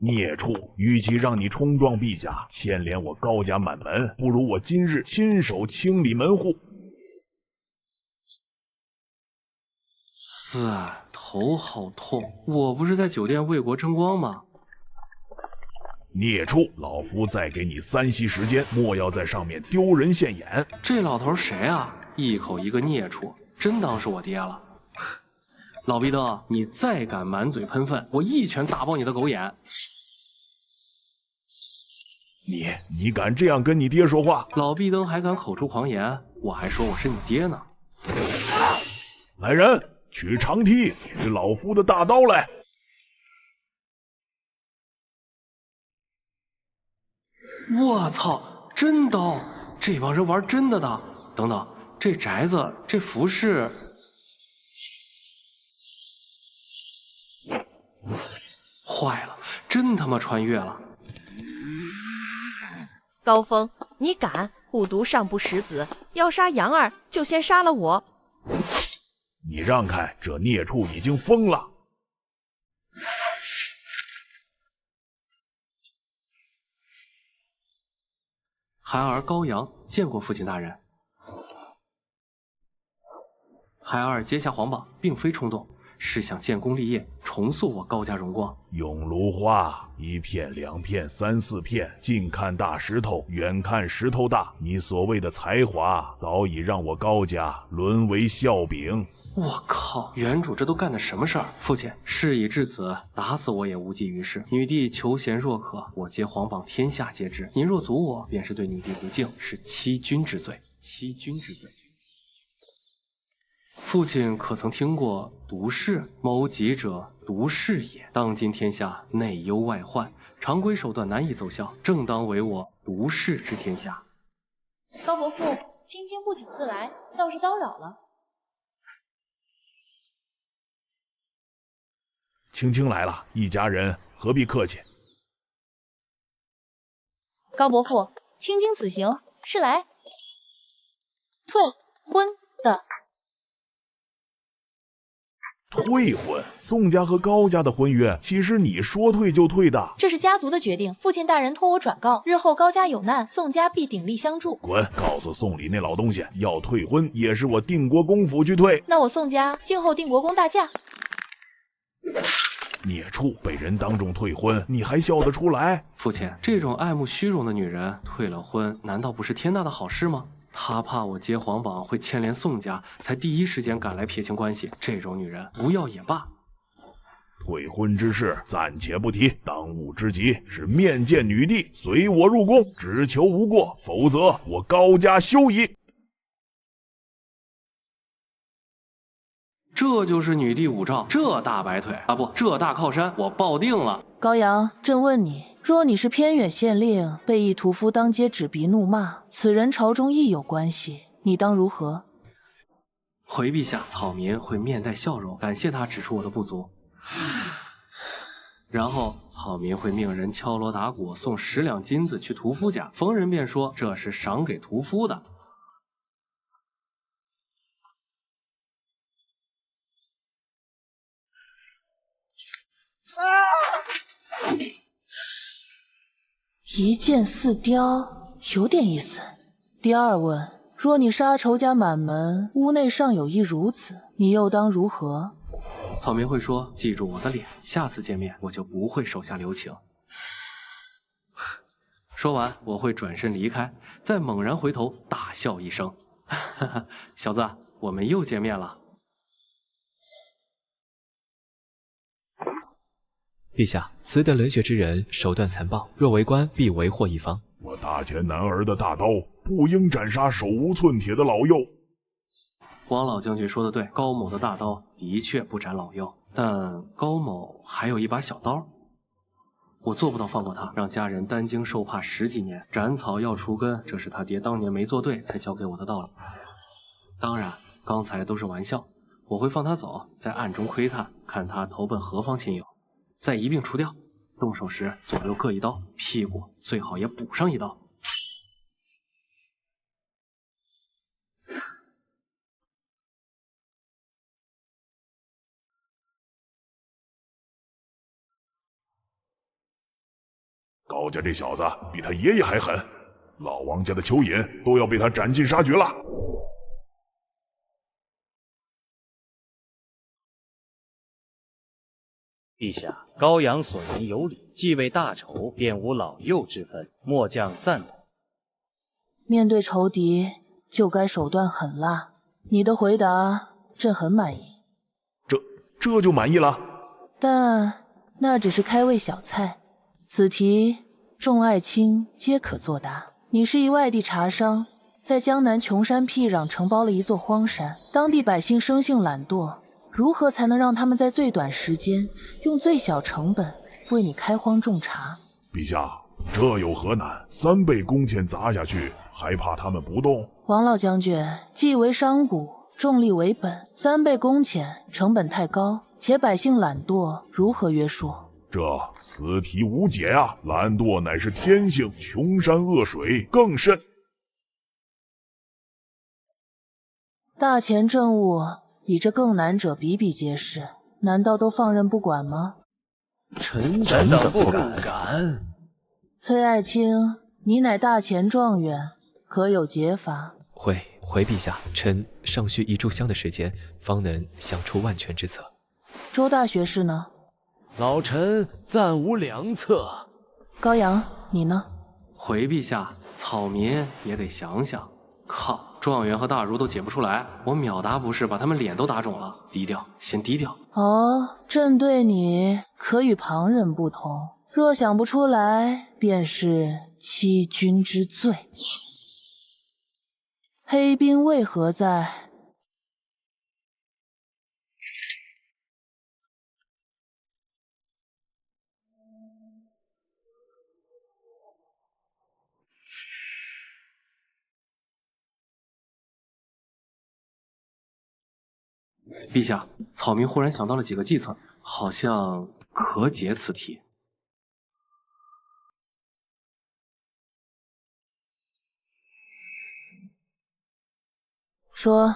孽畜，与其让你冲撞陛下，牵连我高家满门，不如我今日亲手清理门户。头好痛，我不是在酒店为国争光吗？孽畜，老夫再给你3息时间，莫要在上面丢人现眼。这老头谁啊？一口一个孽畜，真当是我爹了？老壁灯，你再敢满嘴喷粪，我一拳打爆你的狗眼！你敢这样跟你爹说话？老壁灯还敢口出狂言，我还说我是你爹呢。来人，取长梯，取老夫的大刀来。我操，真刀！这帮人玩真的的。等等，这宅子，这服饰，坏了，真他妈穿越了！高峰，你敢？虎毒尚不食子，要杀杨儿就先杀了我。你让开，这孽畜已经疯了。孩儿高阳见过父亲大人。孩儿接下皇榜，并非冲动，是想建功立业，重塑我高家荣光。永芦花，1片2片3、4片，近看大石头，远看石头大。你所谓的才华，早已让我高家沦为笑柄。我靠，原主这都干的什么事儿？父亲，事已至此，打死我也无济于事。女帝求贤若渴，我接皇榜，天下皆知。您若阻我，便是对女帝不敬，是欺君之罪。欺君之罪。父亲可曾听过毒誓？谋己者，毒誓也。当今天下内忧外患，常规手段难以奏效，正当为我毒誓之天下。高伯父，青青不请自来，倒是叨扰了。青青来了，一家人何必客气。高伯父，青青此行是来退婚的。退婚？宋家和高家的婚约，岂是你说退就退的？这是家族的决定，父亲大人托我转告，日后高家有难，宋家必鼎力相助。滚！告诉宋礼那老东西，要退婚也是我定国公府去退。那我宋家静候定国公大驾。孽畜，被人当众退婚，你还笑得出来？父亲，这种爱慕虚荣的女人退了婚，难道不是天大的好事吗？她怕我接皇榜会牵连宋家，才第一时间赶来撇清关系。这种女人不要也罢。退婚之事暂且不提，当务之急是面见女帝，随我入宫，只求无过，否则我高家休矣。这就是女帝五诏，这大白腿啊，不，这大靠山，我抱定了。高阳，朕问你，若你是偏远县令，被一屠夫当街指鼻怒骂，此人朝中亦有关系，你当如何？回陛下，草民会面带笑容，感谢他指出我的不足。然后草民会命人敲锣打鼓，送10两金子去屠夫家，逢人便说这是赏给屠夫的。一箭4雕，有点意思。第二问，若你杀仇家满门，屋内尚有一孺子，你又当如何？草民会说，记住我的脸，下次见面我就不会手下留情。说完，我会转身离开，再猛然回头，大笑一声：“哈哈，小子，我们又见面了。”陛下，此等冷血之人手段残暴，若为官必为祸一方。我大前男儿的大刀，不应斩杀手无寸铁的老幼。王老将军说的对，高某的大刀的确不斩老幼，但高某还有一把小刀，我做不到放过他，让家人担惊受怕10几年。斩草要除根，这是他爹当年没做对才教给我的道理。当然，刚才都是玩笑，我会放他走，在暗中窥探，看他投奔何方亲友。再一并除掉，动手时左右各一刀，屁股最好也补上一刀。高家这小子比他爷爷还狠，老王家的蚯蚓都要被他斩尽杀绝了。陛下，高阳所言有理，既为大仇，便无老幼之分，末将赞同。面对仇敌，就该手段狠辣。你的回答，朕很满意。这就满意了？但那只是开胃小菜，此题众爱卿皆可作答。你是一外地茶商，在江南穷山僻壤承包了一座荒山，当地百姓生性懒惰，如何才能让他们在最短时间，用最小成本为你开荒种茶？陛下，这有何难？3倍工钱砸下去，还怕他们不动？王老将军，既为商贾，重利为本，3倍工钱成本太高，且百姓懒惰，如何约束？此题无解啊！懒惰乃是天性，穷山恶水更甚。大钱政务以这更难者比比皆是，难道都放任不管吗？臣等不敢。崔爱卿，你乃大钱状元，可有解法？回陛下，臣尚需1炷香的时间，方能想出万全之策。周大学士呢？老臣暂无良策。高阳，你呢？回陛下，草民也得想想。靠，状元和大儒都解不出来，我秒答不是把他们脸都打肿了。低调，先低调。哦，朕对你可与旁人不同，若想不出来，便是欺君之罪。黑兵为何在？陛下，草民忽然想到了几个计策，好像可解此题。说，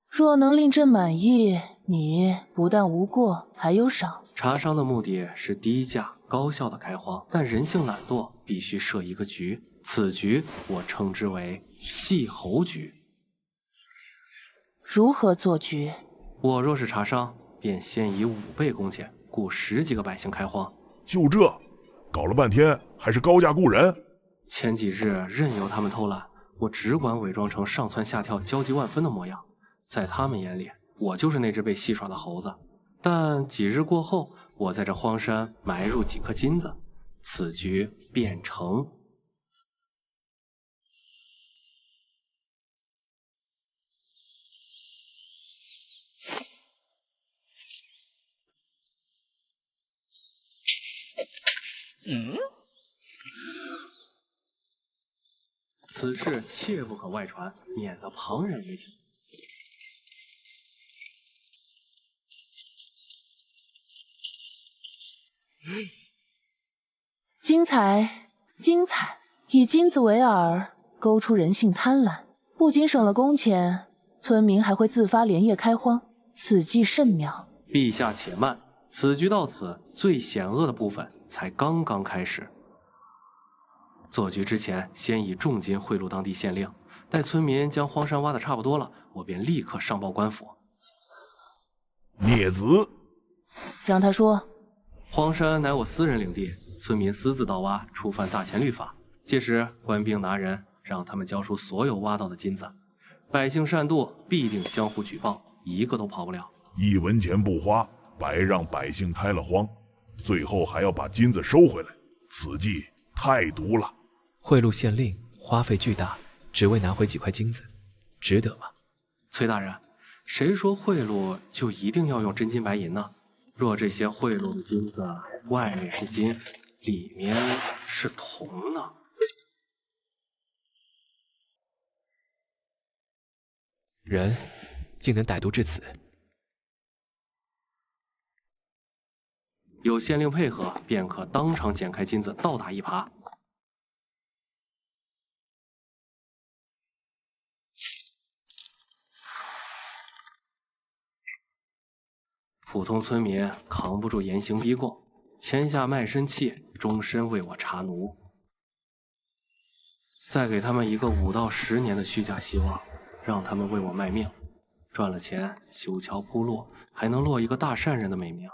若能令朕满意，你不但无过，还有赏。茶商的目的是低价高效的开荒，但人性懒惰，必须设一个局。此局我称之为细侯局。如何做局？我若是茶商，便先以5倍工钱雇10几个百姓开荒。就这，搞了半天还是高价雇人。前几日任由他们偷懒，我只管伪装成上蹿下跳、焦急万分的模样，在他们眼里，我就是那只被戏耍的猴子。但几日过后，我在这荒山埋入几颗金子，此局便成。此事切不可外传，免得旁人为情。精彩，精彩！以金子为饵，勾出人性贪婪，不仅省了工钱，村民还会自发连夜开荒，此计甚妙。陛下且慢，此局到此，最险恶的部分才刚刚开始。做局之前，先以重金贿赂当地县令，待村民将荒山挖得差不多了，我便立刻上报官府。孽子，让他说。荒山乃我私人领地，村民私自盗挖，触犯大钱律法。届时官兵拿人，让他们交出所有挖到的金子。百姓善妒，必定相互举报，一个都跑不了。1文钱不花，白让百姓开了荒，最后还要把金子收回来，此计太毒了。贿赂县令，花费巨大，只为拿回几块金子，值得吗？崔大人，谁说贿赂就一定要用真金白银呢？若这些贿赂的金子外面是金，里面是铜呢？人竟能歹毒至此，有县令配合，便可当场剪开金子，倒打一耙。普通村民扛不住严刑逼供，签下卖身契，终身为我茶奴。再给他们一个5到10年的虚假希望，让他们为我卖命，赚了钱修桥铺路，还能落一个大善人的美名。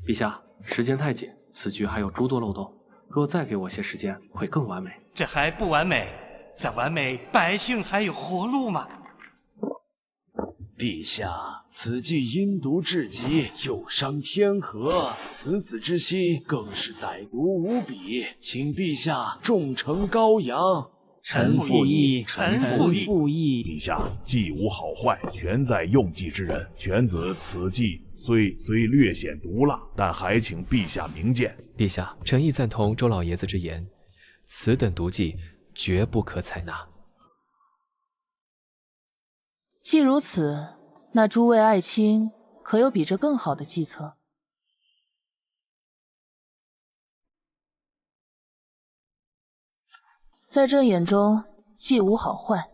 陛下，时间太紧，此局还有诸多漏洞，若再给我些时间，会更完美。这还不完美，再完美，百姓还有活路吗？陛下，此计阴毒至极，又伤天和，此子之心更是歹毒无比，请陛下重惩高阳。臣附议，臣附议。陛下，计无好坏，全在用计之人。犬子此计虽略显毒辣，但还请陛下明鉴。陛下，臣亦赞同周老爷子之言，此等毒计绝不可采纳。既如此，那诸位爱卿可有比这更好的计策？在朕眼中，计无好坏，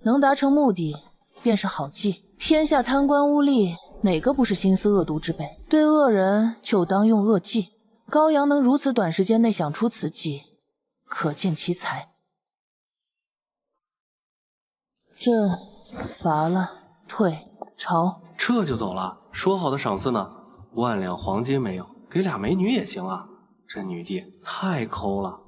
能达成目的便是好计。天下贪官污吏，哪个不是心思恶毒之辈？对恶人就当用恶计。高阳能如此短时间内想出此计，可见其才。朕乏了，退朝。这就走了？说好的赏赐呢？1两黄金没有，给俩美女也行啊。这女帝太抠了。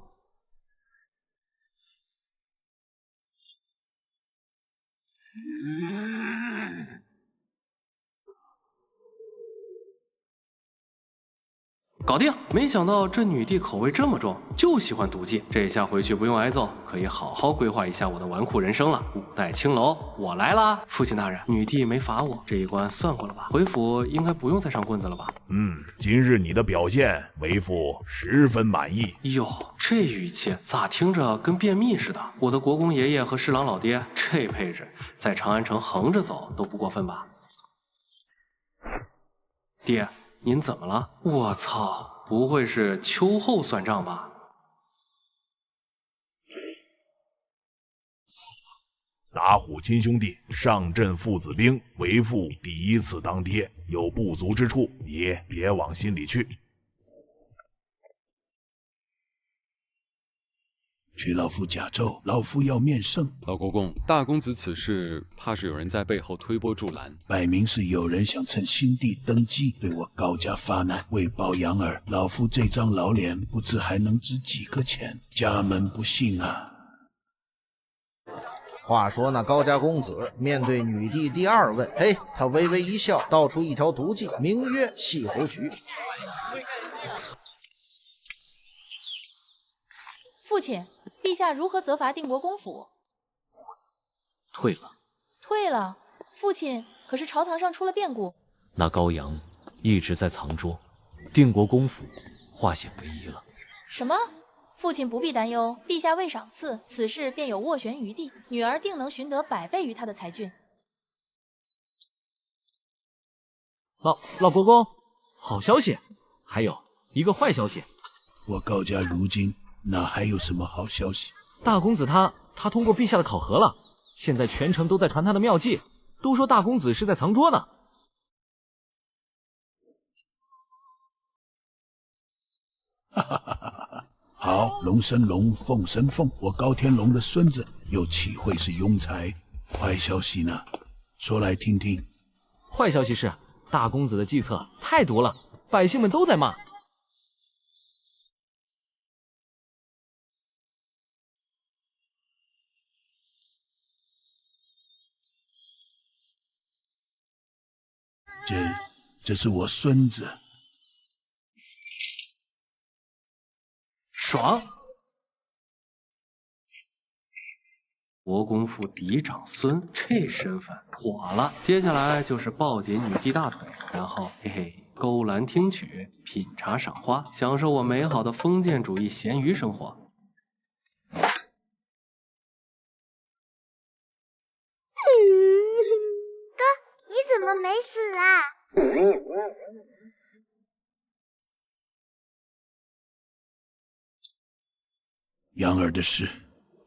搞定！没想到这女帝口味这么重，就喜欢毒计。这下回去不用挨揍，可以好好规划一下我的纨绔人生了。5代青楼，我来啦！父亲大人，女帝没罚我，这一关算过了吧？回府应该不用再上棍子了吧？今日你的表现，为父十分满意。哟，这语气咋听着跟便秘似的？我的国公爷爷和侍郎老爹，这配置在长安城横着走都不过分吧？爹。您怎么了？我操，不会是秋后算账吧？打虎亲兄弟，上阵父子兵，为父第一次当爹，有不足之处，你别往心里去。去老夫甲胄，老夫要面圣。老国公，大公子此事怕是有人在背后推波助澜，摆明是有人想趁新帝登基对我高家发难。为保养儿，老夫这张老脸不知还能值几个钱。家门不幸啊！话说那高家公子面对女帝第2问，他微微一笑，道出一条毒计，名曰细猴局。父亲，陛下如何责罚定国公府？退了。退了？父亲，可是朝堂上出了变故。那高阳一直在藏拙，定国公府化险为夷了。什么？父亲不必担忧，陛下未赏赐，此事便有斡旋余地，女儿定能寻得100倍于他的才俊。老国公，好消息，还有一个坏消息。我高家如今哪还有什么好消息？大公子他通过陛下的考核了，现在全城都在传他的妙计，都说大公子是在藏拙呢。哈哈哈哈！好，龙生龙，凤生凤，我高天龙的孙子又岂会是庸才？坏消息呢？说来听听。坏消息是，大公子的计策太毒了，百姓们都在骂。这是我孙子。爽！国公府嫡长孙，这身份妥了。接下来就是抱紧女帝大腿，然后勾栏听曲，品茶赏花，享受我美好的封建主义咸鱼生活。哥，你怎么没死啊？杨儿的事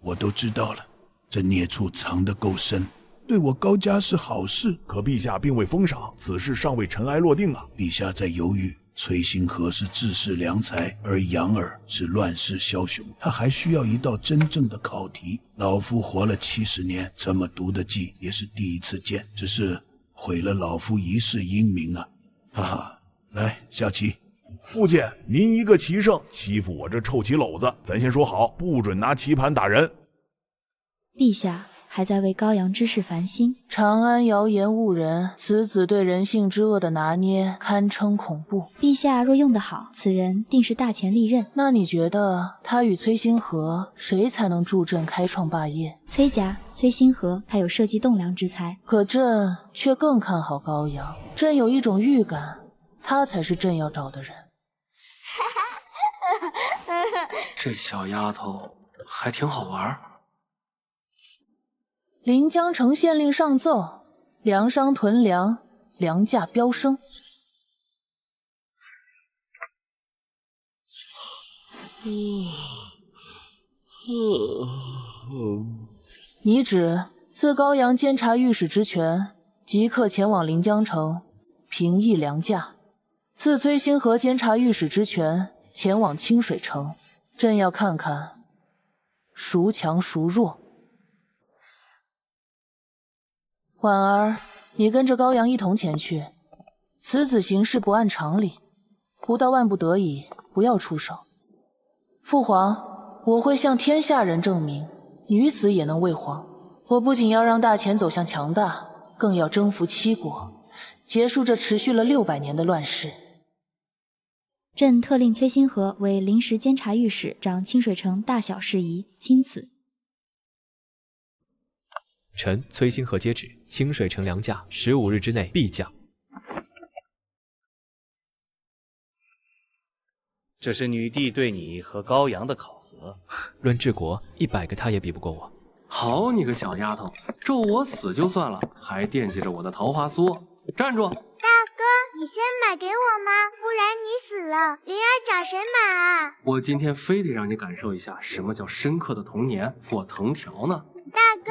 我都知道了，这孽畜藏得够深，对我高家是好事。可陛下并未封赏，此事尚未尘埃落定啊。陛下在犹豫。崔星河是治世良才，而杨儿是乱世枭雄，他还需要一道真正的考题。老夫活了70年，这么毒的计也是第一次见，只是毁了老夫一世英名啊！哈哈，来下棋。父亲，您一个棋圣欺负我这臭棋篓子，咱先说好，不准拿棋盘打人。陛下还在为高阳之事烦心。长安谣言误人，此子对人性之恶的拿捏堪称恐怖。陛下若用得好，此人定是大前利刃。那你觉得他与崔星河谁才能助朕开创霸业？崔家、崔星河，他有社稷栋梁之才。可朕却更看好高阳。朕有一种预感，他才是朕要找的人。这小丫头还挺好玩。临江城县令上奏，粮商囤粮，粮价飙升。拟旨赐高阳监察御史之权，即刻前往临江城平抑粮价；赐崔星河监察御史之权，前往清水城。朕要看看孰强孰弱。婉儿，你跟着高阳一同前去。此子行事不按常理，不到万不得已，不要出手。父皇，我会向天下人证明，女子也能为皇。我不仅要让大前走向强大，更要征服七国，结束这持续了600年的乱世。朕特令崔星河为临时监察御史，掌清水城大小事宜，钦此。臣崔星河接旨，清水城粮价15日之内必降。这是女帝对你和高阳的考核。论治国，100个他也比不过我。好你个小丫头，咒我死就算了，还惦记着我的桃花酥。站住！大哥，你先买给我吗？不然你死了，灵儿找谁买啊？我今天非得让你感受一下什么叫深刻的童年，我藤条呢。大哥，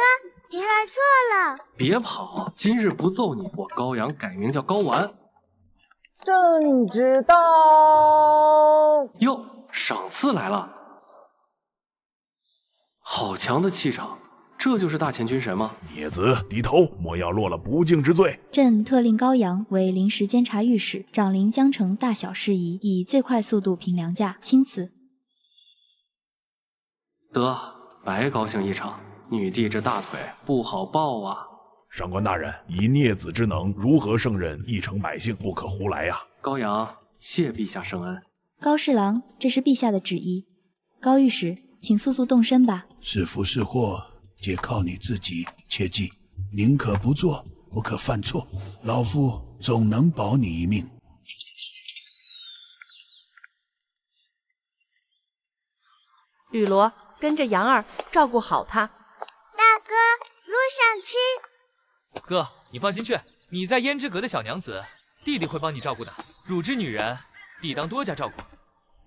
灵儿错了。别跑！今日不揍你，我高阳改名叫高丸。朕知道。哟，赏赐来了，好强的气场！这就是大前军神吗？孽子，低头，莫要落了不敬之罪。朕特令高阳为临时监察御史，掌临江城大小事宜，以最快速度平粮价，钦此。得，白高兴一场。女帝这大腿不好抱啊！上官大人，以孽子之能，如何胜任一城百姓？不可胡来呀！高阳，谢陛下圣恩。高侍郎，这是陛下的旨意。高御史，请速速动身吧。是福是祸，皆靠你自己。切记，宁可不做，不可犯错。老夫总能保你一命。雨罗，跟着杨儿，照顾好她。大哥，路上吃。哥，你放心去，你在胭脂阁的小娘子，弟弟会帮你照顾的。汝之女人，必当多加照顾。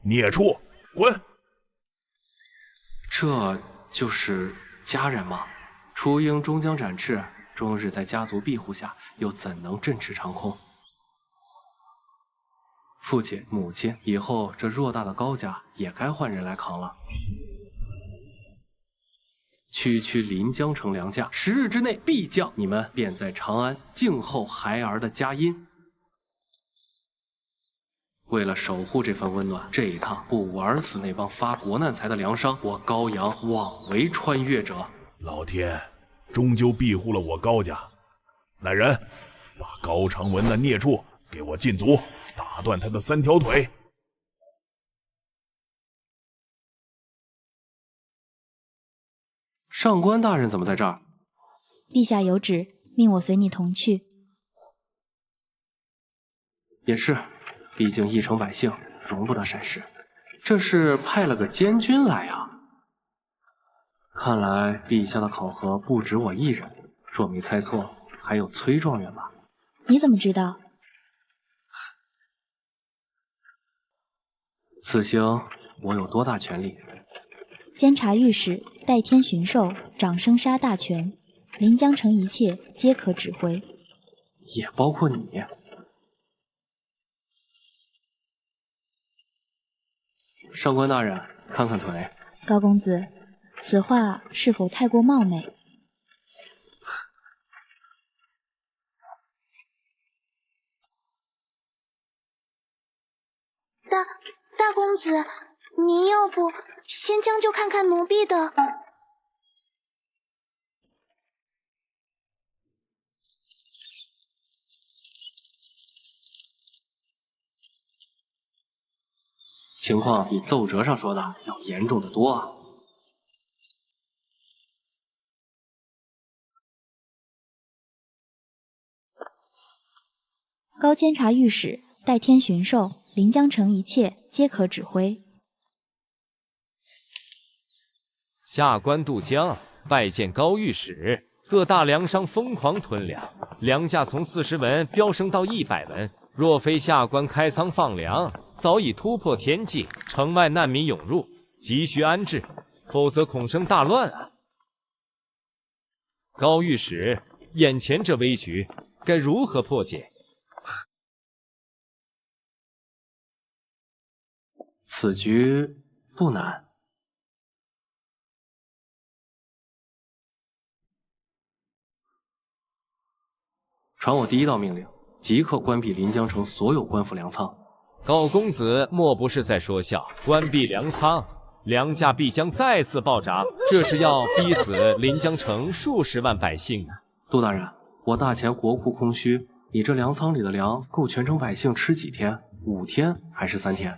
孽畜，滚！这就是家人吗？雏鹰终将展翅，终日在家族庇护下，又怎能振翅长空？父亲、母亲，以后这偌大的高家也该换人来扛了。区区临江城粮价10日之内必降，你们便在长安静候孩儿的佳音。为了守护这份温暖，这一趟不玩死那帮发国难财的粮商，我高阳枉为穿越者。老天终究庇护了我高家。来人，把高长文那孽畜给我禁足，打断他的3条腿。上官大人怎么在这儿？陛下有旨，命我随你同去。也是，毕竟一城百姓容不得闪失。这是派了个监军来啊！看来陛下的考核不止我一人，若没猜错，还有崔状元吧？你怎么知道？此行我有多大权力？监察御史代天巡狩，掌生杀大权，临江城一切皆可指挥，也包括你。上官大人，看看腿。高公子，此话是否太过冒昧？大公子，您要不先将就看看奴婢的。情况比奏折上说的要严重的多啊！高监察御史代天巡狩，临江城一切皆可指挥。下官渡江拜见高御史，各大粮商疯狂囤粮，粮价从40文飙升到100文。若非下官开仓放粮，早已突破天际，城外难民涌入，急需安置，否则恐生大乱啊！高御史，眼前这危局该如何破解？此局不难。传我第一道命令，即刻关闭临江城所有官府粮仓。高公子莫不是在说笑？关闭粮仓，粮价必将再次暴涨，这是要逼死临江城数十万百姓啊！杜大人，我大前国库空虚，你这粮仓里的粮够全城百姓吃几天？5天还是3天？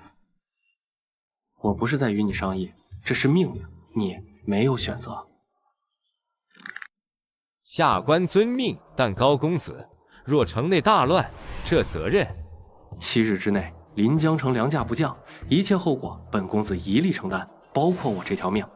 我不是在与你商议，这是命令，你没有选择。下官遵命，但高公子，若城内大乱，这责任7日之内，临江城粮价不降，一切后果本公子一力承担，包括我这条命。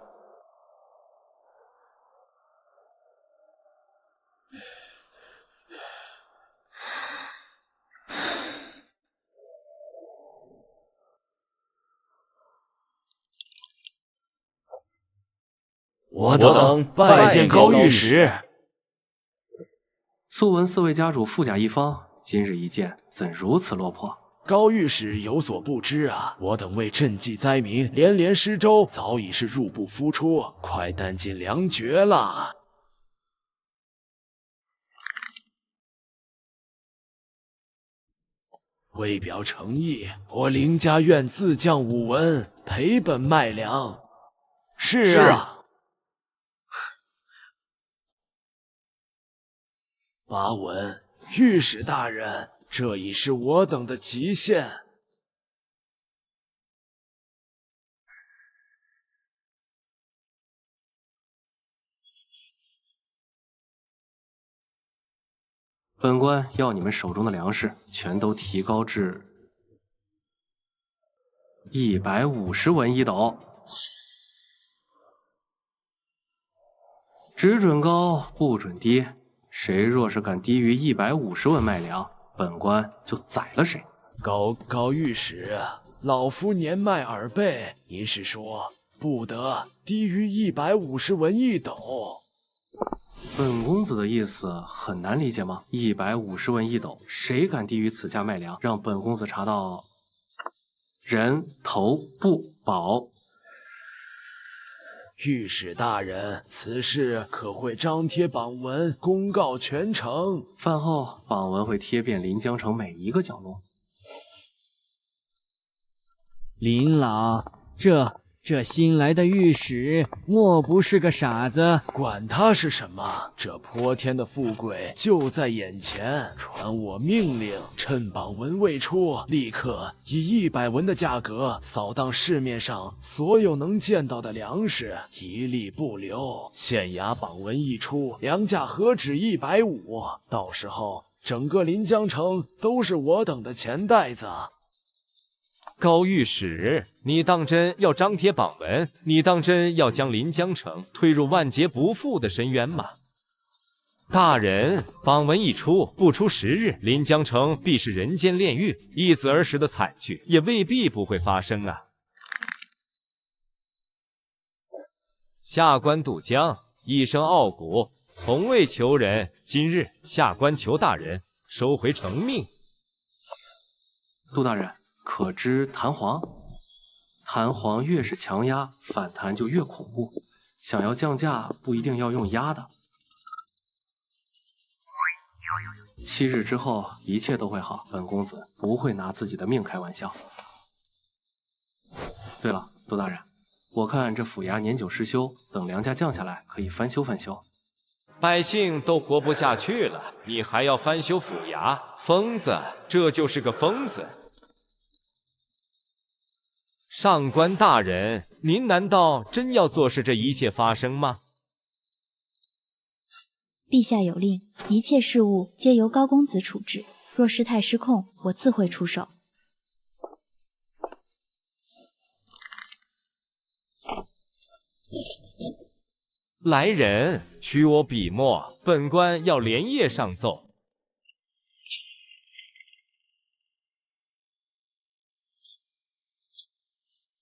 我等拜见高御史。素闻4位家主富甲一方，今日一见，怎如此落魄？高御史有所不知啊，我等为赈济灾民，连连施粥，早已是入不敷出，快弹尽粮绝了。为表诚意，我林家愿自降5文，赔本卖粮。是啊。8文，御史大人，这已是我等的极限。本官要你们手中的粮食全都提高至150文1斗，只准高，不准低。谁若是敢低于150文卖粮，本官就宰了谁。高御史，老夫年迈耳背，您是说不得低于150文1斗？本公子的意思很难理解吗？150文1斗，谁敢低于此价卖粮？让本公子查到人头不保。御史大人，此事可会张贴榜文，公告全城？饭后，榜文会贴遍临江城每一个角落。林老，这新来的御史莫不是个傻子？管他是什么，这泼天的富贵就在眼前。传我命令，趁榜文未出，立刻以100文的价格扫荡市面上所有能见到的粮食，一粒不留。县衙榜文一出，粮价何止150，到时候整个临江城都是我等的钱袋子。高御史，你当真要张贴榜文？你当真要将临江城推入万劫不复的深渊吗？大人，榜文一出，不出10日，临江城必是人间炼狱，一子而食的惨剧也未必不会发生啊！下官渡江，一声傲骨，从未求人，今日下官求大人收回成命。杜大人，可知弹簧？弹簧越是强压，反弹就越恐怖。想要降价，不一定要用压的。7日之后，一切都会好。本公子不会拿自己的命开玩笑。对了，杜大人，我看这府衙年久失修，等粮价降下来，可以翻修翻修。百姓都活不下去了，你还要翻修府衙？疯子，这就是个疯子！上官大人，您难道真要坐视这一切发生吗？陛下有令，一切事务皆由高公子处置。若事态失控，我自会出手。来人，取我笔墨，本官要连夜上奏。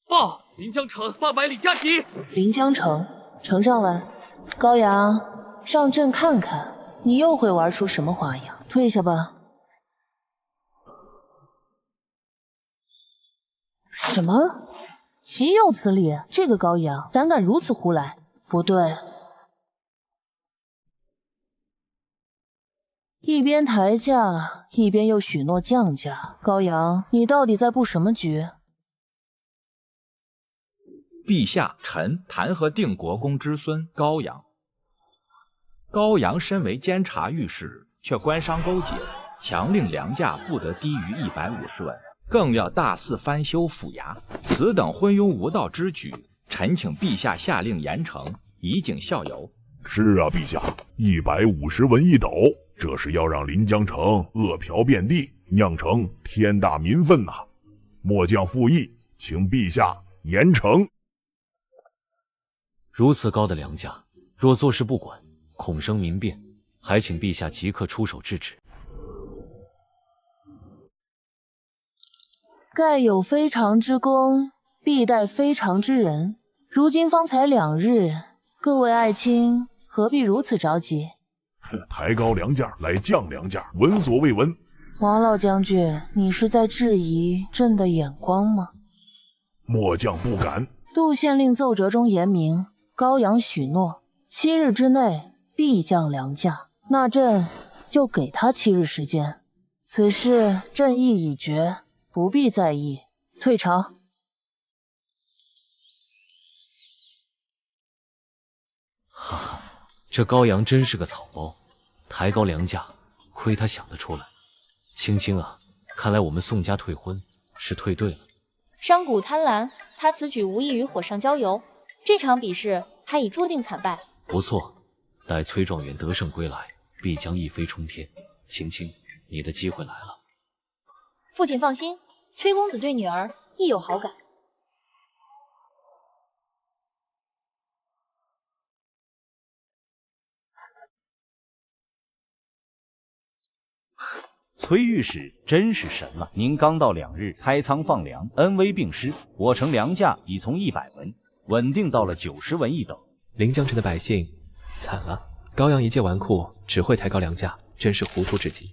报！临江城800里加急！临江城，呈上来。高阳，上阵看看，你又会玩出什么花样？退下吧。什么？岂有此理！这个高阳胆敢如此胡来！不对。一边抬价，一边又许诺降价。高阳，你到底在布什么局？陛下，臣弹劾定国公之孙高阳。高阳身为监察御史，却官商勾结，强令粮价不得低于150文，更要大肆翻修府衙。此等昏庸无道之举，臣请陛下下令严惩，以儆效尤。是啊，陛下，150文一斗，这是要让临江城饿殍遍地，酿成天大民愤呐！末将附议，请陛下严惩。如此高的粮价，若坐视不管，恐生民变，还请陛下即刻出手制止。盖有非常之功，必待非常之人。如今方才2日，各位爱卿何必如此着急？抬高粮价来降粮价，闻所未闻。王老将军，你是在质疑朕的眼光吗？末将不敢。杜县令奏折中言明，高阳许诺7日之内必降粮价，那朕就给他7日时间。此事朕意已决，不必在意，退朝。这高阳真是个草包，抬高粮价，亏他想得出来。青青啊，看来我们宋家退婚是退对了。商贾贪婪，他此举无异于火上浇油。这场比试，他已注定惨败。不错，待崔状元得胜归来，必将一飞冲天。青青，你的机会来了。父亲放心，崔公子对女儿亦有好感。崔御史真是神了！您刚到2日，开仓放粮，恩威并施，我城粮价已从100文稳定到了90文一斗。临江城的百姓惨了，高阳一介纨绔，只会抬高粮价，真是糊涂至极。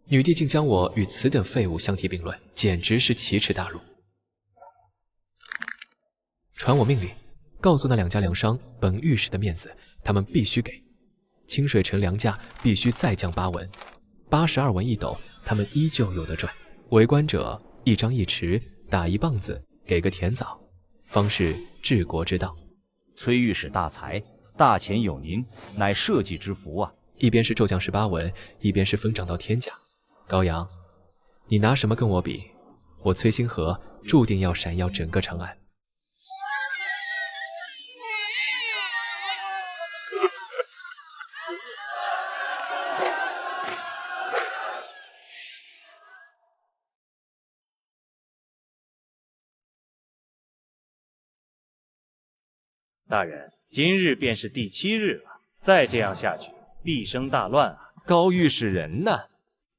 女帝竟将我与此等废物相提并论，简直是奇耻大辱。传我命令，告诉那2家粮商，本御史的面子，他们必须给。清水城粮价必须再降8文，82文一斗，他们依旧有得赚。为官者一张一弛，打1棒子，给个甜枣，方是治国之道。崔御史大才，大钱有您，乃社稷之福啊！一边是骤降18文，一边是疯涨到天价。高阳，你拿什么跟我比？我崔星河注定要闪耀整个长安。大人，今日便是第7日了，再这样下去，必生大乱啊！高御史人呢？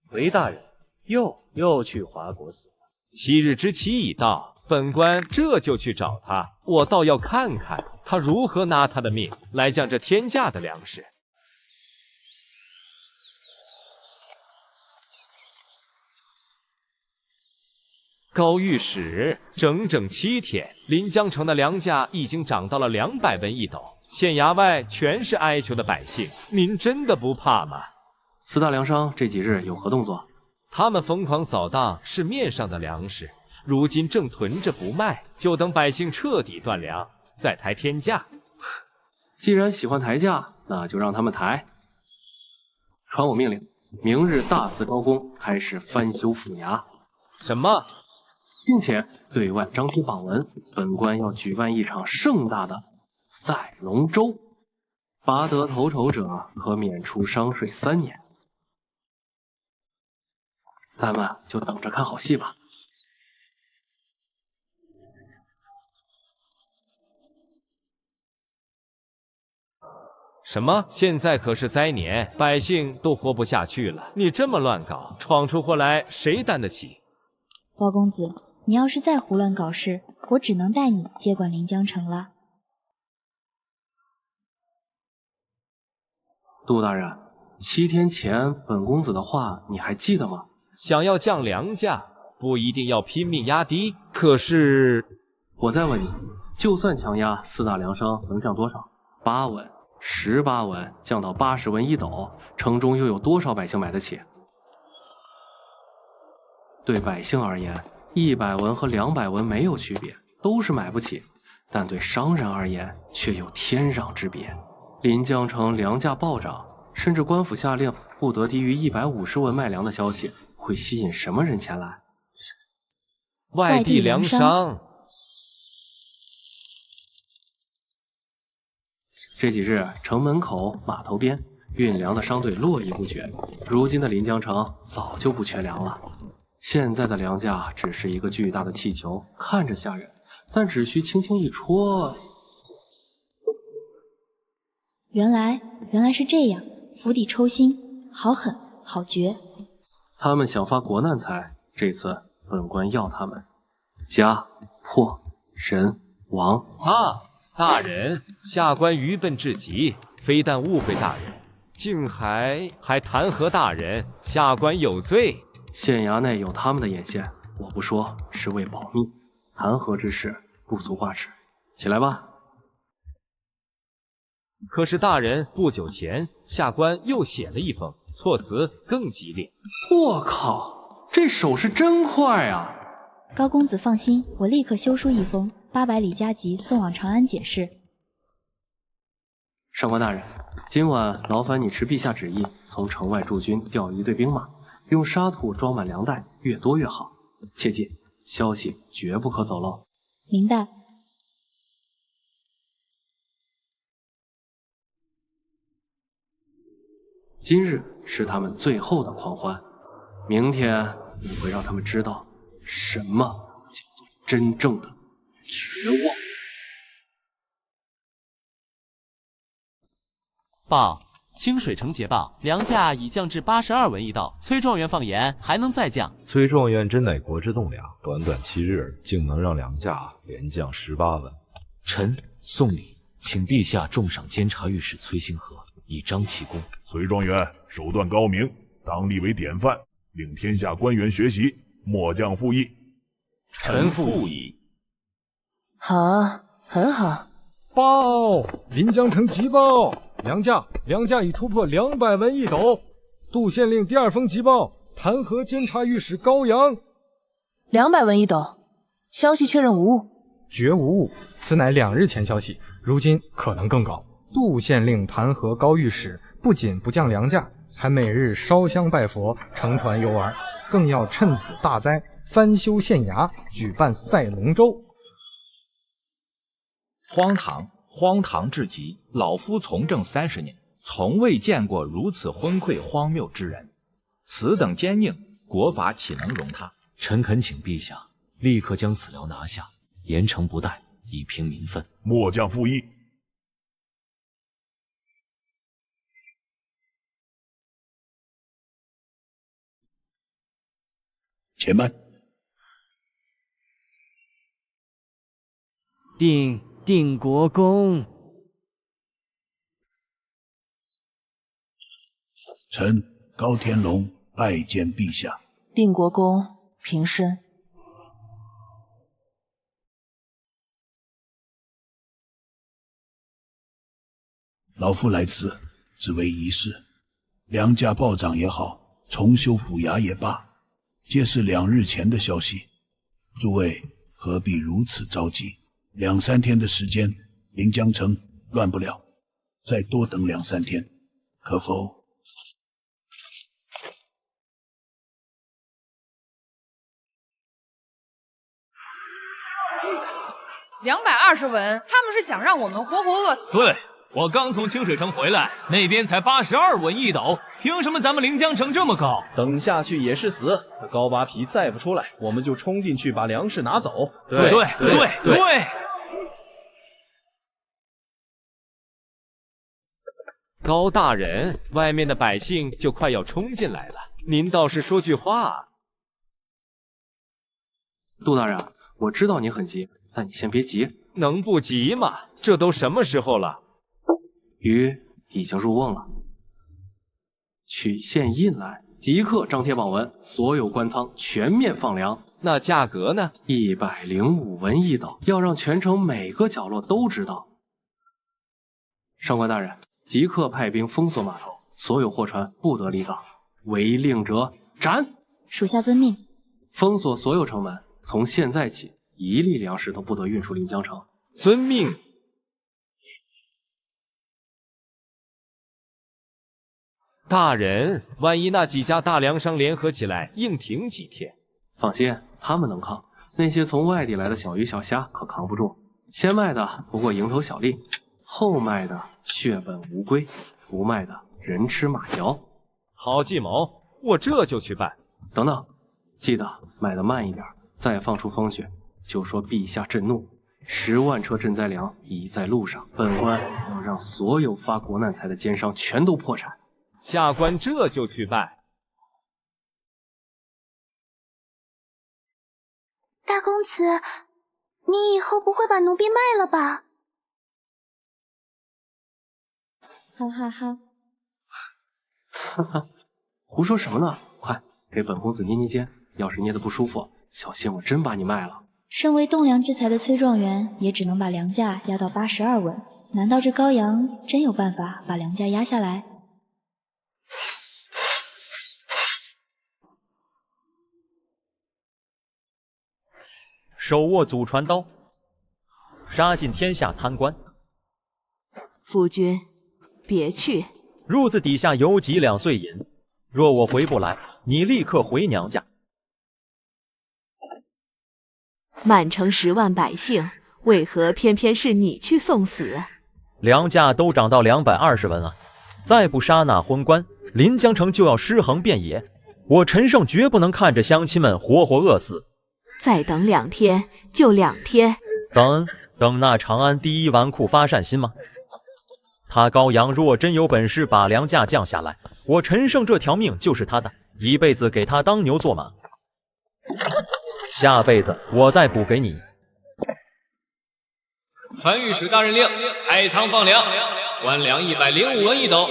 回大人，又去华国死了。 7日之期已到，本官这就去找他，我倒要看看他如何拿他的命来降这天价的粮食。高御史，整整7天，临江城的粮价已经涨到了200文一斗，县衙外全是哀求的百姓，您真的不怕吗？4大粮商这几日有何动作？他们疯狂扫荡市面上的粮食，如今正囤着不卖，就等百姓彻底断粮，再抬天价。既然喜欢抬价，那就让他们抬。传我命令，明日大肆招工，开始翻修府衙。什么？并且对外张贴榜文，本官要举办一场盛大的赛龙舟，拔得头筹者可免除商税3年。咱们就等着看好戏吧。什么？现在可是灾年，百姓都活不下去了，你这么乱搞，闯出祸来，谁担得起？高公子，你要是再胡乱搞事，我只能带你接管临江城了。杜大人，7天前本公子的话你还记得吗？想要降粮价，不一定要拼命压低，可是……我再问你，就算强压4大粮商，能降多少？8文、18文，降到80文一斗，城中又有多少百姓买得起？对百姓而言，100文和200文没有区别，都是买不起；但对商人而言，却有天壤之别。临江城粮价暴涨，甚至官府下令不得低于150文卖粮的消息，会吸引什么人前来？外地粮商。这几日，城门口、码头边运粮的商队络绎不绝。如今的临江城早就不缺粮了。现在的粮价只是一个巨大的气球，看着吓人，但只需轻轻一戳。原来是这样，釜底抽薪，好狠，好绝。他们想发国难财，这次本官要他们家破人亡。大人，下官愚笨至极，非但误会大人，竟还弹劾大人，下官有罪。县衙内有他们的眼线，我不说是为保密，弹劾之事不足挂齿。起来吧。可是大人，不久前下官又写了一封，措辞更激烈。我靠，这手是真快啊！高公子放心，我立刻修书一封，800里加急送往长安解释。上官大人，今晚劳烦你持陛下旨意，从城外驻军调1队兵马，用沙土装满粮袋，越多越好。切记，消息绝不可走漏。明白。今日是他们最后的狂欢，明天我会让他们知道什么叫做真正的绝望。报，清水城捷报，粮价已降至82文一斗。崔状元放言还能再降。崔状元真乃国之栋梁，短短7日竟能让粮价连降18文。臣送礼，请陛下重赏监察御史崔星河，以彰其功。崔状元手段高明，当立为典范，令天下官员学习，末将附议。臣附议。好，很好。报！临江城急报，粮价已突破200文一斗。杜县令第2封急报，弹劾监察御史高阳。200文一斗，消息确认无误。绝无误，此乃2日前消息，如今可能更高。杜县令弹劾高御史，不仅不降粮价，还每日烧香拜佛，乘船游玩，更要趁此大灾翻修县衙，举办赛龙舟。荒唐至极！老夫从政30年，从未见过如此昏聩荒谬之人。此等奸佞，国法岂能容他？臣恳请陛下立刻将此辽拿下，严惩不贷，以平民愤。末将附议。且慢！定国公。臣高天龙拜见陛下。定国公平身。老夫来此只为一事，梁家暴涨也好，重修府衙也罢，皆是2日前的消息。诸位何必如此着急？2、3天的时间，临江城乱不了，再多等2、3天，可否？220文，他们是想让我们活活饿死。对，我刚从清水城回来，那边才82文一斗，凭什么咱们临江城这么高？等下去也是死。这高扒皮再不出来，我们就冲进去把粮食拿走。对。高大人，外面的百姓就快要冲进来了，您倒是说句话。杜大人，我知道你很急，但你先别急。能不急吗？这都什么时候了？鱼已经入瓮了。取县印来，即刻张贴榜文，所有官仓全面放粮。那价格呢？105文一斗，要让全城每个角落都知道。上官大人，即刻派兵封锁码头，所有货船不得离港，违令者斩。属下遵命。封锁所有城门，从现在起，一粒粮食都不得运出临江城。遵命。大人，万一那几家大粮商联合起来硬挺几天？放心，他们能抗，那些从外地来的小鱼小虾可扛不住。先卖的不过蝇头小利，后卖的血本无归，不卖的人吃马嚼。好计谋，我这就去办。等等，记得卖得慢一点，再放出风雪，就说陛下震怒，10万车赈灾粮已在路上。本官要让所有发国难财的奸商全都破产。下官这就去办。大公子，你以后不会把奴婢卖了吧？哈哈哈！哈哈，胡说什么呢？快给本公子捏捏肩，要是捏得不舒服，小心我真把你卖了。身为栋梁之才的崔状元，也只能把粮价压到82文。难道这高阳真有办法把粮价压下来？手握祖传刀，杀尽天下贪官。夫君，别去。褥子底下有几两碎银，若我回不来，你立刻回娘家。满城10万百姓，为何偏偏是你去送死？粮价都涨到220文了，再不杀那昏官，临江城就要尸横遍野。我陈胜绝不能看着乡亲们活活饿死。再等2天，就2天。等那长安第一纨绔发善心吗？他高阳若真有本事把粮价降下来，我陈胜这条命就是他的，一辈子给他当牛做马。下辈子我再补给你。传御史大人令，开仓放粮，官粮105文一斗，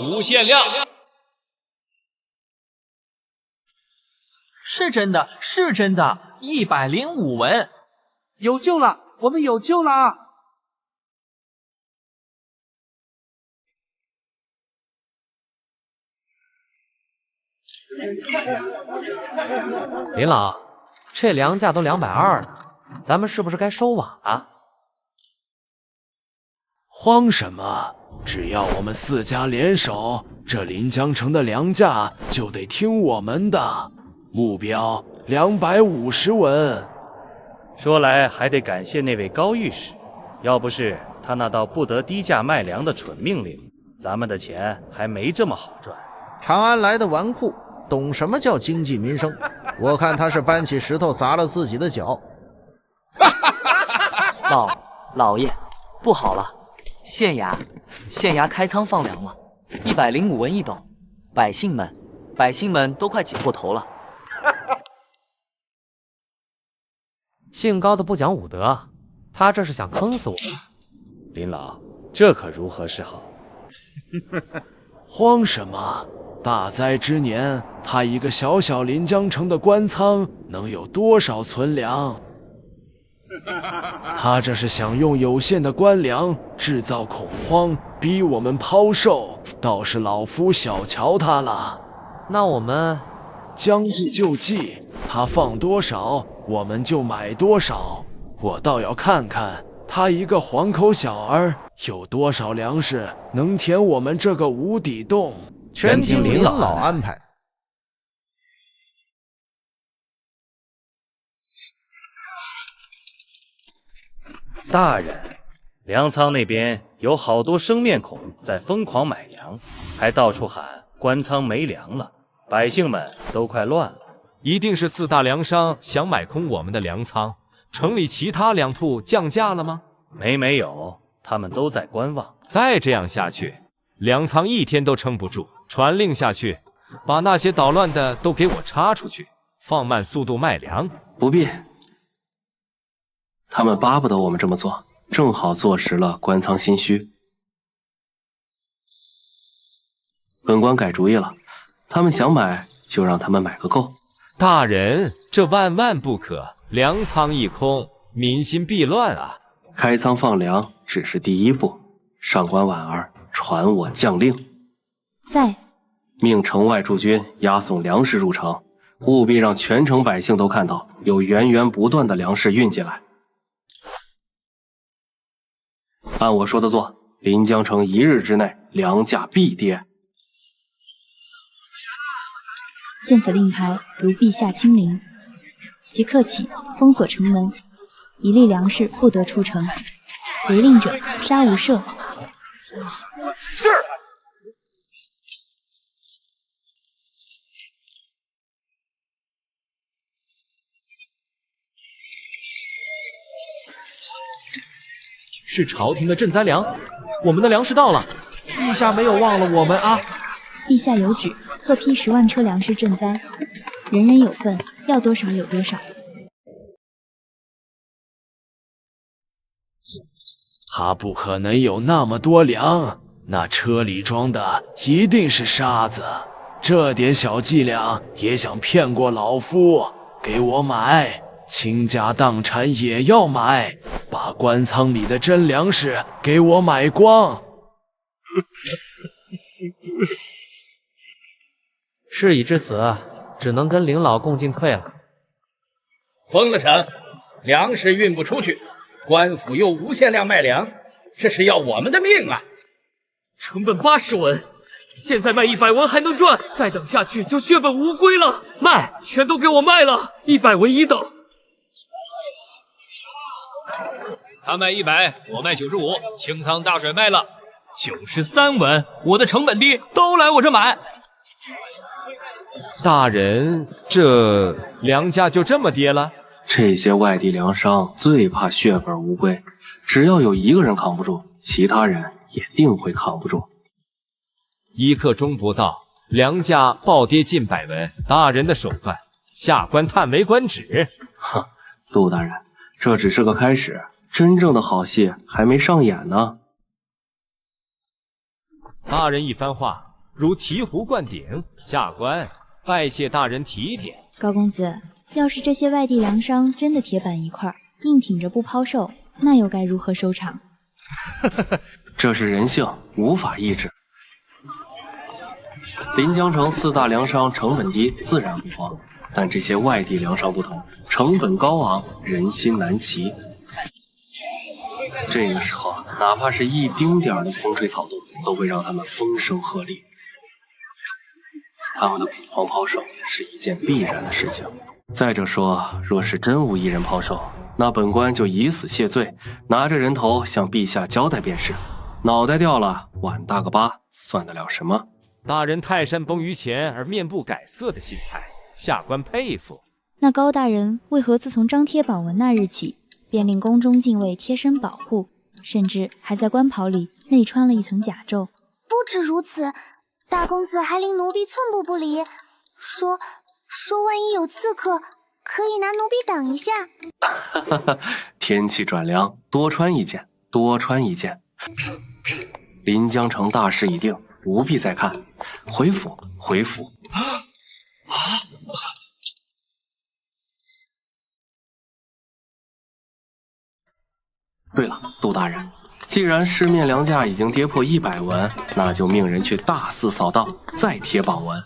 无限量。是真的，是真的，105文，有救了，我们有救了！林老，这粮价都220了，咱们是不是该收网了？慌什么？只要我们4家联手，这临江城的粮价就得听我们的。目标250文。说来还得感谢那位高御史，要不是他那道不得低价卖粮的蠢命令，咱们的钱还没这么好赚。长安来的纨绔懂什么叫经济民生？我看他是搬起石头砸了自己的脚。老爷，不好了，县衙开仓放粮了，105文一斗，百姓们都快挤破头了。姓高的不讲武德，他这是想坑死我吧？林老，这可如何是好？慌什么？大灾之年，他一个小小临江城的官仓能有多少存粮？他这是想用有限的官粮制造恐慌，逼我们抛售，倒是老夫小瞧他了。那我们将计就计，他放多少，我们就买多少。我倒要看看他一个黄口小儿有多少粮食能填我们这个无底洞。全听林老安排。大人，粮仓那边有好多生面孔在疯狂买粮，还到处喊官仓没粮了，百姓们都快乱了。一定是4大粮商想买空我们的粮仓。城里其他粮铺降价了吗？没有，他们都在观望。再这样下去，粮仓一天都撑不住。传令下去，把那些捣乱的都给我插出去，放慢速度卖粮。不必，他们巴不得我们这么做，正好坐实了官仓心虚。本官改主意了，他们想买就让他们买个够。大人，这万万不可，粮仓一空，民心必乱啊！开仓放粮只是第一步，上官婉儿传我将令。在，命城外驻军押送粮食入城，务必让全城百姓都看到有源源不断的粮食运进来。按我说的做，临江城1日之内粮价必跌。见此令牌，如陛下亲临。即刻起封锁城门，一粒粮食不得出城，违令者杀无赦。是。是朝廷的赈灾粮，我们的粮食到了，陛下没有忘了我们啊！陛下有旨，特批10万车粮食赈灾，人人有份，要多少有多少。他不可能有那么多粮，那车里装的一定是沙子。这点小伎俩也想骗过老夫？给我买！倾家荡产也要买，把官仓里的真粮食给我买光！事已至此，只能跟林老共进退了。封了城，粮食运不出去，官府又无限量卖粮，这是要我们的命啊！成本80文，现在卖100文还能赚，再等下去就血本无归了。卖，全都给我卖了，100文1斗。他卖100，我卖95，清仓大甩卖了93文，我的成本低，都来我这买。大人，这粮价就这么跌了？这些外地粮商最怕血本无归，只要有一个人扛不住，其他人也定会扛不住。1刻钟不到，粮价暴跌近100文，大人的手段，下官叹为观止。哼，杜大人，这只是个开始，真正的好戏还没上演呢。大人一番话如醍醐灌顶，下官拜谢大人提点。高公子，要是这些外地粮商真的铁板一块，硬挺着不抛售，那又该如何收场？这是人性，无法抑制。临江城4大粮商成本低，自然不慌，但这些外地粮商不同，成本高昂，人心难齐。这个时候，哪怕是一丁点的风吹草动，都会让他们风声鹤唳。他们的恐慌抛售是一件必然的事情。再者说，若是真无一人抛售，那本官就以死谢罪，拿着人头向陛下交代便是。脑袋掉了，碗大个疤，算得了什么？大人泰山崩于前而面不改色的心态，下官佩服。那高大人为何自从张贴榜文那日起，便令宫中禁卫贴身保护，甚至还在官袍里内穿了一层甲胄？不止如此，大公子还令奴婢寸步不离，说万一有刺客，可以拿奴婢挡一下。天气转凉，多穿一件，多穿一件。临江城大势已定，不必再看。回府，回府。对了，杜大人，既然市面粮价已经跌破100文，那就命人去大肆扫荡，再贴榜文。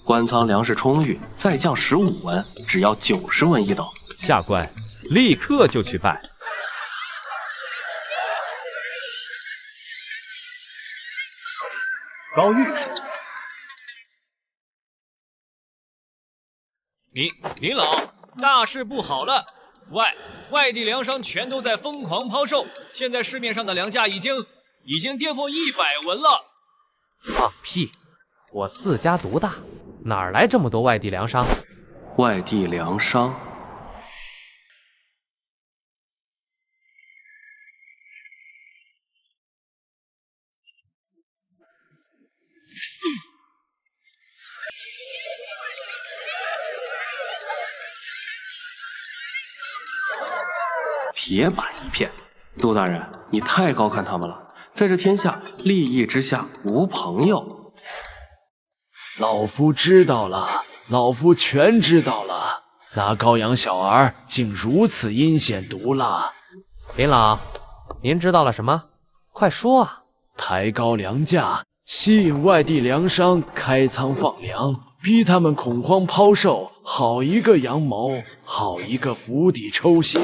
官仓粮食充裕，再降15文，只要90文一斗。下官立刻就去办。高玉，林老，大事不好了！外地粮商全都在疯狂抛售，现在市面上的粮价已经跌破100文了。放屁！我4家独大，哪儿来这么多外地粮商？外地粮商？铁板一片。杜大人，你太高看他们了，在这天下，利益之下无朋友。老夫知道了，老夫全知道了。那高阳小儿竟如此阴险毒辣。林老，您知道了什么？快说啊！抬高粮价，吸引外地粮商开仓放粮，逼他们恐慌抛售，好一个阳谋，好一个釜底抽薪。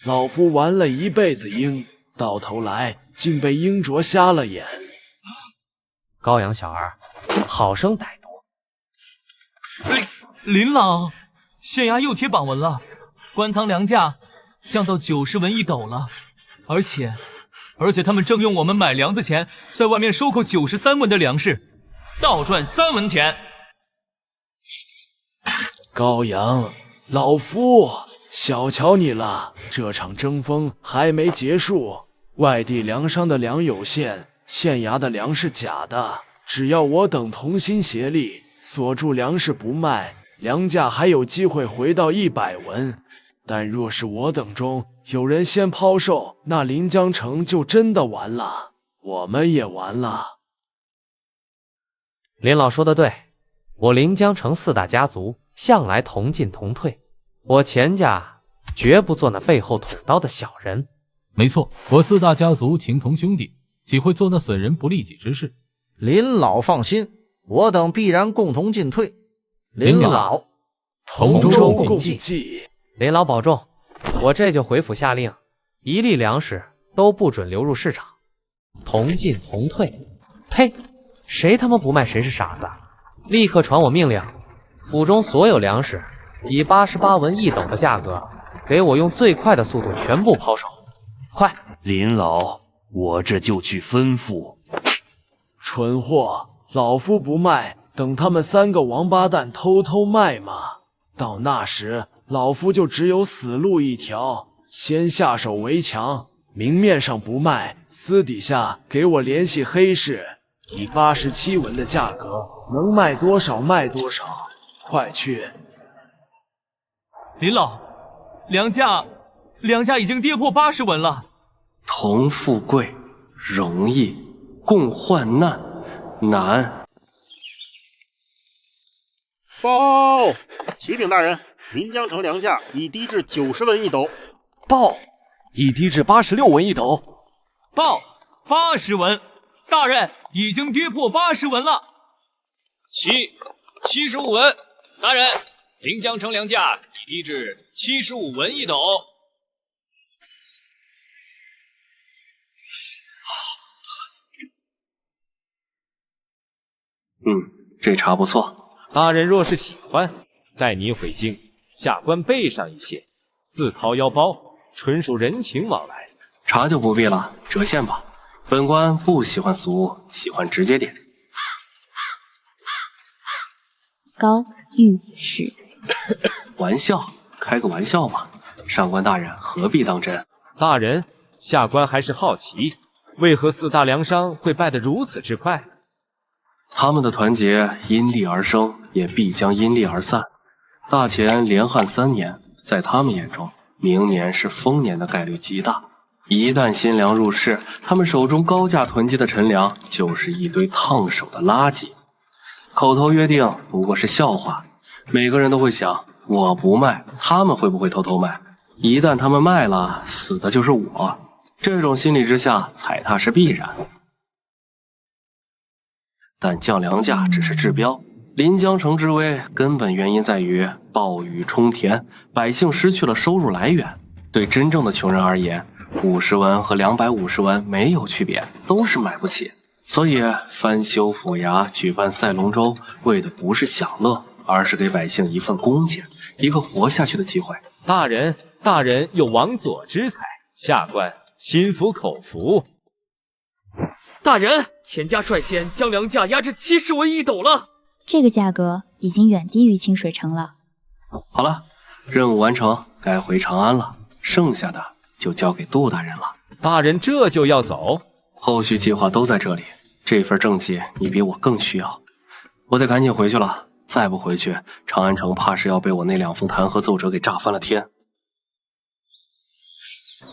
老夫玩了一辈子鹰，到头来竟被鹰啄瞎了眼。高阳小儿，好生歹毒！林老，县衙又贴榜文了，官仓粮价降到90文一斗了，而且他们正用我们买粮的钱，在外面收购93文的粮食，倒赚3文钱。高阳，老夫小瞧你了，这场争锋还没结束，外地粮商的粮有限，县衙的粮是假的，只要我等同心协力，锁住粮食不卖，粮价还有机会回到100文。但若是我等中有人先抛售，那临江城就真的完了，我们也完了。林老说的对，我临江城4大家族向来同进同退，我钱家绝不做那背后捅刀的小人。没错，我4大家族情同兄弟，岂会做那损人不利己之事？林老放心，我等必然共同进退。林老同舟共济。林老保重，我这就回府下令，一粒粮食都不准流入市场。同进同退？呸！谁他妈不卖谁是傻子！立刻传我命令，府中所有粮食以88文一斗的价格，给我用最快的速度全部抛售。快！林老，我这就去吩咐。蠢货，老夫不卖，等他们3个王八蛋偷偷卖嘛。到那时，老夫就只有死路一条，先下手为强，明面上不卖，私底下给我联系黑市，以87文的价格，能卖多少卖多少。快去！林老，粮价已经跌破80文了。同富贵容易，共患难难。报！启禀大人，临江城粮价已低至90文一斗。报！已低至86文一斗。报！80文！大人，已经跌破80文了。75文！大人，临江城粮价已低至75文一斗。这茶不错。大人若是喜欢，待你回京，下官备上一些，自掏腰包，纯属人情往来。茶就不必了，折现吧。本官不喜欢俗，喜欢直接点。高御史，玩笑，开个玩笑嘛。上官大人何必当真？大人，下官还是好奇，为何4大粮商会败得如此之快？他们的团结因利而生，也必将因利而散。大前连汉3年，在他们眼中明年是丰年的概率极大。一旦新粮入市，他们手中高价囤积的陈粮就是一堆烫手的垃圾。口头约定不过是笑话，每个人都会想，我不卖，他们会不会偷偷卖？一旦他们卖了，死的就是我。这种心理之下，踩踏是必然。但降粮价只是治标，临江城之危根本原因在于暴雨冲田，百姓失去了收入来源。对真正的穷人而言，50文和250文没有区别，都是买不起。所以翻修府衙，举办赛龙舟，为的不是享乐，而是给百姓一份工钱，一个活下去的机会。大人有王佐之才，下官心服口服。大人，钱家率先将粮价压至70文1斗了。这个价格已经远低于清水城了。好了，任务完成，该回长安了，剩下的就交给杜大人了。大人这就要走？后续计划都在这里，这份政绩你比我更需要。我得赶紧回去了，再不回去，长安城怕是要被我那2封弹劾奏折给炸翻了天。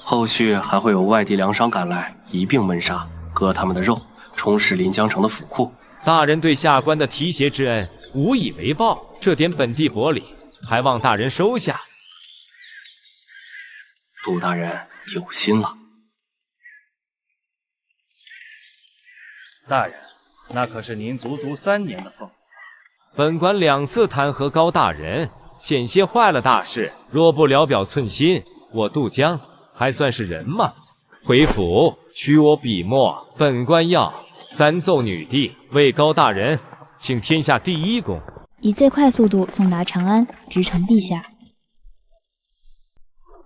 后续还会有外地粮商赶来，一并闷杀，割他们的肉，充实临江城的府库。大人对下官的提携之恩无以为报，这点本地薄礼还望大人收下。杜大人有心了。大人，那可是您足足3年的俸。本官2次弹劾高大人，险些坏了大事。若不聊表寸心，我杜江还算是人吗？回府取我笔墨，本官要3奏女帝，为高大人请天下第1功，以最快速度送达长安，直呈陛下。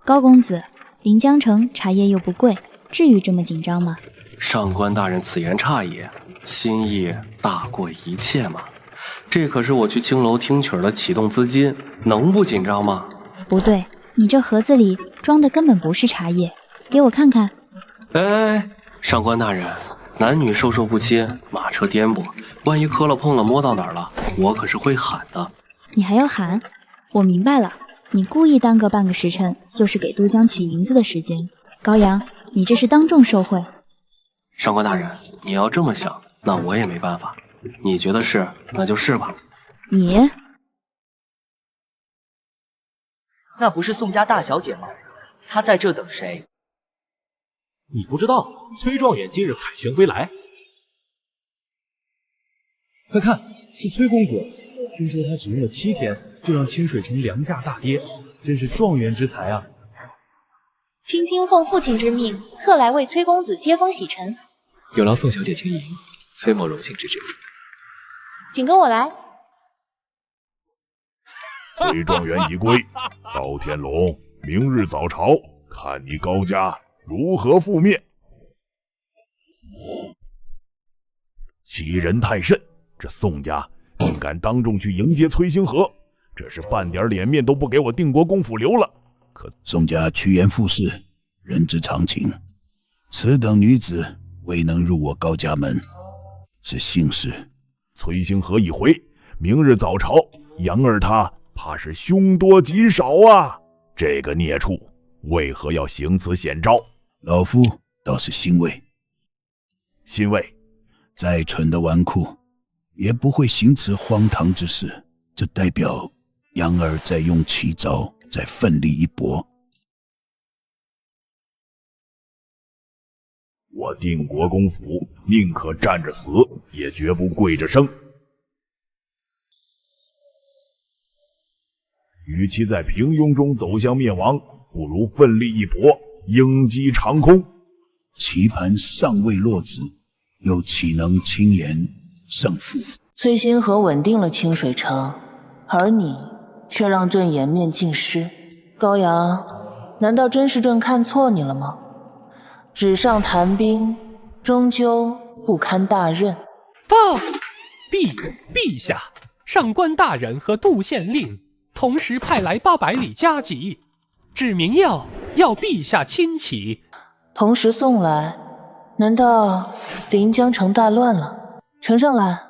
高公子，临江城茶叶又不贵，至于这么紧张吗？上官大人此言差也，心意大过一切嘛。这可是我去青楼听曲的启动资金，能不紧张吗？不对，你这盒子里装的根本不是茶叶，给我看看。哎，上官大人，男女授受不亲，马车颠簸，万一磕了碰了摸到哪儿了，我可是会喊的。你还要喊？我明白了，你故意耽搁半个时辰，就是给都江取银子的时间。高阳，你这是当众受贿。上官大人，你要这么想，那我也没办法。你觉得是，那就是吧。你那不是宋家大小姐吗？她在这等谁？你不知道，崔状元今日凯旋归来。快看，是崔公子。听说他只用了7天，就让清水城粮价大跌，真是状元之才啊！青青奉父亲之命，特来为崔公子接风洗尘。有劳宋小姐轻迎，崔某荣幸之至。请跟我来。崔状元已归，高天龙，明日早朝，看你高家如何覆灭。欺人太甚，这宋家竟敢当众去迎接崔星河，这是半点脸面都不给我定国公府留了。可宋家趋炎附势，人之常情。此等女子未能入我高家门，是幸事。崔星河已回，明日早朝，杨儿他怕是凶多吉少啊！这个孽畜为何要行此险招？老夫倒是欣慰。欣慰？再蠢的纨绔也不会行此荒唐之事，这代表杨儿在用奇招，再奋力一搏。我定国公府宁可站着死，也绝不跪着生。与其在平庸中走向灭亡，不如奋力一搏，鹰击长空。棋盘尚未落子，又岂能轻言胜负？崔星河稳定了清水城，而你却让朕颜面尽失。高阳，难道真是朕看错你了吗？纸上谈兵，终究不堪大任。报！陛下，上官大人和杜县令同时派来800里加急，指明要陛下亲启。同时送来，难道临江城大乱了？呈上来。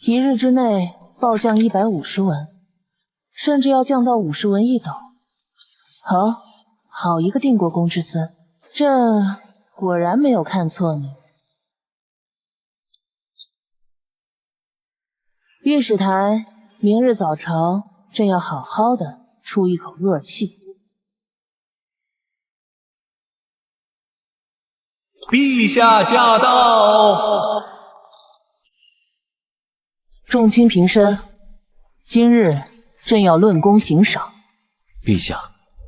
1日之内报降150文，甚至要降到50文一斗。好一个定国公之孙，朕果然没有看错你。御史台，明日早朝，朕要好好的出一口恶气。陛下驾到！众卿平身，今日朕要论功行赏。陛下，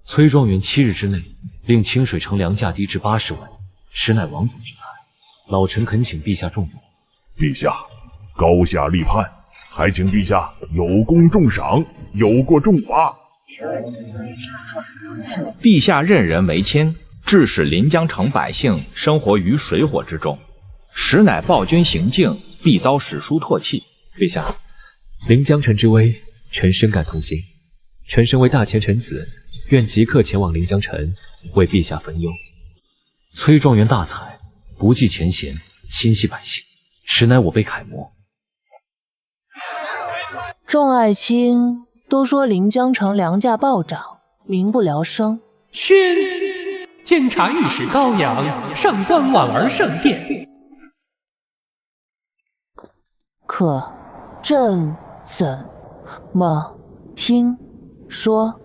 崔庄园7日之内令清水城粮价低至80文，实乃王子之才，老臣恳请陛下重用。陛下，高下立判，还请陛下有功重赏，有过重罚。陛下任人为亲，致使临江城百姓生活于水火之中，实乃暴君行径，必遭史书唾弃。陛下，临江城之危，臣深感痛心。臣身为大前臣子，愿即刻前往临江城，为陛下分忧。崔庄园大才，不计前嫌，心系百姓，实乃我辈楷模。众爱卿都说临江城粮价暴涨，民不聊生。宣监察御史高阳上官婉儿圣殿。可朕怎么听说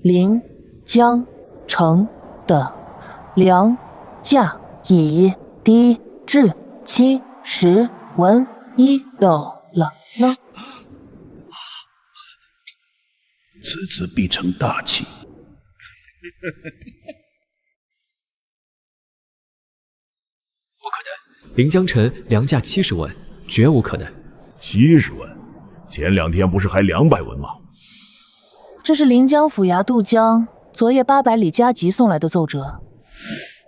临江城的粮价已低至70文一斗了呢？此子必成大器。不可能，临江城粮价70文，绝无可能。70文？前2天不是还200文吗？这是临江府衙杜江昨夜800里加急送来的奏折，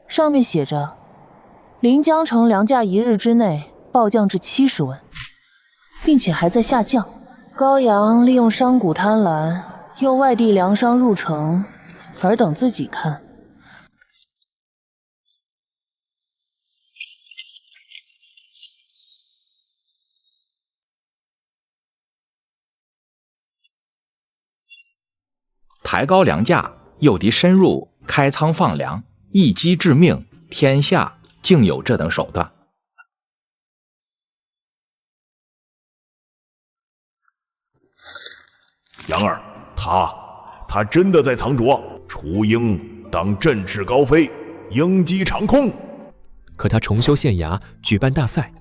上面写着临江城粮价1日之内暴降至70文，并且还在下降。高阳利用商贾贪婪，诱外地粮商入城，尔等自己看。抬高粮价，诱敌深入，开仓放粮，一击致命，天下竟有这等手段。杨儿，他真的在藏拙，雏鹰当振翅高飞，鹰击长空。可他重修县衙，举办大赛，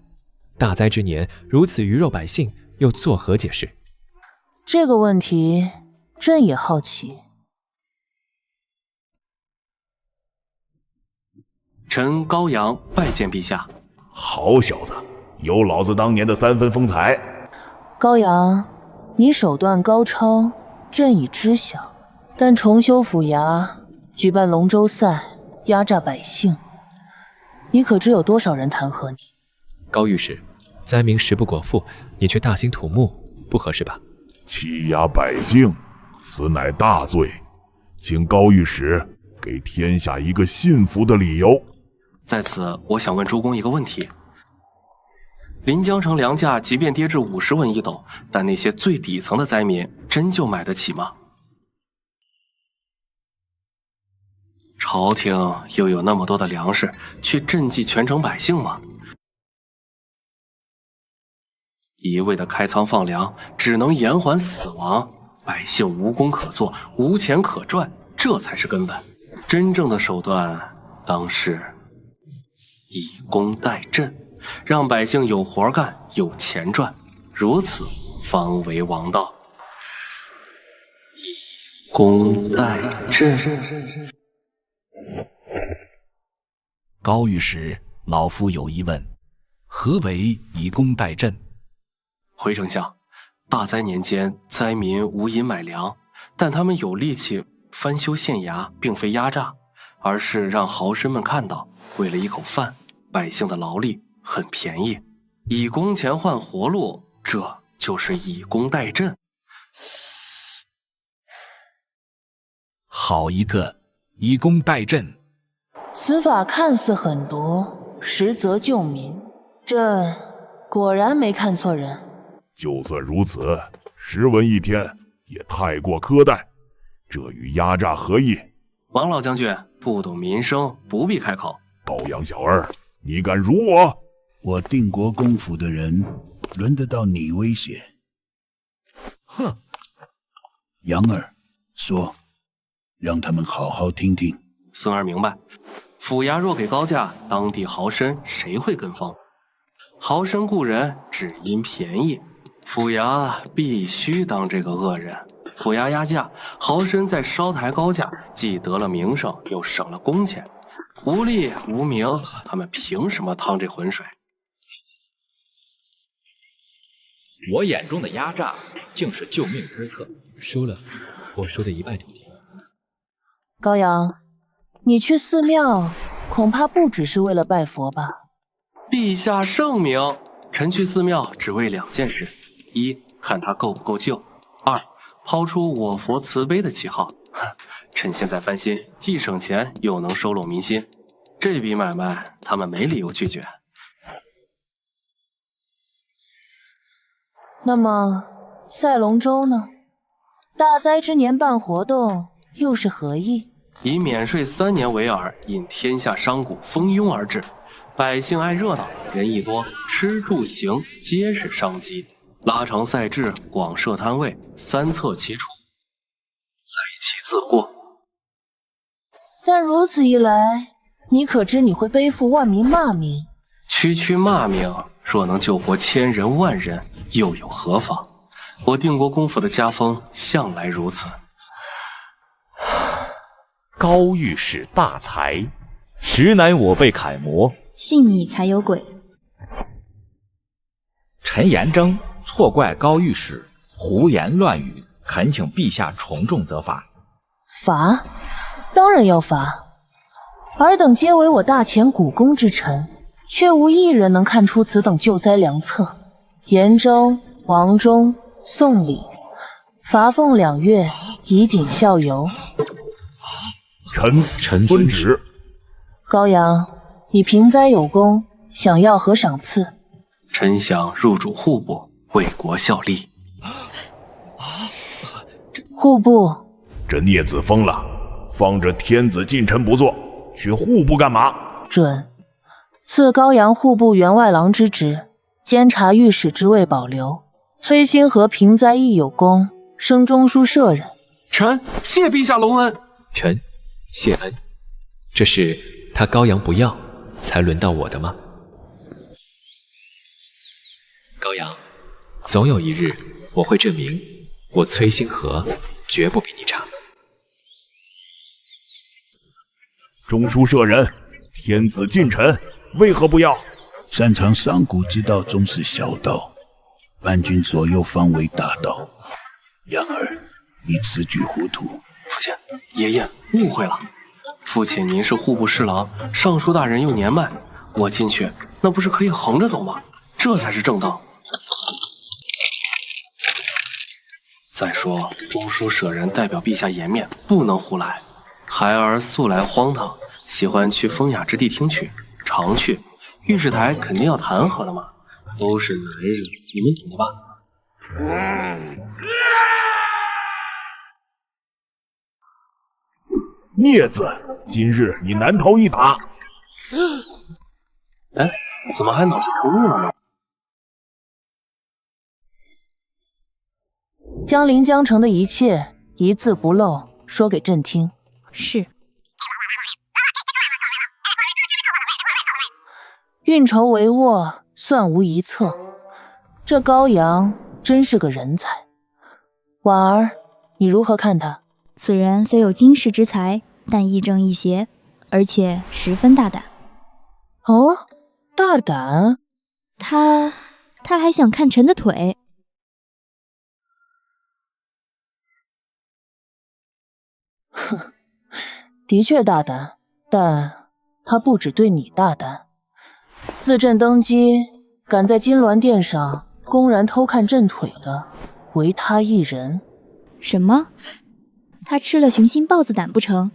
大灾之年，如此鱼肉百姓，又作何解释？这个问题，朕也好奇。臣高阳拜见陛下。好小子，有老子当年的3分风采。高阳，你手段高超，朕已知晓，但重修府衙，举办龙舟赛，压榨百姓，你可知有多少人弹劾你？高御史，灾民食不果腹，你却大兴土木，不合适吧？欺压百姓，此乃大罪，请高御史给天下一个信服的理由。在此，我想问诸公一个问题：临江城粮价即便跌至50文一斗，但那些最底层的灾民真就买得起吗？朝廷又有那么多的粮食去赈济全城百姓吗？一味的开仓放粮，只能延缓死亡，百姓无功可做，无钱可赚，这才是根本。真正的手段当是以工代赈，让百姓有活干，有钱赚，如此方为王道。以工代赈。高御史，老夫有疑问，何为以工代赈？回丞相，大灾年间，灾民无银买粮，但他们有力气翻修县衙，并非压榨，而是让豪绅们看到，为了一口饭，百姓的劳力很便宜，以工钱换活路，这就是以工代赈。好一个以工代赈！此法看似狠毒，实则救民。朕果然没看错人。就算如此，10文一天也太过苛待，这与压榨何异？王老将军不懂民生，不必开口。高阳小儿，你敢辱我？我定国公府的人，轮得到你威胁？哼！杨儿说，让他们好好听听。孙儿明白，府衙若给高价，当地豪绅谁会跟风？豪绅雇人只因便宜，府衙必须当这个恶人。府衙压价，豪绅再烧抬高价，既得了名声，又省了工钱，无利无名，他们凭什么趟这浑水？我眼中的压榨，竟是救命之策。输了，我输得一败涂地。高阳，你去寺庙，恐怕不只是为了拜佛吧？陛下圣明，臣去寺庙只为2件事：一，看他够不够救；二，抛出我佛慈悲的旗号。趁现在翻新，既省钱又能收拢民心，这笔买卖他们没理由拒绝。那么赛龙舟呢？大灾之年办活动又是何意？以免税3年为饵，引天下商贾蜂拥而至。百姓爱热闹，人一多，吃住行皆是商机。拉长赛制，广设摊位，3策齐出，灾其自过。但如此一来，你可知你会背负万民骂名？区区骂名，若能救活1000人10000人，又有何妨？我定国公府的家风向来如此。高御史大才，实乃我辈楷模。信你才有鬼。陈延征错怪高御史胡言乱语，恳请陛下从重责罚。罚？当然要罚。尔等皆为我大前古公之臣，却无一人能看出此等救灾良策。延征、王忠、宋礼，罚俸2月，以儆效尤。臣遵旨。高阳，你平灾有功，想要何赏赐？臣想入主户部，为国效力。户部？这孽子疯了，放着天子近臣不做，去户部干嘛？准。赐高阳户部员外郎之职，监察御史之位保留。崔星河平灾亦有功，升中书舍人。臣谢陛下隆恩。臣谢恩。这是他高阳不要，才轮到我的吗？高阳，总有一日我会证明，我崔星河绝不比你差。中书舍人，天子近臣，为何不要？擅长商贾之道终是小道，伴君左右方为大道。杨儿，你此举糊涂。父亲，爷爷误会了。父亲您是户部侍郎，尚书大人又年迈，我进去那不是可以横着走吗？这才是正道。再说中书舍人代表陛下颜面，不能胡来。孩儿素来荒唐，喜欢去风雅之地听曲，常去。御史台肯定要弹劾的嘛，都是男人，你们懂的吧？孽子，今日你难逃一打。哎，怎么还恼羞成怒了呢？将临江城的一切一字不漏说给朕听。是。运筹帷幄，算无一策。这高阳真是个人才。婉儿，你如何看他？此人虽有经世之才，但亦正亦邪，而且十分大胆。哦，大胆？他还想看臣的腿。哼，的确大胆，但他不只对你大胆。自朕登基，敢在金銮殿上公然偷看朕腿的，唯他一人。什么？他吃了雄心豹子胆不成？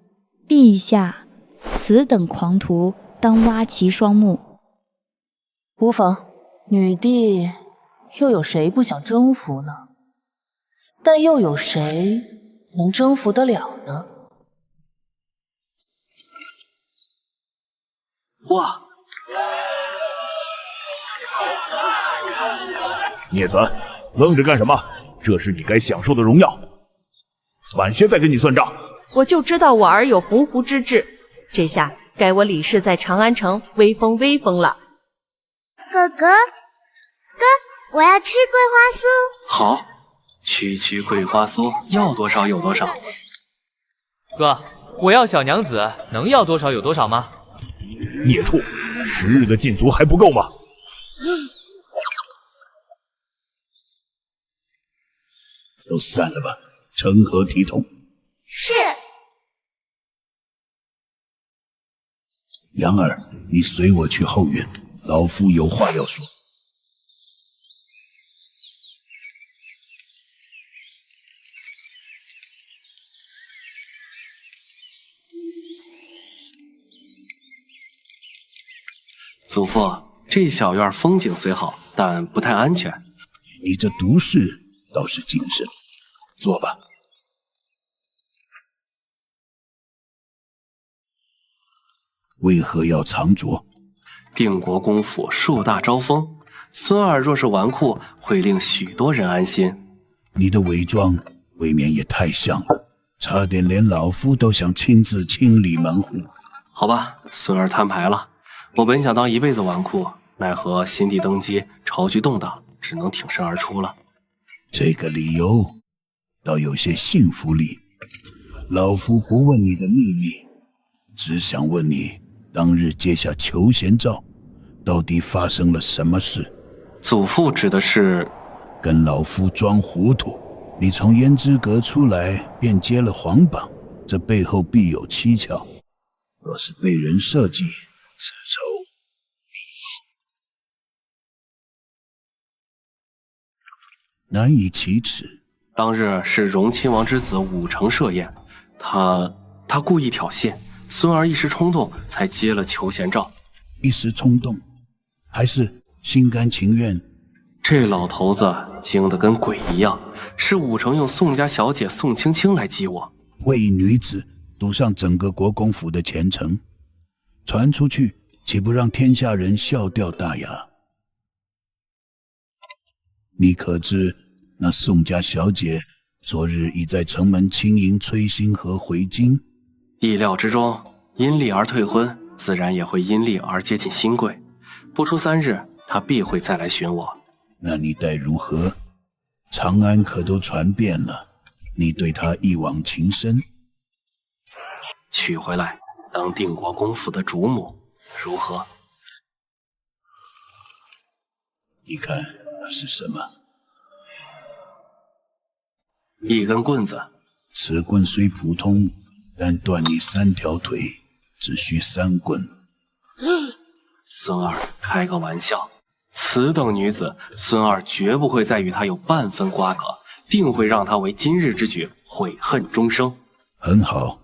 陛下，此等狂徒当挖其双目。无妨，女帝又有谁不想征服呢？但又有谁能征服得了呢？哇！孽子，愣着干什么？这是你该享受的荣耀。晚些再跟你算账。我就知道我儿有鸿鹄之志，这下该我李氏在长安城威风威风了。哥哥，我要吃桂花酥。好，区桂花酥，要多少有多少。哥，我要小娘子，能要多少有多少吗？孽畜，10日的禁足还不够吗？都散了吧，成何体统？是。杨儿，你随我去后院，老夫有话要说。祖父，这小院风景虽好，但不太安全。你这毒誓倒是谨慎，坐吧。为何要藏拙？定国公府树大招风，孙儿若是纨绔，会令许多人安心。你的伪装未免也太像了，差点连老夫都想亲自清理门户。好吧，孙儿摊牌了。我本想当一辈子纨绔，奈何新帝登基，朝局动荡，只能挺身而出了。这个理由倒有些信服力。老夫不问你的秘密，只想问你当日接下求贤诏，到底发生了什么事？祖父指的是跟老夫装糊涂。你从胭脂阁出来便接了皇榜，这背后必有蹊跷。若是被人设计，此仇难以启齿。当日是荣亲王之子武成设宴，他故意挑衅，孙儿一时冲动才接了求贤诏。一时冲动，还是心甘情愿？这老头子精得跟鬼一样，是武成用宋家小姐宋青青来激我。为一女子赌上整个国公府的前程，传出去岂不让天下人笑掉大牙？你可知那宋家小姐昨日已在城门亲迎崔星河回京？意料之中，因利而退婚，自然也会因利而接近新贵。不出3日，她必会再来寻我。那你待如何？长安可都传遍了，你对她一往情深？娶回来当定国公府的主母，如何？你看那是什么？一根棍子。此棍虽普通，但断你3条腿，只需3棍。孙儿开个玩笑，此等女子，孙儿绝不会再与她有半分瓜葛，定会让她为今日之举悔恨终生。很好，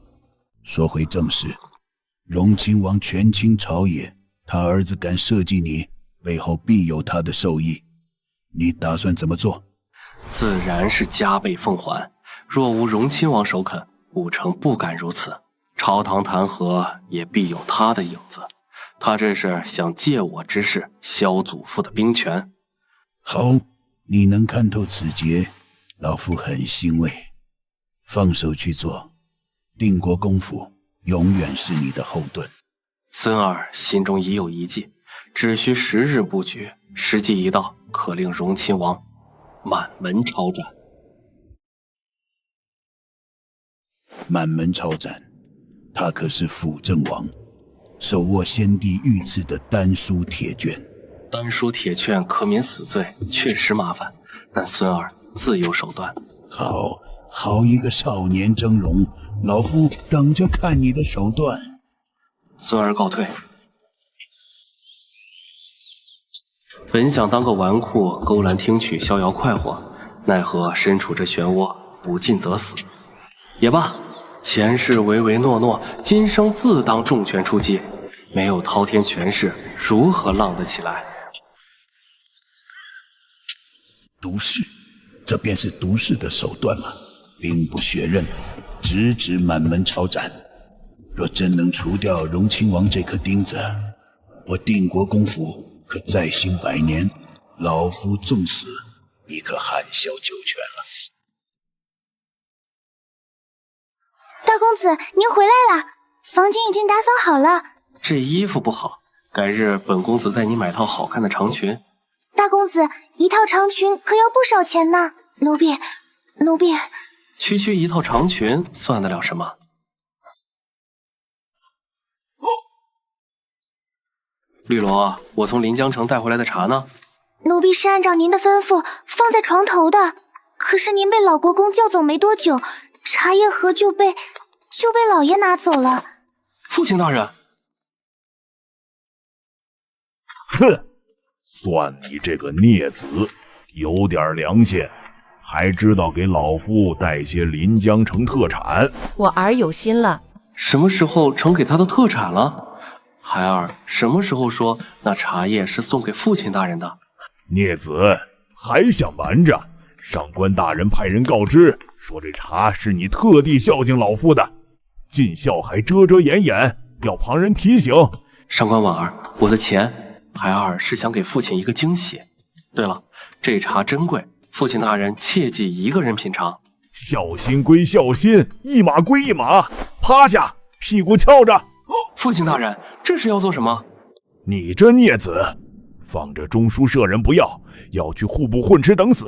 说回正事。荣亲王权倾朝野，他儿子敢设计你，背后必有他的授意。你打算怎么做？自然是加倍奉还。若无荣亲王首肯，武成不敢如此。朝堂弹劾也必有他的影子。他这是想借我之势削祖父的兵权。好，你能看透此节，老夫很欣慰。放手去做，定国公府永远是你的后盾。孙儿心中已有一计，只需10日布局，时机一到，可令荣亲王满门抄斩。满门抄斩，他可是辅政王，手握先帝御赐的丹书铁券。丹书铁券可免死罪，确实麻烦，但孙儿自有手段。好一个少年峥嵘，老夫等着看你的手段。孙儿告退。本想当个纨绔，勾栏听曲，逍遥快活，奈何身处这漩涡，不进则死。也罢，前世唯唯诺诺，今生自当重拳出击。没有滔天权势，如何浪得起来？毒誓，这便是毒誓的手段了。兵不血刃，直指满门抄斩。若真能除掉荣亲王这颗钉子，我定国公府可再兴100年，老夫纵死亦可含笑九泉了。大公子，您回来了，房间已经打扫好了。这衣服不好，改日本公子带你买套好看的长裙。大公子，一套长裙可要不少钱呢。奴婢，区一套长裙算得了什么？绿萝，我从临江城带回来的茶呢？奴婢是按照您的吩咐放在床头的，可是您被老国公叫走没多久，茶叶盒就被老爷拿走了。父亲大人，哼，算你这个孽子有点良心，还知道给老夫带些临江城特产。我儿有心了。什么时候呈给他的特产了？孩儿什么时候说那茶叶是送给父亲大人的？孽子还想瞒着？上官大人派人告知，说这茶是你特地孝敬老夫的，尽孝还遮遮掩掩，要旁人提醒。上官婉儿，我的钱，孩儿是想给父亲一个惊喜。对了，这茶珍贵，父亲大人切忌一个人品尝。孝心归孝心，一码归一码，趴下，屁股翘着。父亲大人，这是要做什么？你这孽子，放着中书舍人不要，要去户部混吃等死。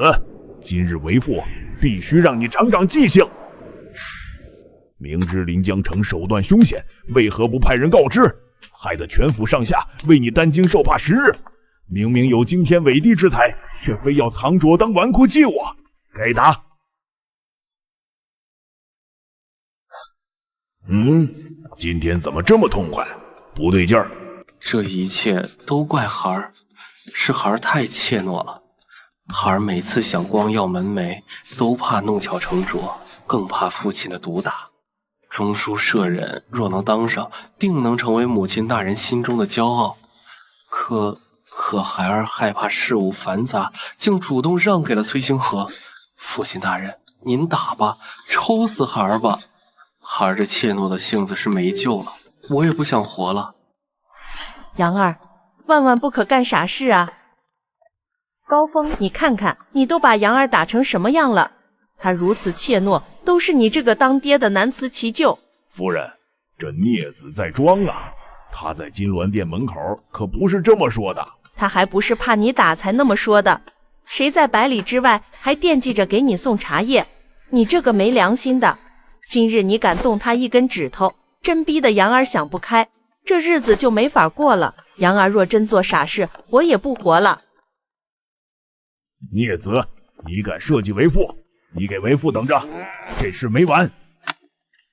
今日为父，必须让你长长记性。明知临江城手段凶险，为何不派人告知？害得全府上下为你担惊受怕10日。明明有惊天伟地之才，却非要藏拙当纨绔欺我，该打。今天怎么这么痛快？不对劲儿。这一切都怪孩儿，是孩儿太怯懦了。孩儿每次想光耀门楣，都怕弄巧成拙，更怕父亲的毒打。中书舍人若能当上，定能成为母亲大人心中的骄傲。可孩儿害怕事务繁杂，竟主动让给了崔星河。父亲大人，您打吧，抽死孩儿吧。孩儿这怯懦的性子是没救了，我也不想活了。杨儿，万万不可干傻事啊！高峰，你看看，你都把杨儿打成什么样了？他如此怯懦，都是你这个当爹的难辞其咎。夫人，这孽子在装啊！他在金銮殿门口可不是这么说的。他还不是怕你打才那么说的。谁在百里之外还惦记着给你送茶叶？你这个没良心的！今日你敢动他一根指头，真逼得杨儿想不开，这日子就没法过了。杨儿若真做傻事，我也不活了。孽子，你敢设计为父，你给为父等着，这事没完。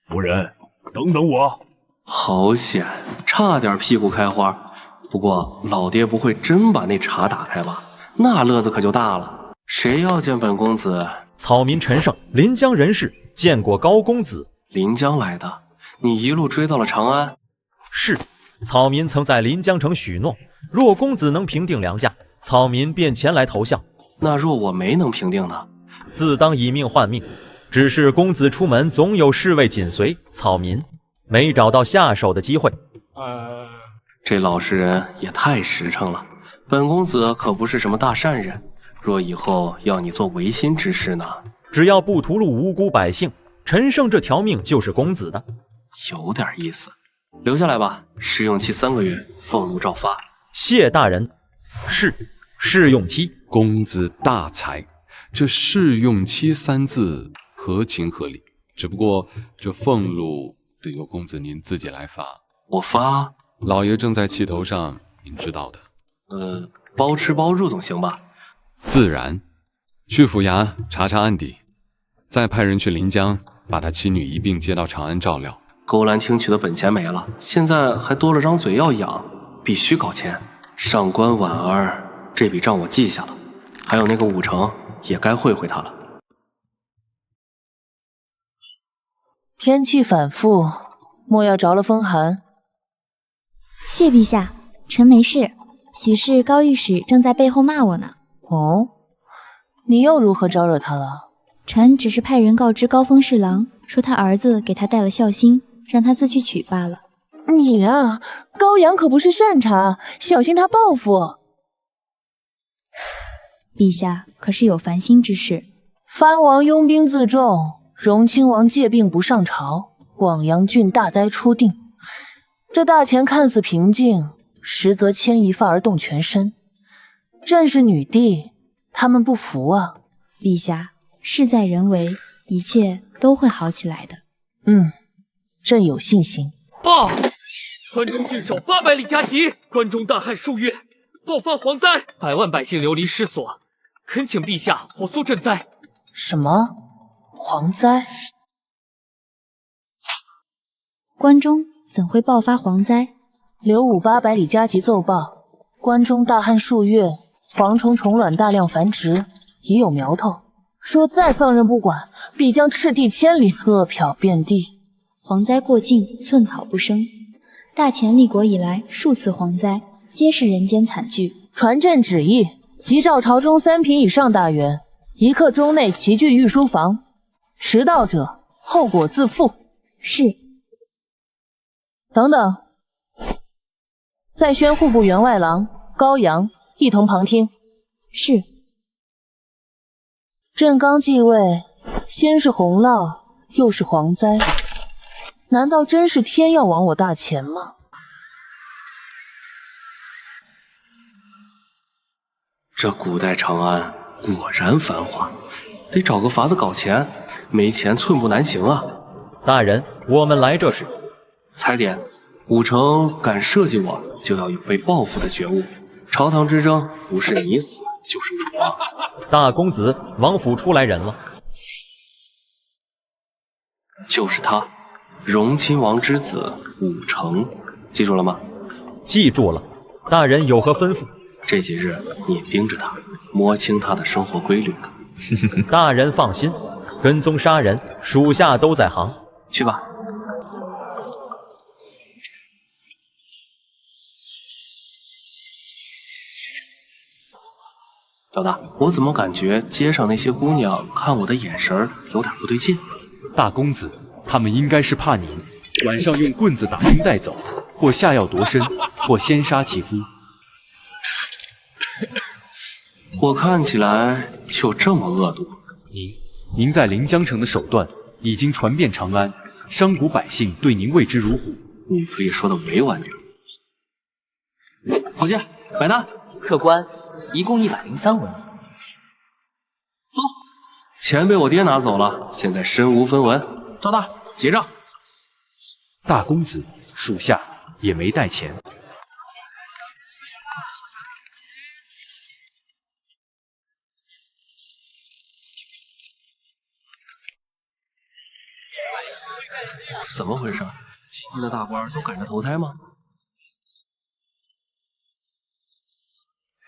夫人，等等我。好险，差点屁股开花。不过老爹不会真把那茶打开吧？那乐子可就大了。谁要见本公子？草民陈胜，临江人士，见过高公子。临江来的？你一路追到了长安？是，草民曾在临江城许诺，若公子能平定梁家，草民便前来投效。那若我没能平定呢？自当以命换命。只是公子出门总有侍卫紧随，草民没找到下手的机会。这老实人也太实诚了。本公子可不是什么大善人，若以后要你做违心之事呢？只要不屠戮无辜百姓，陈胜这条命就是公子的。有点意思，留下来吧，试用期3个月，俸禄照发。谢大人。是，试用期。公子大才，这试用期3字合情合理，只不过这俸禄得由公子您自己来发。我发？老爷正在气头上，您知道的。包吃包住总行吧？自然。去府衙查查案底，再派人去临江，把他妻女一并接到长安照料。勾栏听取的本钱没了，现在还多了张嘴要养，必须搞钱。上官婉儿这笔账我记下了，还有那个武成也该会他了。天气反复，莫要着了风寒。谢陛下，臣没事。许是高御史正在背后骂我呢。哦，你又如何招惹他了？臣只是派人告知高峰侍郎，说他儿子给他带了孝心，让他自去取罢了。你啊，高阳可不是善茬，小心他报复。陛下可是有烦心之事？藩王拥兵自重，荣亲王借病不上朝，广阳郡大灾初定。这大前看似平静，实则牵一发而动全身。朕是女帝，他们不服啊。陛下，事在人为，一切都会好起来的。朕有信心。报！关中郡守800里加急，关中大旱数月，爆发蝗灾，100万百姓流离失所，恳请陛下火速赈灾。什么？蝗灾？关中怎会爆发蝗灾？刘武800里加急奏报，关中大旱数月，蝗虫虫卵大量繁殖，已有苗头。说再放任不管，必将赤地千里，饿殍遍地。蝗灾过境，寸草不生。大前立国以来，数次蝗灾，皆是人间惨剧。传朕旨意，急召朝中3品以上大员，1刻钟内齐聚御书房，迟到者后果自负。是。等等，再宣户部员外郎高阳一同旁听。是。朕刚继位，先是洪涝，又是蝗灾，难道真是天要亡我大前吗？这古代长安果然繁华，得找个法子搞钱，没钱寸步难行啊！大人，我们来这时，踩点，武成敢设计我，就要有被报复的觉悟。朝堂之争，不是你死就是我。大公子，王府出来人了。就是他，荣亲王之子武成，记住了吗？记住了。大人有何吩咐？这几日你盯着他，摸清他的生活规律。大人放心，跟踪杀人，属下都在行。去吧。老大，我怎么感觉街上那些姑娘看我的眼神有点不对劲？大公子，他们应该是怕您晚上用棍子打晕带走，或下药夺身，或先杀其夫。我看起来就这么恶毒。您在临江城的手段已经传遍长安，商贾百姓对您畏之如虎。你可以说的委婉点。好剑，买单。客官，一共103文。走，钱被我爹拿走了，现在身无分文。赵大，结账。大公子，属下也没带钱。怎么回事？今天的大官都赶着投胎吗？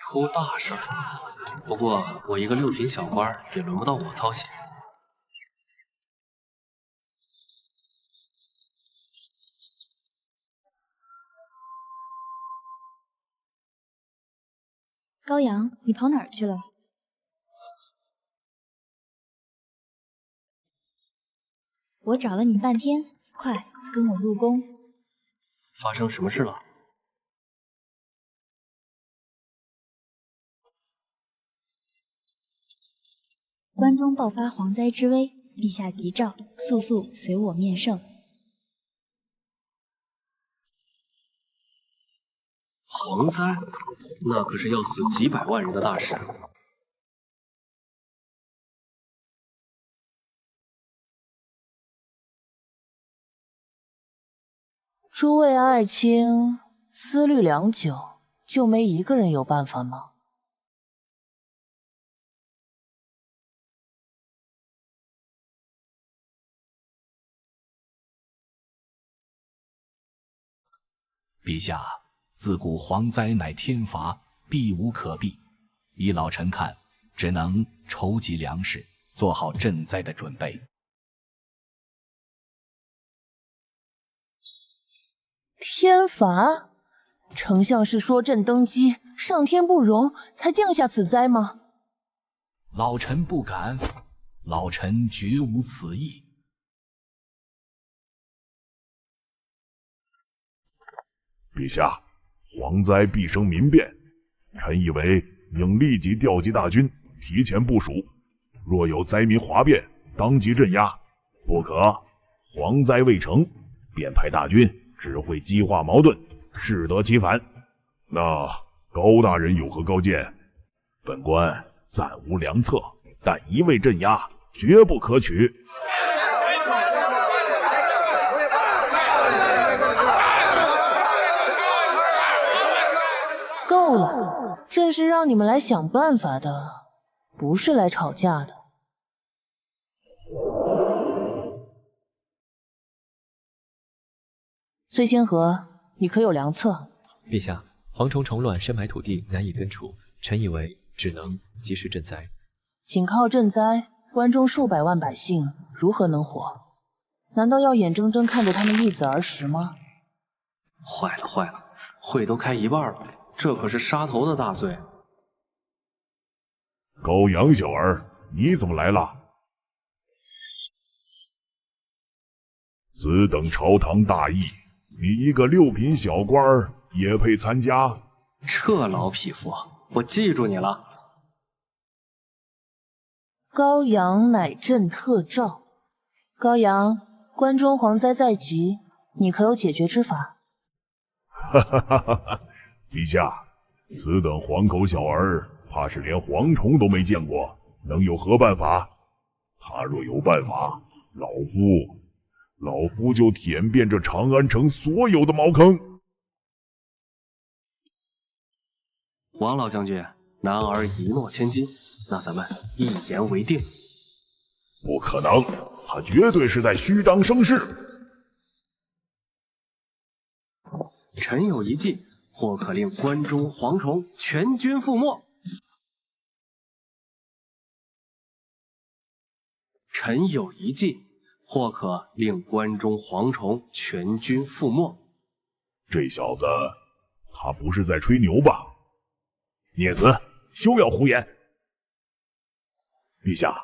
出大事了！不过我一个6品小官，也轮不到我操心。高阳，你跑哪儿去了？我找了你半天，快跟我入宫。发生什么事了？关中爆发蝗灾之危，陛下急召，速速随我面圣。蝗灾，那可是要死几百万人的大事。诸位爱卿思虑良久，就没一个人有办法吗？陛下，自古蝗灾乃天罚，避无可避。依老臣看，只能筹集粮食，做好赈灾的准备。天罚？丞相是说朕登基，上天不容，才降下此灾吗？老臣不敢，老臣绝无此意。陛下，蝗灾必生民变，臣以为应立即调集大军，提前部署。若有灾民哗变，当即镇压，不可蝗灾未成，便派大军，只会激化矛盾，适得其反。那高大人有何高见？本官暂无良策，但一味镇压绝不可取。够了，朕是让你们来想办法的，不是来吵架的。崔仙河，你可有良策？陛下，蝗虫虫卵深埋土地，难以根除，臣以为只能及时赈灾。仅靠赈灾，关中数百万百姓如何能活？难道要眼睁睁看着他们易子而食吗？坏了坏了，会都开一半了，这可是杀头的大罪。高阳小儿，你怎么来了？此等朝堂大议，你一个六品小官也配参加？这老匹夫，我记住你了。高阳乃朕特召。高阳，关中蝗灾在即，你可有解决之法？哈哈哈哈！陛下，此等黄口小儿，怕是连蝗虫都没见过，能有何办法？他若有办法，老夫就舔遍这长安城所有的茅坑。王老将军，男儿一诺千金，那咱们一言为定。不可能，他绝对是在虚张声势。臣有一计，或可令关中蝗虫全军覆没。臣有一计，或可令关中蝗虫全军覆没。这小子，他不是在吹牛吧？孽子，休要胡言！陛下，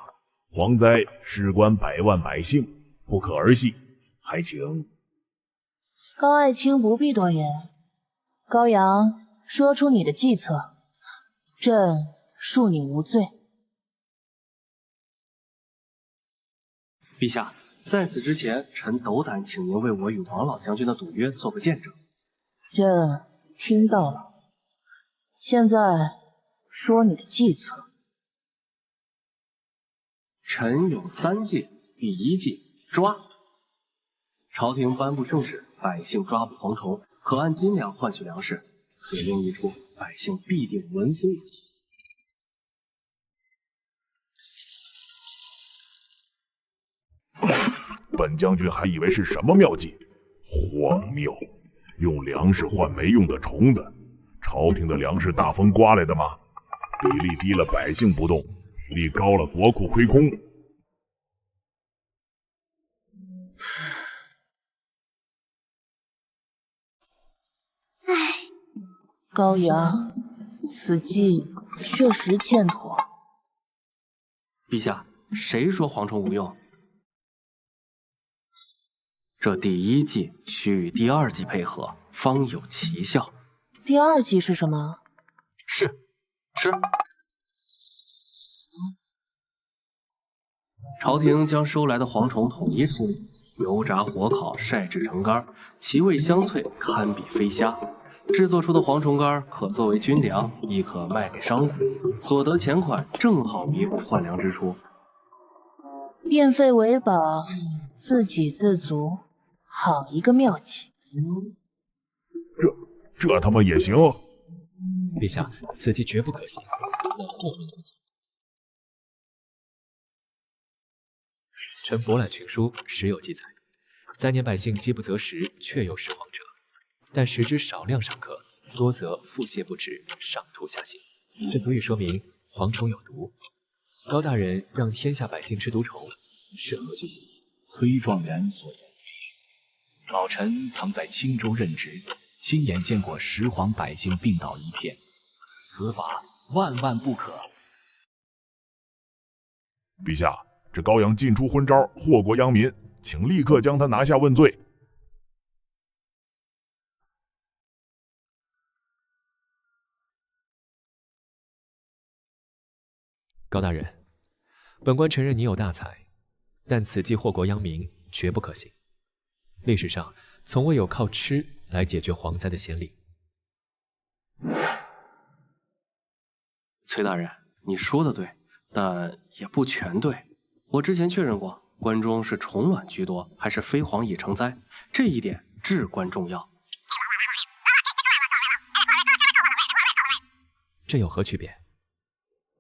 蝗灾事关百万百姓，不可儿戏，还请高爱卿不必多言。高阳，说出你的计策，朕恕你无罪。陛下，在此之前，臣斗胆请您为我与王老将军的赌约做个见证。朕听到了。现在说你的计策。臣有3计，第1计抓。朝廷颁布圣旨，百姓抓捕蝗虫，可按斤两换取粮食。此令一出，百姓必定闻风。本将军还以为是什么妙计，荒谬！用粮食换没用的虫子，朝廷的粮食大风刮来的吗？比例低了百姓不动，比例高了国库亏空。高阳，此计确实欠妥。陛下，谁说蝗虫无用？这第1计需与第2计配合，方有奇效。第2计是什么？是吃。朝廷将收来的蝗虫统一处理，油炸、火烤、晒制成干，其味香脆，堪比飞虾。制作出的蝗虫干可作为军粮，亦可卖给商贾，所得钱款正好弥补换粮支出。变废为宝，自给自足，好一个妙计！这他妈也行？陛下，此计绝不可行，那后门不走。臣博览群书，时有记载，灾年百姓饥不择食，确有食荒者，但食之少量尚可，多则腹泻不止，上吐下泻，这足以说明蝗虫有毒。高大人让天下百姓吃毒虫，是何居心？崔状元所言非，老臣曾在青州任职，亲眼见过食蝗百姓病倒一片，此法万万不可。陛下，这高阳进出昏招，祸国殃民，请立刻将他拿下问罪。高大人，本官承认你有大才，但此计祸国殃民绝不可行。历史上从未有靠吃来解决蝗灾的先例。崔大人，你说的对，但也不全对。我之前确认过，关中是虫卵居多，还是飞蝗已成灾，这一点至关重要。这有何区别？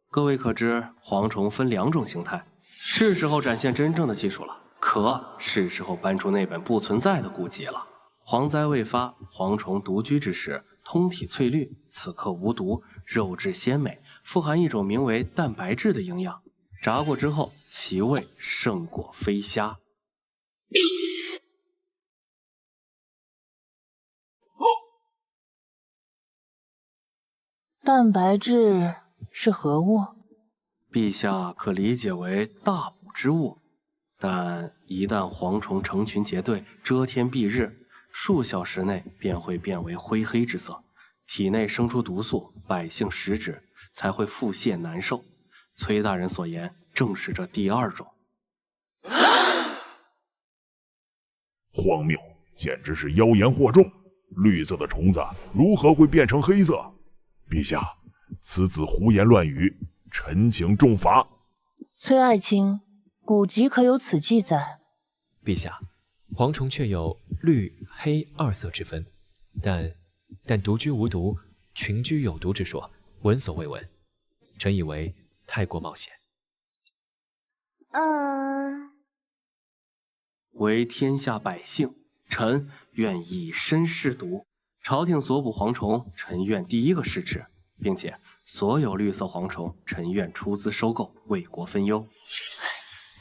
各位可知，蝗虫分2种形态，是时候展现真正的技术了。可是时候搬出那本不存在的古籍了。蝗灾未发，蝗虫独居之时，通体翠绿，此刻无毒，肉质鲜美，富含一种名为蛋白质的营养。炸过之后，其味胜过飞虾。蛋白质是何物？陛下可理解为大补之物，但一旦蝗虫成群结队，遮天蔽日，数小时内便会变为灰黑之色，体内生出毒素，百姓食之才会腹泻难受。崔大人所言正是这第2种。荒谬，简直是妖言惑众！绿色的虫子如何会变成黑色？陛下，此子胡言乱语，臣请重罚。崔爱卿，古籍可有此记载？陛下，蝗虫确有绿、黑2色之分，但独居无毒，群居有毒之说，闻所未闻。臣以为太过冒险。为天下百姓，臣愿以身试毒。朝廷所捕蝗虫，臣愿第一个试吃，并且所有绿色蝗虫，臣愿出资收购，为国分忧。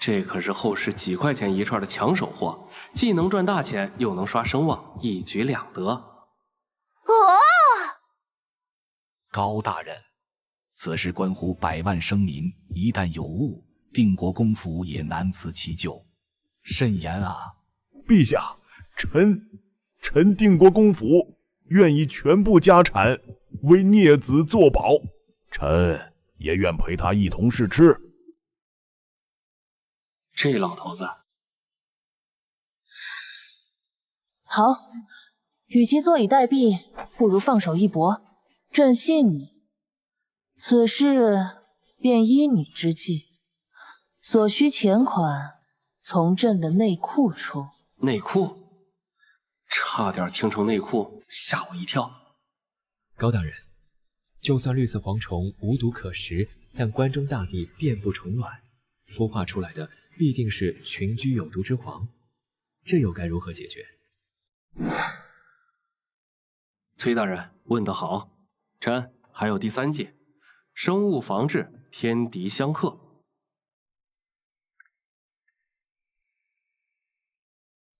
这可是后世几块钱一串的抢手货，既能赚大钱，又能刷声望，一举两得。高大人，此事关乎百万生民，一旦有误，定国公府也难辞其咎，慎言啊！陛下，臣定国公府愿以全部家产为孽子作保，臣也愿陪他一同试吃。这老头子，好，与其坐以待毙，不如放手一搏。朕信你，此事便依你之计，所需钱款从朕的内库出。内库？差点听成内库，吓我一跳。高大人，就算绿色蝗虫无毒可食，但关中大地遍布虫卵，孵化出来的必定是群居有毒之蝗，这又该如何解决？崔大人问得好，臣还有第3计，生物防治，天敌相克。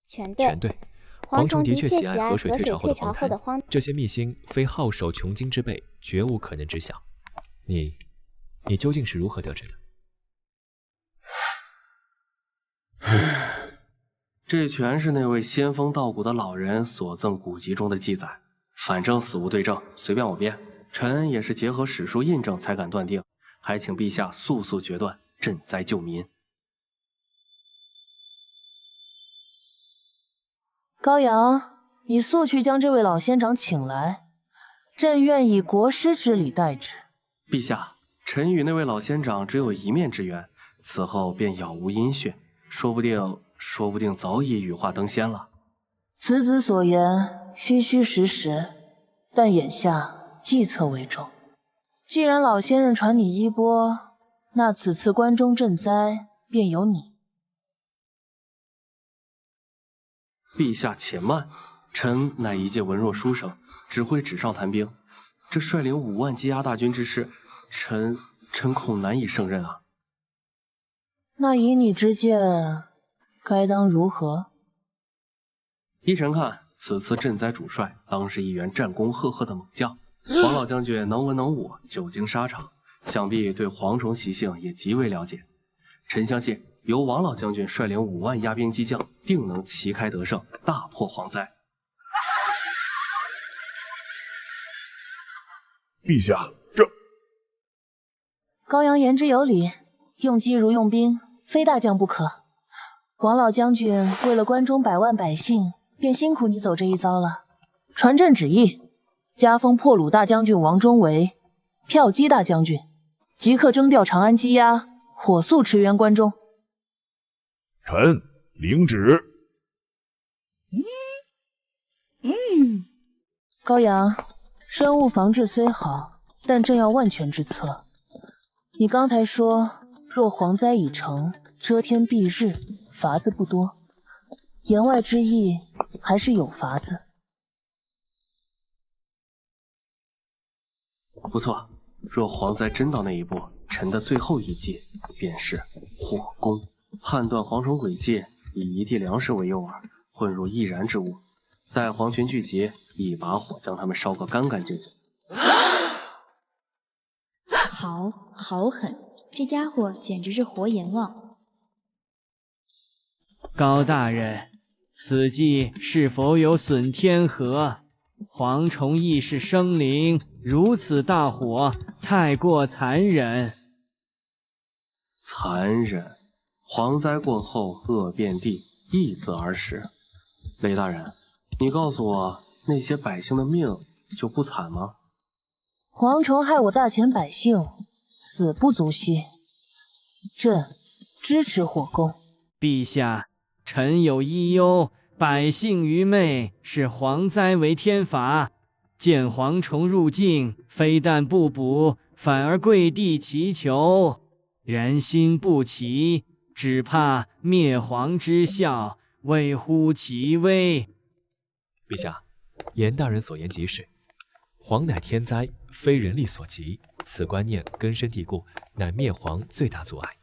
全对。蝗虫的确喜爱河水退潮后的荒滩，这些秘辛非好手穷经之辈绝无可能知晓。你究竟是如何得知的？这全是那位仙风道骨的老人所赠古籍中的记载，反正死无对证，随便我编。臣也是结合史书印证才敢断定，还请陛下速速决断，赈灾救民。高阳，你速去将这位老仙长请来，朕愿以国师之礼待之。陛下，臣与那位老仙长只有一面之缘，此后便杳无音讯，说不定早已羽化登仙了。此子所言虚虚实实，但眼下计策为重。既然老仙人传你衣钵，那此次关中赈灾便由你。陛下且慢，臣乃一介文弱书生，只会纸上谈兵。这率领5万积压大军之事，臣恐难以胜任啊。那以你之见，该当如何？依臣看，此次赈灾主帅当是一员战功赫赫的猛将。黄老将军能文能武，久经沙场，想必对蝗虫习性也极为了解。臣相信，由王老将军率领5万压兵机将，定能旗开得胜，大破蝗灾。陛下，这高阳言之有理，用机如用兵，非大将不可。王老将军为了关中100万百姓，便辛苦你走这一遭了。传朕旨意，加封破虏大将军王忠为骠骑大将军，即刻征调长安积压，火速驰援关中。臣领旨。高阳，生物防治虽好，但朕要万全之策。你刚才说，若蝗灾已成，遮天蔽日，法子不多。言外之意，还是有法子。不错，若蝗灾真到那一步，臣的最后一计便是火攻，判断蝗虫诡计，以一地粮食为诱饵，混入易燃之物，待蝗群聚集，一把火将它们烧个干干净净。好狠！这家伙简直是活阎王。高大人，此计是否有损天和？蝗虫亦是生灵，如此大火，太过残忍。残忍！蝗灾过后，恶遍地，一字而食。雷大人，你告诉我，那些百姓的命就不惨吗？蝗虫害我大钱百姓，死不足惜。朕支持火攻。陛下，臣有一忧，百姓愚昧，视蝗灾为天罚，见蝗虫入境，非但不捕，反而跪地祈求，人心不齐，只怕灭蝗之效微乎其微。陛下，严大人所言极是，蝗乃天灾，非人力所及，此观念根深蒂固，乃灭蝗最大阻碍。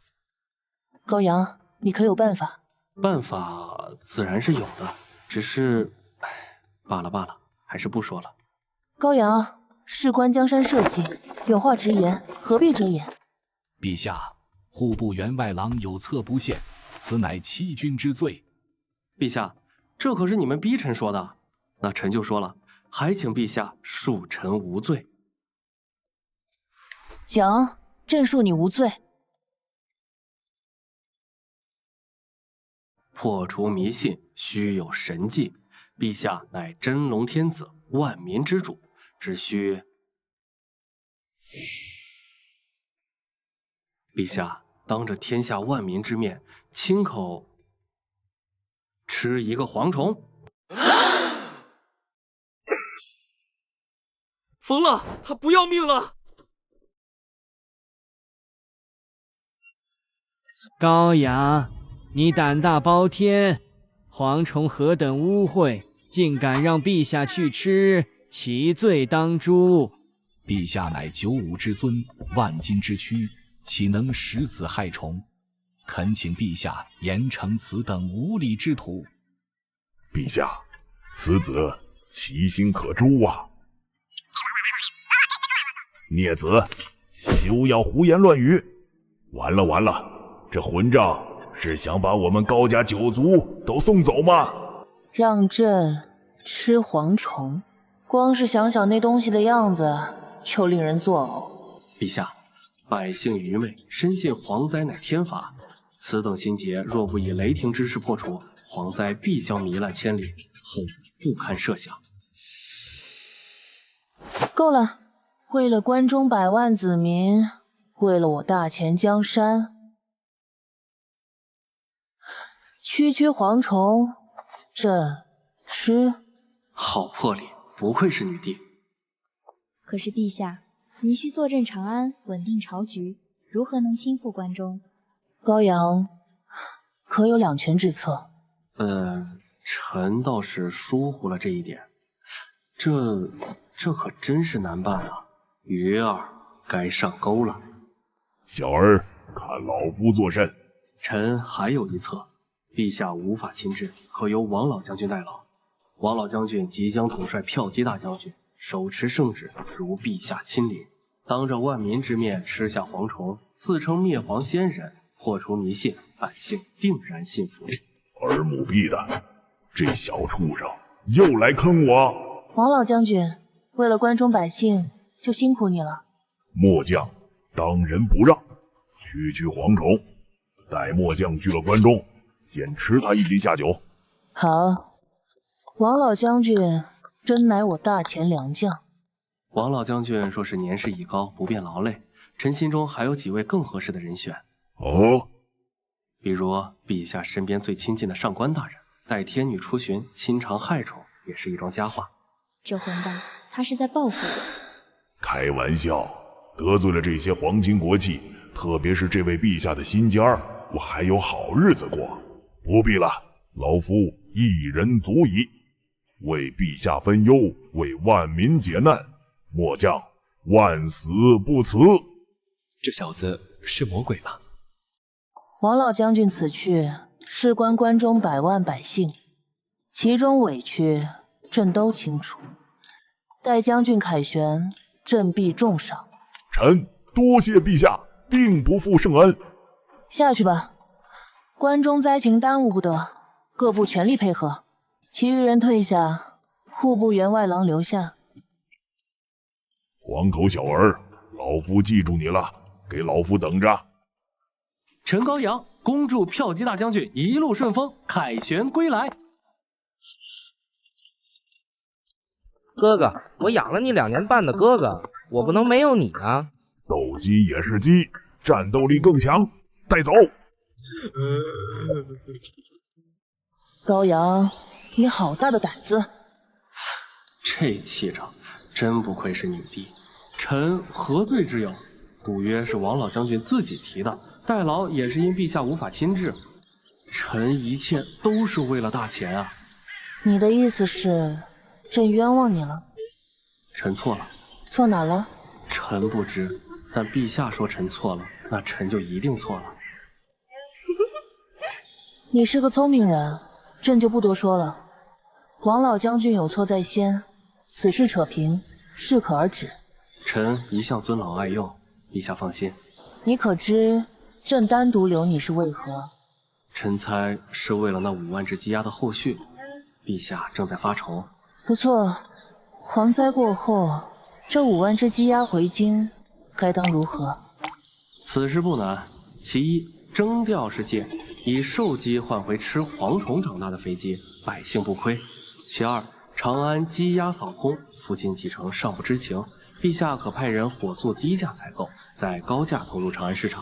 高阳，你可有办法？办法自然是有的，只是，罢了，还是不说了。高阳，事关江山社稷，有话直言，何必遮掩？陛下，户部员外郎有策不献，此乃欺君之罪。陛下，这可是你们逼臣说的，那臣就说了，还请陛下恕臣无罪。讲，朕恕你无罪。破除迷信，须有神迹。陛下乃真龙天子，万民之主，只需……陛下当着天下万民之面，亲口吃一个蝗虫。疯了，他不要命了！高阳，你胆大包天，蝗虫何等污秽，竟敢让陛下去吃，其罪当诛。陛下乃95之尊，万金之躯，岂能食子害虫？恳请陛下严惩此等无礼之徒。陛下，此子其心可诛啊！孽子，休要胡言乱语！完了，这混账是想把我们高家9族都送走吗？让朕吃蝗虫，光是想想那东西的样子，就令人作呕。陛下，百姓愚昧，深信蝗灾乃天罚，此等心结若不以雷霆之势破除，蝗灾必将糜烂千里，后不堪设想。够了，为了关中100万子民，为了我大钱江山，区蝗虫，朕吃。好魄力，不愧是女帝。可是陛下，您需坐镇长安，稳定朝局，如何能亲赴关中？高阳，可有两全之策？臣倒是疏忽了这一点。这可真是难办啊！鱼儿该上钩了。小儿看老夫作甚。臣还有一策，陛下无法亲至，可由王老将军代劳。王老将军即将统帅骠骑大将军，手持圣旨，如陛下亲临，当着万民之面吃下蝗虫，自称灭蝗仙人，破除迷信，百姓定然信服。耳目闭的，这小畜生又来坑我！王老将军，为了关中百姓，就辛苦你了。末将当仁不让，区区蝗虫，待末将去了关中，先吃他一滴下酒。好，王老将军真乃我大前良将。王老将军若是年事已高，不便劳累，臣心中还有几位更合适的人选。哦，比如陛下身边最亲近的上官大人，待天女出巡，亲尝害虫，也是一桩佳话。这混蛋，他是在报复我。开玩笑，得罪了这些皇亲国戚，特别是这位陛下的心尖儿，我还有好日子过。不必了，老夫一人足矣。为陛下分忧，为万民解难，末将万死不辞。这小子是魔鬼吗？王老将军此去，事关关中百万百姓，其中委屈，朕都清楚。待将军凯旋，朕必重赏。臣多谢陛下，定不负圣恩。下去吧，关中灾情耽误不得，各部全力配合。其余人退下，户部员外郎留下。黄口小儿，老夫记住你了，给老夫等着。陈高阳，恭祝骠骑大将军一路顺风，凯旋归来。哥哥，我养了你2年半的哥哥，我不能没有你啊！斗鸡也是鸡，战斗力更强，带走。高阳，你好大的胆子！这气场，真不愧是女帝。臣何罪之有？赌约是王老将军自己提的，代劳也是因陛下无法亲至。臣一切都是为了大钱啊！你的意思是，朕冤枉你了？臣错了。错哪了？臣不知，但陛下说臣错了，那臣就一定错了。你是个聪明人，朕就不多说了。王老将军有错在先，此事扯平，适可而止。臣一向尊老爱幼，陛下放心。你可知朕单独留你是为何？臣猜是为了那5万只鸡鸭的后续，陛下正在发愁。不错，蝗灾过后，这5万只鸡鸭回京，该当如何？此事不难。其一，征调是借，以瘦鸡换回吃蝗虫长大的肥鸡，百姓不亏。其二，长安鸡鸭扫空，附近几城尚不知情，陛下可派人火速低价采购，再高价投入长安市场。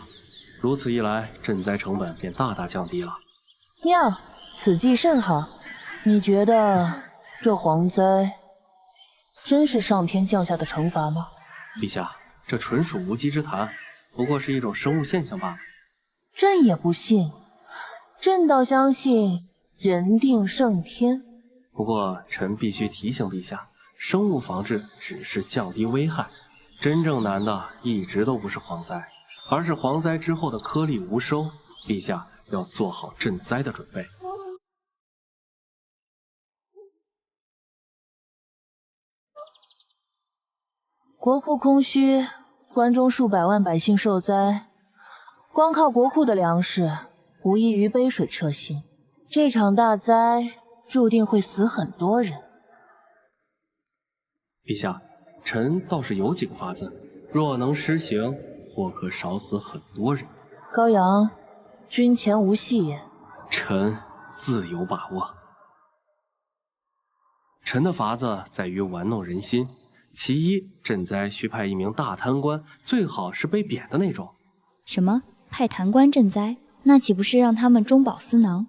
如此一来，赈灾成本便大大降低了。妙，此计甚好。你觉得这蝗灾真是上天降下的惩罚吗？陛下，这纯属无稽之谈，不过是一种生物现象罢了。朕也不信，朕倒相信人定胜天。不过臣必须提醒陛下，生物防治只是降低危害，真正难的一直都不是蝗灾，而是蝗灾之后的颗粒无收。陛下要做好赈灾的准备。国库空虚，关中数百万百姓受灾，光靠国库的粮食，无异于杯水车薪。这场大灾注定会死很多人。陛下，臣倒是有几个法子，若能施行，或可少死很多人。高阳，军前无戏言。臣自有把握。臣的法子在于玩弄人心。其一，赈灾需派一名大贪官，最好是被贬的那种。什么？派贪官赈灾？那岂不是让他们中饱私囊？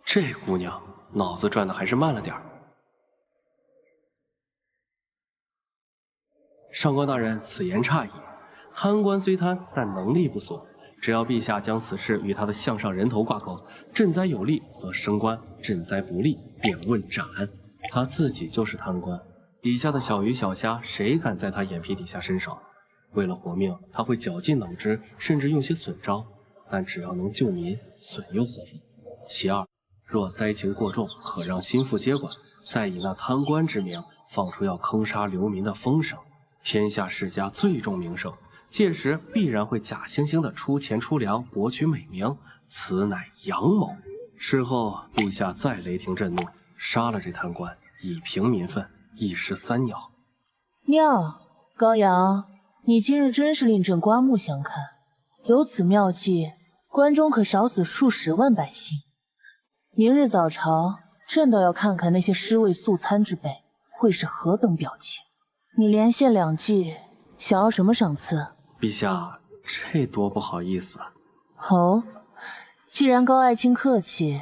这姑娘脑子转的还是慢了点儿。上官大人，此言差矣。贪官虽贪，但能力不俗。只要陛下将此事与他的项上人头挂钩，赈灾有利则升官，赈灾不利便问斩。他自己就是贪官，底下的小鱼小虾谁敢在他眼皮底下伸手？为了活命，他会绞尽脑汁，甚至用些损招。但只要能救民，损又何妨？其二，若灾情过重，可让心腹接管，再以那贪官之名放出要坑杀流民的风声。天下世家最重名声，届时必然会假惺惺的出钱出粮博取美名，此乃阳谋。事后陛下再雷霆震怒，杀了这贪官，以平民愤，一石三鸟。妙，高阳，你今日真是令朕刮目相看。有此妙计，关中可少死数十万百姓。明日早朝，朕倒要看看那些尸位素餐之辈会是何等表情。你连献2计，想要什么赏赐？陛下，这多不好意思。哦，既然高爱卿客气，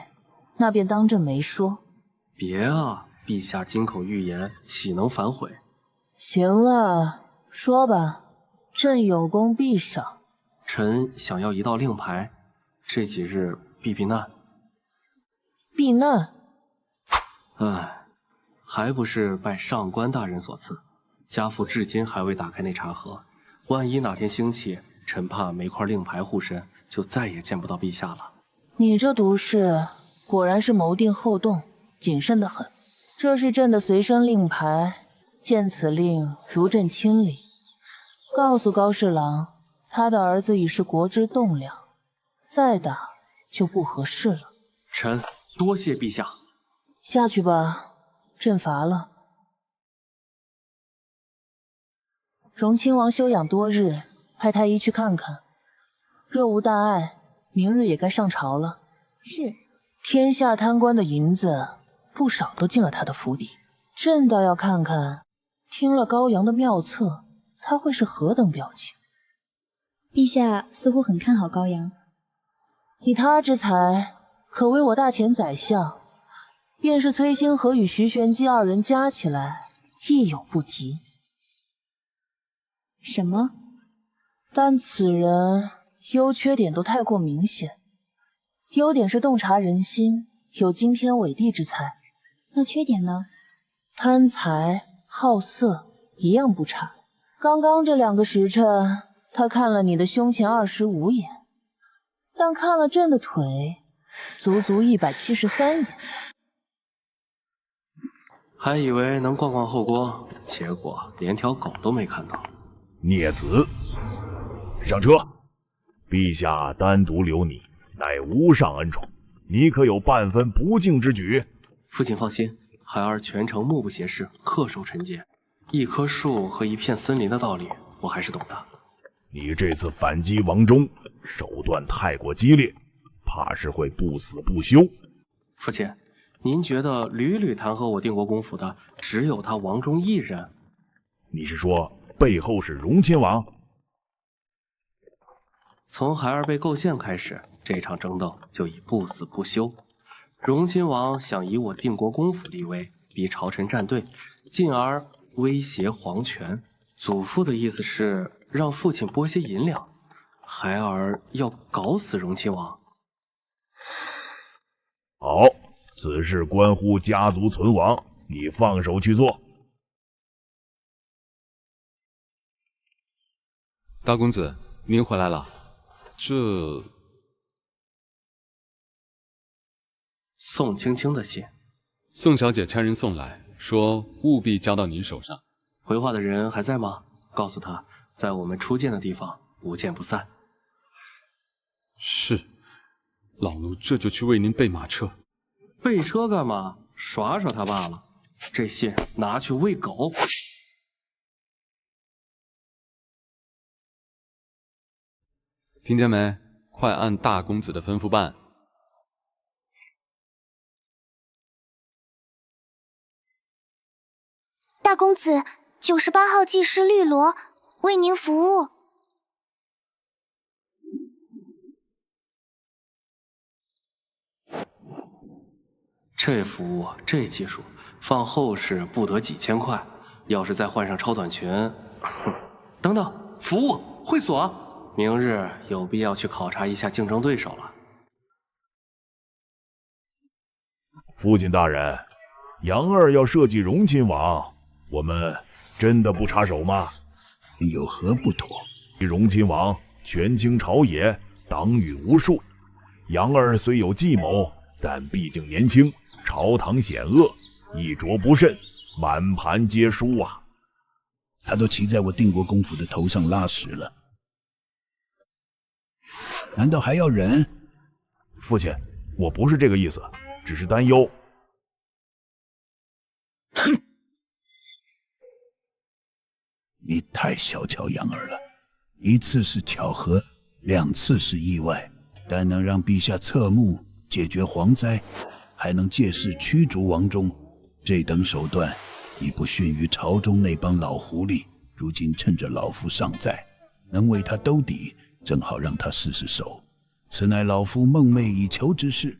那便当朕没说。别啊，陛下金口玉言，岂能反悔？行了，说吧，朕有功必赏。臣想要一道令牌，这几日避避难。避难？唉，还不是拜上官大人所赐。家父至今还未打开那茶盒，万一哪天兴起，臣怕没块令牌护身，就再也见不到陛下了。你这毒誓果然是谋定后动，谨慎得很。这是朕的随身令牌，见此令如朕亲礼。告诉高侍郎，他的儿子已是国之栋梁，再打就不合适了。臣多谢陛下。下去吧，朕乏了。荣亲王休养多日，派太医去看看。若无大碍，明日也该上朝了。是。天下贪官的银子不少都进了他的府邸，朕倒要看看，听了高阳的妙策，他会是何等表情。陛下似乎很看好高阳。以他之才，可为我大前宰相，便是崔星河与徐玄机2人加起来，亦有不及。什么？但此人优缺点都太过明显。优点是洞察人心，有惊天伟地之才。那缺点呢？贪财好色一样不差。刚刚这2个时辰，他看了你的胸前25眼，但看了朕的腿，足足173眼。还以为能逛逛后宫，结果连条狗都没看到。孽子，上车！陛下单独留你，乃无上恩宠，你可有半分不敬之举？父亲放心，孩儿全程目不斜视，恪守臣节。一棵树和一片森林的道理，我还是懂的。你这次反击王忠，手段太过激烈，怕是会不死不休。父亲，您觉得屡屡弹劾我定国公府的，只有他王忠一人？你是说背后是荣亲王？从孩儿被构陷开始，这场争斗就已不死不休。荣亲王想以我定国公府立威，逼朝臣站队，进而威胁皇权。祖父的意思是让父亲拨些银两，孩儿要搞死荣亲王。好，此事关乎家族存亡，你放手去做。大公子，您回来了。这宋青青的信，宋小姐差人送来，说务必交到您手上。回话的人还在吗？告诉他，在我们初见的地方不见不散。是，老奴这就去为您备马车。备车干嘛？耍耍他罢了。这信拿去喂狗。听见没？快按大公子的吩咐办。大公子，98号技师绿萝为您服务。这服务，这技术，放后世不得几千块。要是再换上超短裙，等等，服务会所。明日有必要去考察一下竞争对手了。父亲大人，杨二要设计荣亲王，我们真的不插手吗？有何不妥？荣亲王权倾朝野，党羽无数。杨二虽有计谋，但毕竟年轻，朝堂险恶，一着不慎，满盘皆输啊！他都骑在我定国公府的头上拉屎了。难道还要忍？父亲，我不是这个意思，只是担忧。哼！你太小瞧杨儿了，一次是巧合，2次是意外，但能让陛下侧目解决蝗灾，还能借势驱逐王忠，这等手段已不逊于朝中那帮老狐狸。如今趁着老夫尚在，能为他兜底，正好让他试试手。此乃老夫梦寐以求之事。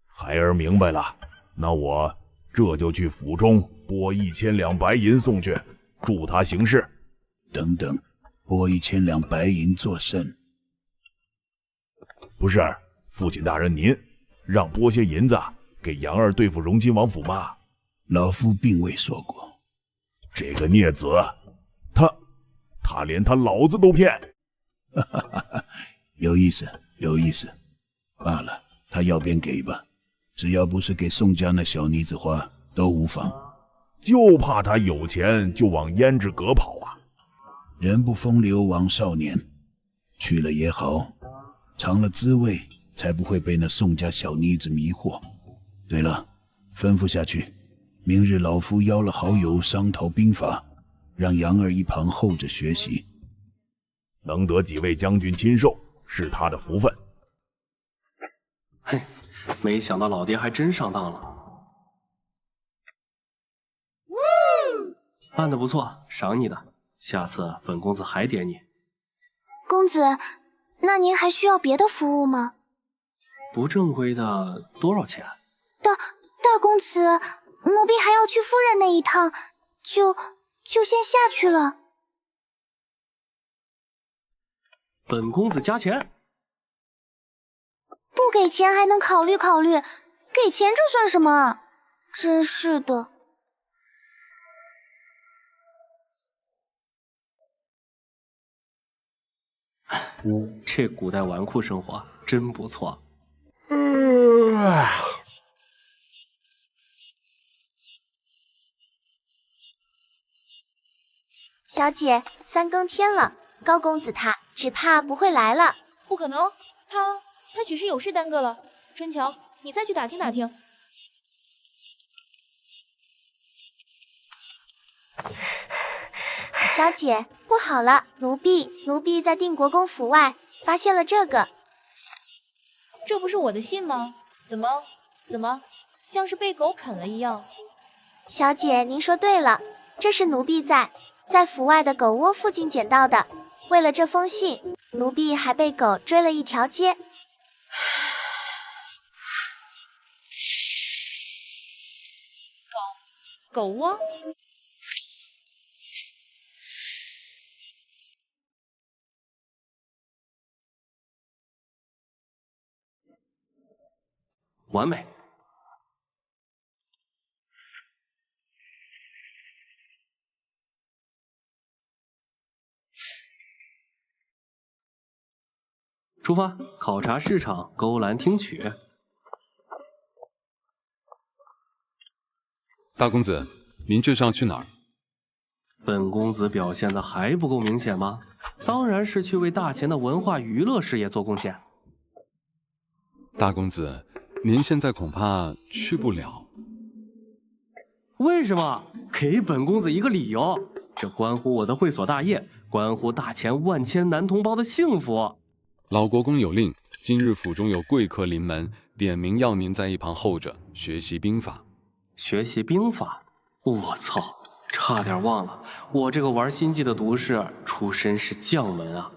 孩儿明白了，那我这就去府中拨1000两白银送去，助他行事。等等，拨1000两白银作甚？不是，父亲大人您让拨些银子给杨儿对付荣亲王府吧。老夫并未说过。这个孽子，他连他老子都骗。有意思，有意思。罢了，他要便给吧，只要不是给宋家那小妮子花，都无妨。就怕他有钱就往胭脂阁跑啊！人不风流枉少年，去了也好，尝了滋味，才不会被那宋家小妮子迷惑。对了，吩咐下去，明日老夫邀了好友商讨兵法，让杨儿一旁候着学习。能得几位将军亲授，是他的福分。嘿，没想到老爹还真上当了。办得不错，赏你的。下次本公子还点你。公子，那您还需要别的服务吗？不正规的多少钱？大公子，奴婢还要去夫人那一趟，就先下去了。本公子加钱。不给钱还能考虑考虑，给钱这算什么？真是的。这古代纨绔生活真不错。小姐，3更天了，高公子他只怕不会来了。不可能，他许是有事耽搁了。春乔，你再去打听打听。小姐，不好了，奴婢在定国公府外发现了这个。这不是我的信吗？怎么，像是被狗啃了一样？小姐，您说对了，这是奴婢在府外的狗窝附近捡到的。为了这封信，奴婢还被狗追了一条街。狗窝？完美。出发，考察市场，勾栏听取。大公子，您这是要去哪儿？本公子表现的还不够明显吗？当然是去为大钱的文化娱乐事业做贡献。大公子，您现在恐怕去不了。为什么？给本公子一个理由，这关乎我的会所大业，关乎大钱万千男同胞的幸福。老国公有令，今日府中有贵客临门，点名要您在一旁候着，学习兵法。学习兵法？我操，差点忘了，我这个玩心计的毒士出身是将门啊。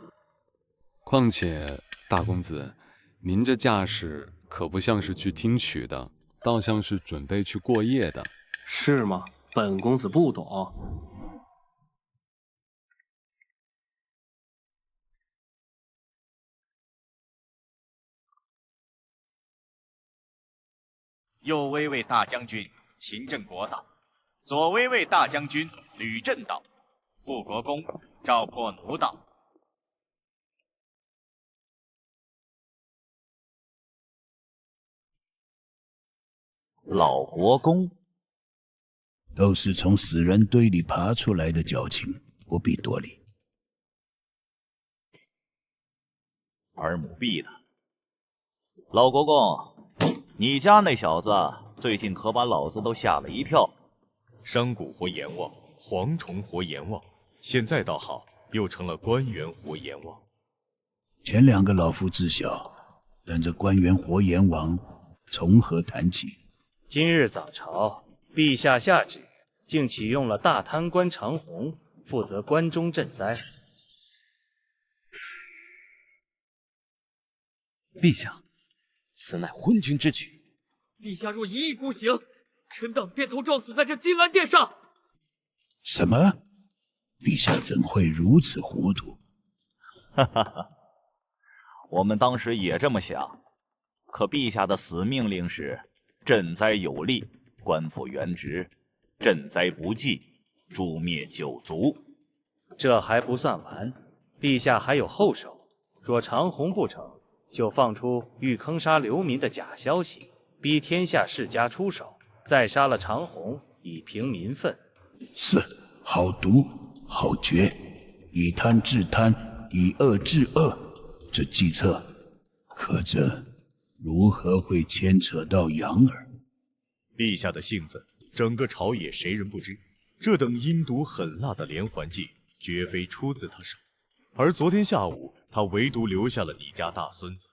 况且，大公子，您这架势可不像是去听曲的，倒像是准备去过夜的。是吗？本公子不懂。右威卫大将军秦正国道，左威卫大将军吕震道，副国公赵破奴道。老国公都是从死人堆里爬出来的矫情，不必多礼。儿母婢的。老国公，你家那小子最近可把老子都吓了一跳。商贾活阎王，蝗虫活阎王，现在倒好，又成了官员活阎王。前两个老夫知晓，但这官员活阎王从何谈起？今日早朝，陛下下旨，竟启用了大贪官常洪负责关中赈灾。陛下，此乃昏君之举。陛下若一意孤行，臣等便头撞死在这金銮殿上。什么？陛下怎会如此糊涂？哈哈哈，我们当时也这么想，可陛下的死命令是：赈灾有力，官复原职；赈灾不济，诛灭九族。这还不算完，陛下还有后手。若长虹不成，就放出欲坑杀流民的假消息，逼天下世家出手，再杀了长虹，以平民愤。是，好毒，好绝，以贪治贪，以恶治恶，这计策，可这如何会牵扯到养儿？陛下的性子，整个朝野谁人不知？这等阴毒狠辣的连环计，绝非出自他手。而昨天下午，他唯独留下了你家大孙子。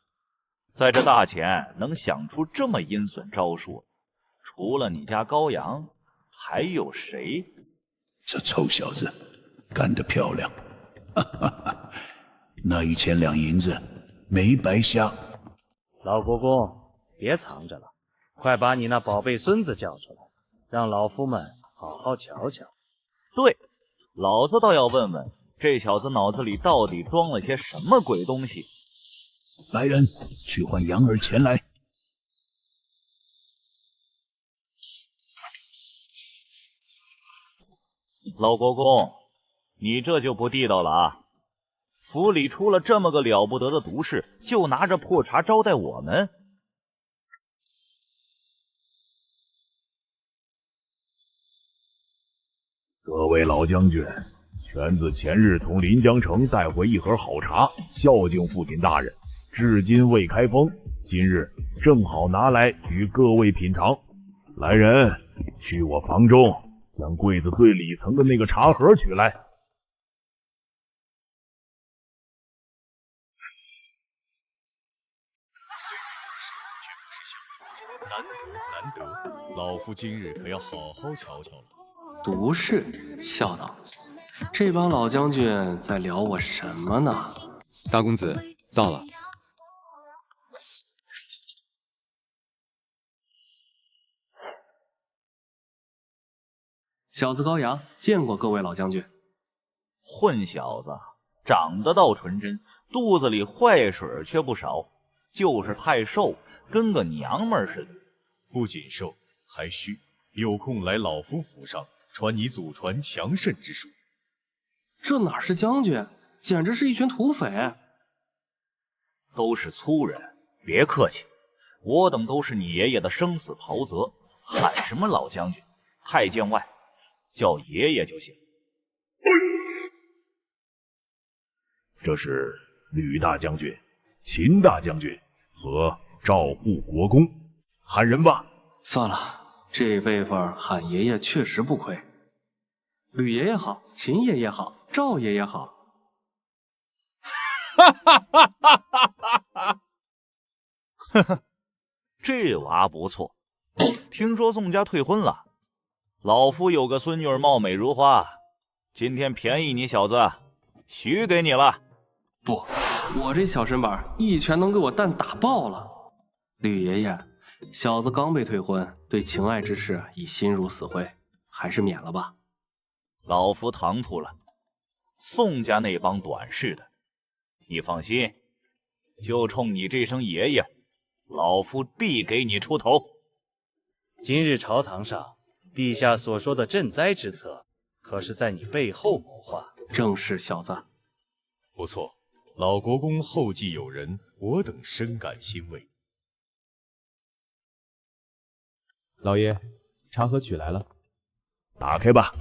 在这大前能想出这么阴损招数，除了你家高阳，还有谁？这臭小子干得漂亮！哈哈哈，那1000两银子没白瞎。老国公，别藏着了，快把你那宝贝孙子叫出来，让老夫们好好瞧瞧。对，老子倒要问问这小子脑子里到底装了些什么鬼东西。来人，去唤养儿前来。老国公，你这就不地道了啊！府里出了这么个了不得的毒事，就拿着破茶招待我们？各位老将军，犬子前日从临江城带回一盒好茶，孝敬父亲大人，至今未开封，今日正好拿来与各位品尝。来人，去我房中将柜子最里层的那个茶盒取来。难得，老夫今日可要好好瞧瞧了。毒誓，笑道：“这帮老将军在聊我什么呢？”大公子到了。小子高阳见过各位老将军。混小子，长得倒纯真，肚子里坏水却不少，就是太瘦，跟个娘们似的。不仅瘦，还虚。有空来老夫府上传你祖传强肾之术。这哪是将军，简直是一群土匪！都是粗人，别客气，我等都是你爷爷的生死袍泽，喊什么老将军、太监外，叫爷爷就行。这是吕大将军、秦大将军和赵护国公，喊人吧。算了，这辈分喊爷爷确实不亏。吕爷爷好，秦爷爷好，赵爷爷好。哈哈哈哈哈哈！呵呵，这娃不错。听说宋家退婚了，老夫有个孙女儿貌美如花，今天便宜你小子，许给你了。不，我这小身板一拳能给我蛋打爆了。吕爷爷，小子刚被退婚，对情爱之事已心如死灰，还是免了吧。老夫唐突了，宋家那帮短视的，你放心，就冲你这声爷爷，老夫必给你出头。今日朝堂上，陛下所说的赈灾之策，可是在你背后谋划？正是，小子。不错，老国公后继有人，我等深感欣慰。老爷，茶盒取来了，打开吧，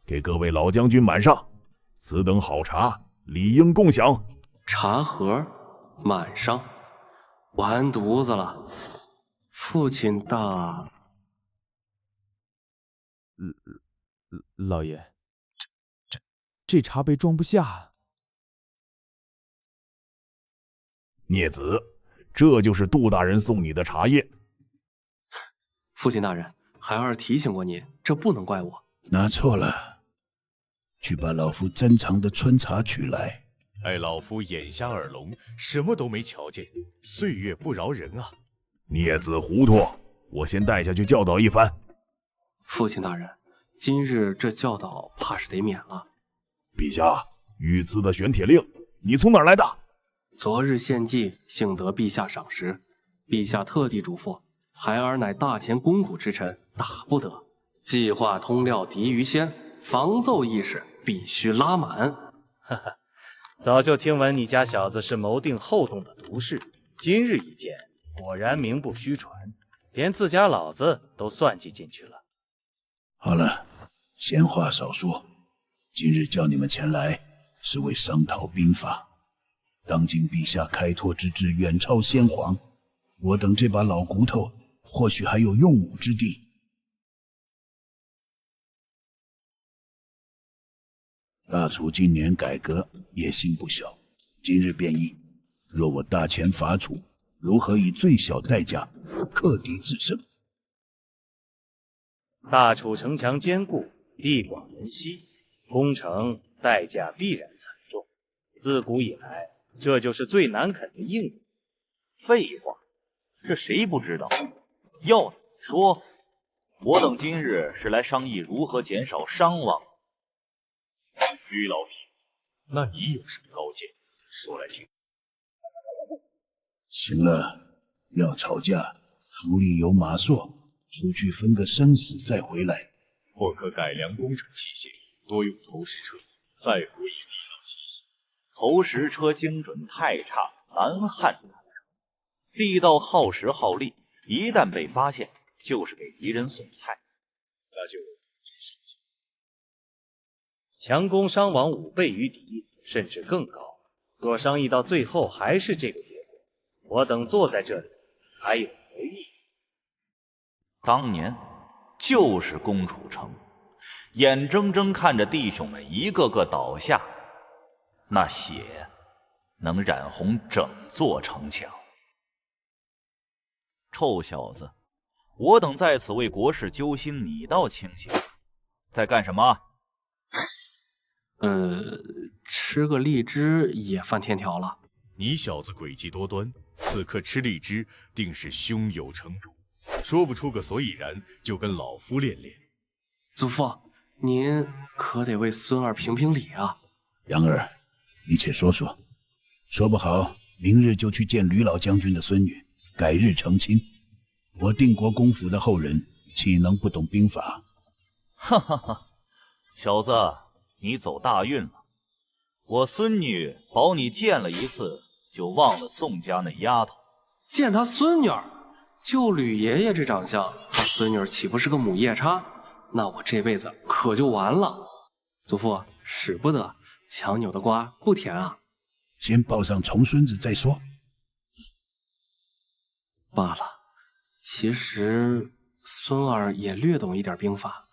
给各位老将军满上。此等好茶，理应共享。茶盒，满伤，完犊子了。父亲大，老爷，这茶杯装不下。孽子，这就是杜大人送你的茶叶。父亲大人，孩儿提醒过您，这不能怪我。拿错了，去把老夫珍藏的春茶取来。哎，老夫眼瞎耳聋，什么都没瞧见。岁月不饶人啊！孽子糊涂，我先带下去教导一番。父亲大人，今日这教导怕是得免了。陛下，御赐的玄铁令，你从哪儿来的？昨日献祭，幸得陛下赏识。陛下特地嘱咐，孩儿乃大前肱骨之臣，打不得。计划通料敌于先，防奏议事必须拉满。哈哈，早就听闻你家小子是谋定后动的毒士，今日一见，果然名不虚传，连自家老子都算计进去了。好了，闲话少说，今日叫你们前来，是为商讨兵法。当今陛下开拓之志远超先皇，我等这把老骨头或许还有用武之地。大楚今年改革，野心不小，今日便议，若我大前伐楚，如何以最小代价克敌制胜？大楚城墙坚固，地广人稀，攻城代价必然惨重。自古以来，这就是最难啃的硬肉。废话，这谁不知道？要你说，我等今日是来商议如何减少伤亡。于老弟，那你有什么高见？说来听。行了，要吵架，府里有马槊，出去分个生死再回来。或可改良工程器械，多用投石车，再辅以地道器械。投石车精准太差，难焊出。地道耗时耗力，一旦被发现，就是给敌人送菜。那就强攻伤亡5倍于敌，甚至更高。若商议到最后还是这个结果，我等坐在这里还有何意义？当年就是攻楚城，眼睁睁看着弟兄们一个个倒下，那血能染红整座城墙。臭小子，我等在此为国事揪心，你倒清醒，在干什么？吃个荔枝也犯天条了。你小子诡计多端，此刻吃荔枝定是胸有成竹，说不出个所以然，就跟老夫练练。祖父，您可得为孙儿评评理啊！杨儿，你且说说，说不好明日就去见吕老将军的孙女，改日成亲。我定国公府的后人，岂能不懂兵法？哈哈哈，小子，你走大运了。我孙女保你见了一次，就忘了宋家那丫头。见他孙女儿，就吕爷爷这长相，他孙女儿岂不是个母夜叉？那我这辈子可就完了。祖父，使不得，强扭的瓜不甜啊。先抱上重孙子再说。罢了，其实孙儿也略懂一点兵法。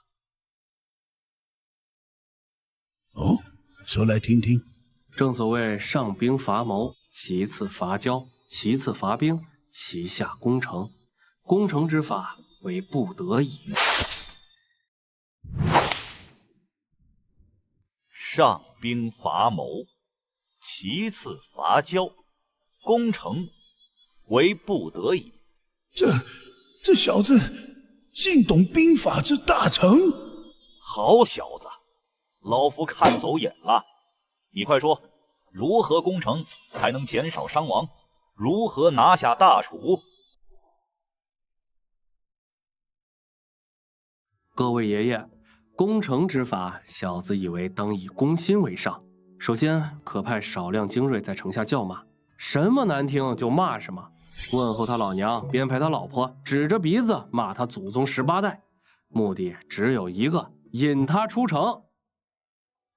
哦，说来听听。正所谓上兵伐谋，其次伐交，其次伐兵，其下攻城。攻城之法为不得已。上兵伐谋，其次伐交，攻城为不得已。这小子竟懂兵法之大成！好小子，老夫看走眼了。你快说，如何攻城才能减少伤亡？如何拿下大楚？各位爷爷，攻城之法，小子以为当以攻心为上。首先，可派少量精锐在城下叫骂，什么难听就骂什么。问候他老娘，编排他老婆，指着鼻子骂他祖宗18代，目的只有一个，引他出城。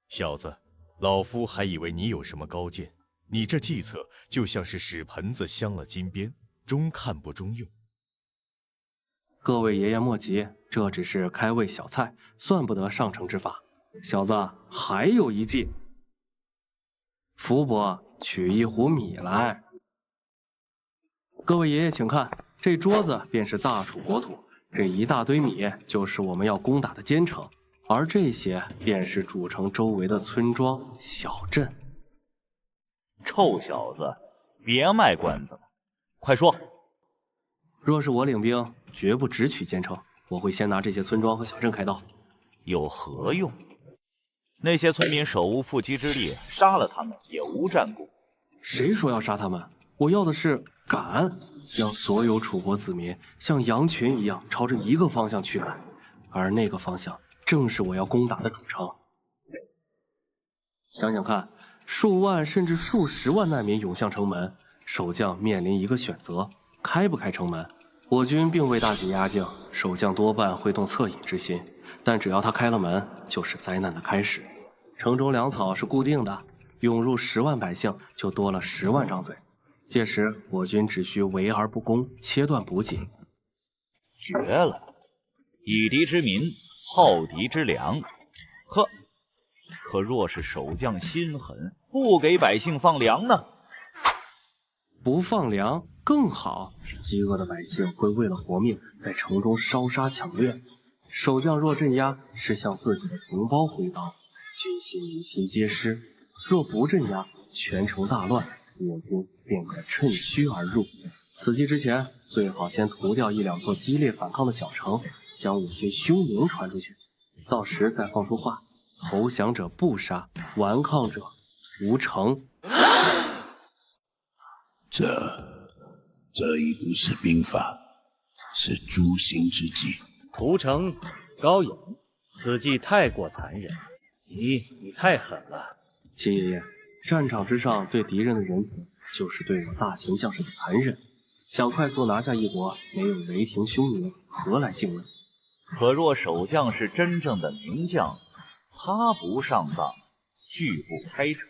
小子，老夫还以为你有什么高见，你这计策就像是使盆子镶了金边，中看不中用。各位爷爷莫急，这只是开胃小菜，算不得上乘之法。小子，还有一计。福伯，取一壶米来。各位爷爷请看，这桌子便是大楚国土，这一大堆米就是我们要攻打的坚城，而这些便是主城周围的村庄小镇。臭小子，别卖关子了，快说！若是我领兵，绝不只取坚城，我会先拿这些村庄和小镇开刀。有何用？那些村民手无缚鸡之力，杀了他们也无战功。谁说要杀他们？我要的是敢，让所有楚国子民像羊群一样朝着一个方向驱赶，而那个方向正是我要攻打的主城。想想看，数万甚至数十万难民涌向城门，守将面临一个选择：开不开城门？我军并未大举压境，守将多半会动恻隐之心，但只要他开了门，就是灾难的开始。城中粮草是固定的，涌入10万百姓，就多了10万张嘴。届时我军只需围而不攻，切断补给。绝了！以敌之民，耗敌之粮。可若是守将心狠，不给百姓放粮呢？不放粮更好，饥饿的百姓会为了活命在城中烧杀抢掠。守将若镇压，是向自己的同胞挥刀，军心民心皆失；若不镇压，全城大乱，我军便可趁虚而入。此计之前，最好先屠掉1、2座激烈反抗的小城，将我军凶名传出去。到时再放出话：投降者不杀，顽抗者屠城。这已不是兵法，是诛心之计。屠城，高勇，此计太过残忍，你太狠了。秦爷爷，战场之上对敌人的仁慈，就是对我大秦将士的残忍。想快速拿下一国，没有雷霆凶名，何来敬畏？可若守将是真正的名将，他不上当，拒不开城，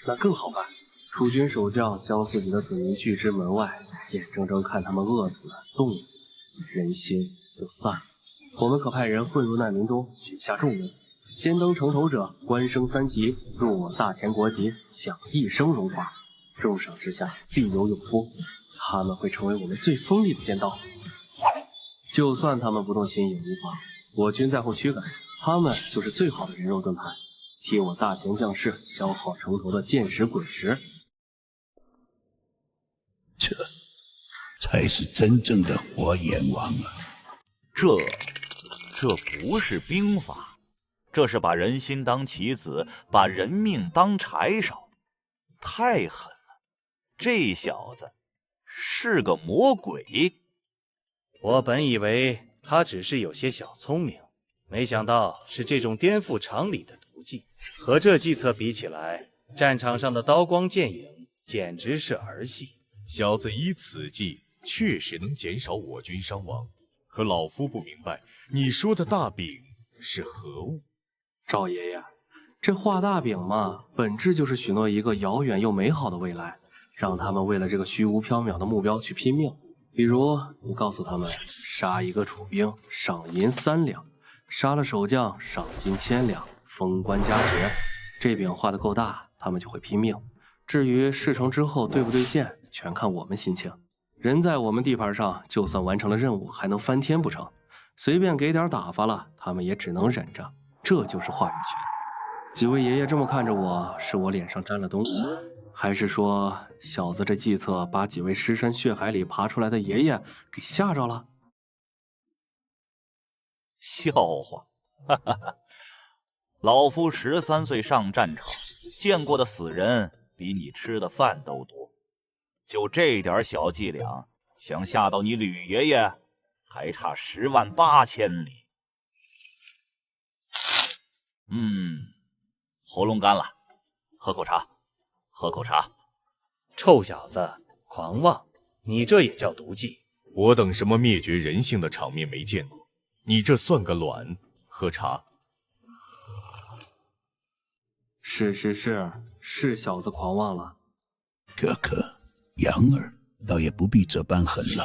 那更好办。楚军守将将自己的子民拒之门外，眼睁睁看他们饿死、冻死，人心就散了。我们可派人混入难民中，许下重任：先登城头者，官升3级，入我大秦国籍，享一生荣华。重赏之下，必有勇夫，他们会成为我们最锋利的尖刀。就算他们不动心也无妨，我军在后驱赶，他们就是最好的人肉盾牌，替我大秦将士消耗城头的箭石、鬼石。这才是真正的活阎王啊！这不是兵法，这是把人心当棋子，把人命当柴烧，太狠了！这小子是个魔鬼。我本以为他只是有些小聪明，没想到是这种颠覆常理的毒计。和这计策比起来，战场上的刀光剑影简直是儿戏。小子以此计确实能减少我军伤亡，可老夫不明白，你说的大饼是何物？赵爷爷，这画大饼嘛，本质就是许诺一个遥远又美好的未来，让他们为了这个虚无缥缈的目标去拼命。比如，你告诉他们，杀一个楚兵赏银3两，杀了守将赏金1000两，封官加爵。这饼画得够大，他们就会拼命。至于事成之后对不对劲，全看我们心情。人在我们地盘上，就算完成了任务，还能翻天不成？随便给点打发了，他们也只能忍着。这就是话语权。几位爷爷这么看着我，是我脸上沾了东西，还是说小子这计策把几位尸山血海里爬出来的爷爷给吓着了？笑话，哈哈哈！老夫13岁上战场，见过的死人比你吃的饭都多。就这点小伎俩，想吓到你吕爷爷，还差108000里。喉咙干了，喝口茶，喝口茶。臭小子，狂妄！你这也叫毒计？我等什么灭绝人性的场面没见过，你这算个卵！喝茶。是，是小子狂妄了。可可，杨儿倒也不必这般狠了。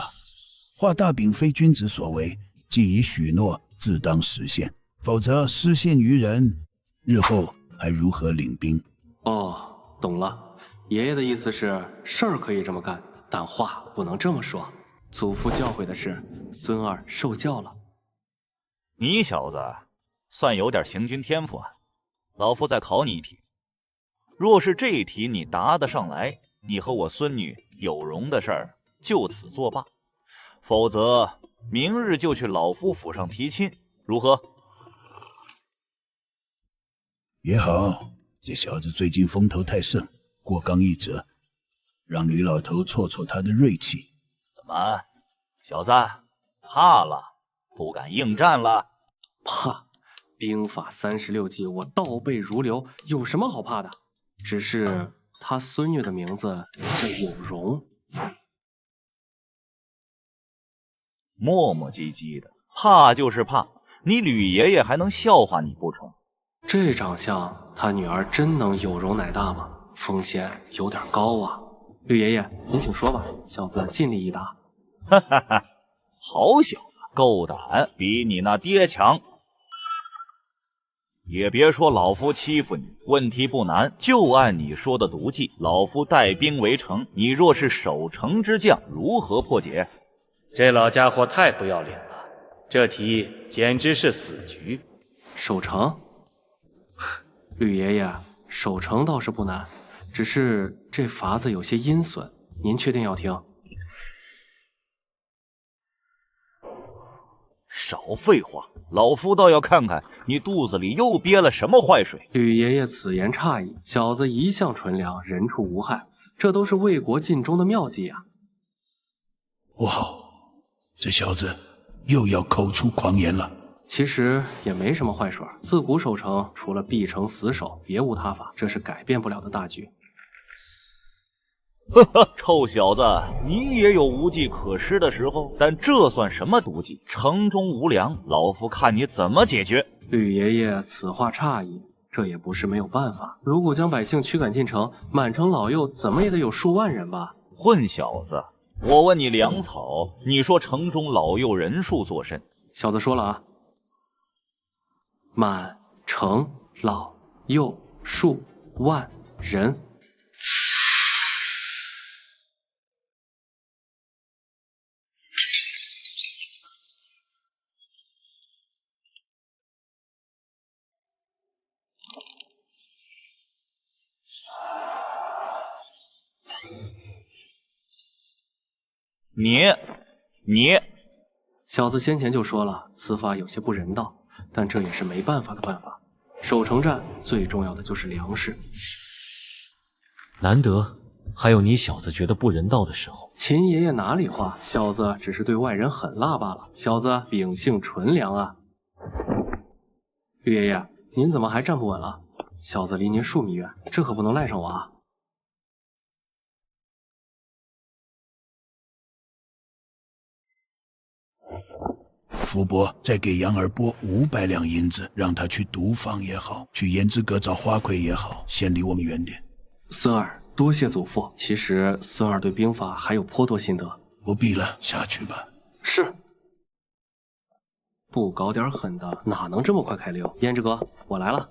画大饼非君子所为，既已许诺，自当实现，否则失信于人，日后还如何领兵？哦，懂了。爷爷的意思是，事儿可以这么干，但话不能这么说。祖父教诲的是，孙儿受教了。你小子算有点行军天赋啊！老夫再考你一题，若是这一题你答得上来，你和我孙女有容的事儿就此作罢，否则明日就去老夫府上提亲，如何？也好，这小子最近风头太盛，过刚一折，让吕老头挫挫他的锐气。怎么，小子怕了？不敢应战了？怕？兵法36计我倒背如流，有什么好怕的？只是他孙女的名字叫有容。磨磨唧唧的，怕就是怕，你吕爷爷还能笑话你不成？这长相，他女儿真能有容乃大吗？风险有点高啊。吕爷爷，您请说吧，小子尽力一答。哈哈哈，好小子，够胆，比你那爹强。也别说老夫欺负你，问题不难，就按你说的毒计，老夫带兵围城，你若是守城之将，如何破解？这老家伙太不要脸了，这题简直是死局。守城？吕爷爷，守城倒是不难，只是这法子有些阴损，您确定要听？少废话，老夫倒要看看你肚子里又憋了什么坏水。吕爷爷此言差矣，小子一向纯良，人畜无害，这都是为国尽忠的妙计啊！不好，这小子又要口出狂言了。其实也没什么坏水，自古守城除了闭城死守，别无他法，这是改变不了的大局。呵呵，臭小子，你也有无计可施的时候，但这算什么毒计？城中无粮，老夫看你怎么解决。吕爷爷此话差矣，这也不是没有办法。如果将百姓驱赶进城，满城老幼怎么也得有数万人吧？混小子，我问你粮草，你说城中老幼人数作甚？小子说了啊，满城老幼数万人。你，小子先前就说了，此法有些不人道，但这也是没办法的办法。守城战最重要的就是粮食。难得还有你小子觉得不人道的时候。秦爷爷哪里话，小子只是对外人狠辣罢了。小子秉性纯良啊。吕爷爷，您怎么还站不稳了？小子离您数米远，这可不能赖上我啊。福伯再给杨儿拨500两银子，让他去毒坊也好，去胭脂阁找花魁也好，先离我们远点。孙儿，多谢祖父。其实孙儿对兵法还有颇多心得。不必了，下去吧。是。不搞点狠的，哪能这么快开溜？胭脂阁，我来了。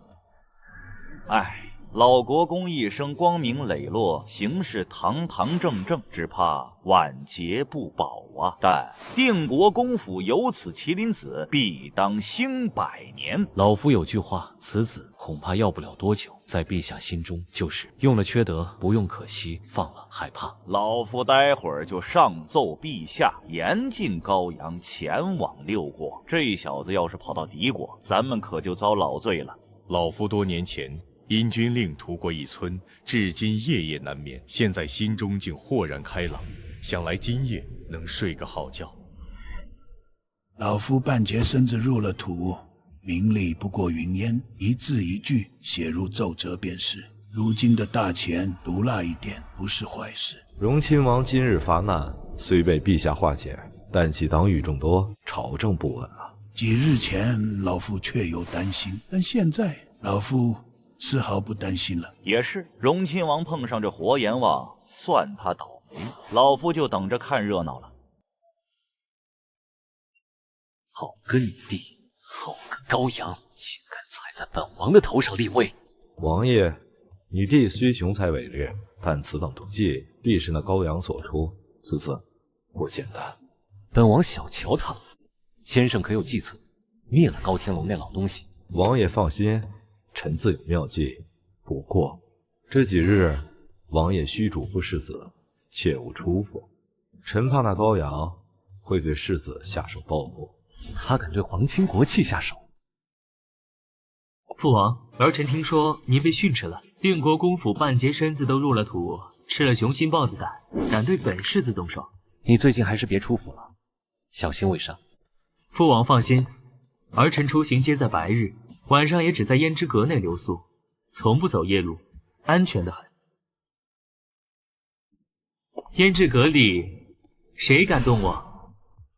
哎，老国公一生光明磊落，行事堂堂正正，只怕晚节不保啊！但定国公府有此麒麟子，必当兴100年。老夫有句话，此子恐怕要不了多久，在陛下心中就是用了缺德，不用可惜，放了害怕。老夫待会儿就上奏陛下，严禁高阳前往六国。这小子要是跑到敌国，咱们可就遭老罪了。老夫多年前因军令屠过一村，至今夜夜难眠，现在心中竟豁然开朗，想来今夜能睡个好觉。老夫半截身子入了土，名利不过云烟，一字一句写入奏折便是。如今的大钱毒辣一点不是坏事。荣亲王今日发难，虽被陛下化解，但其党羽众多，朝政不稳啊。几日前老夫确有担心，但现在老夫丝毫不担心了。也是，荣亲王碰上这活阎王，算他倒霉。老夫就等着看热闹了。好个你弟，好个高阳，竟敢踩在本王的头上立威！王爷，你弟虽雄才伟略，但此等毒计必是那高阳所出，此次不简单。本王小瞧他了，先生可有计策，灭了高天龙那老东西？王爷放心，臣自有妙计。不过这几日，王爷需嘱咐世子，切勿出府。臣怕那高阳会对世子下手报复。他敢对皇亲国戚下手？父王，儿臣听说您被训斥了，定国公府半截身子都入了土，吃了雄心豹子胆，敢对本世子动手。你最近还是别出府了，小心为上。父王放心，儿臣出行皆在白日，晚上也只在胭脂阁内留宿，从不走夜路，安全得很。胭脂阁里，谁敢动我？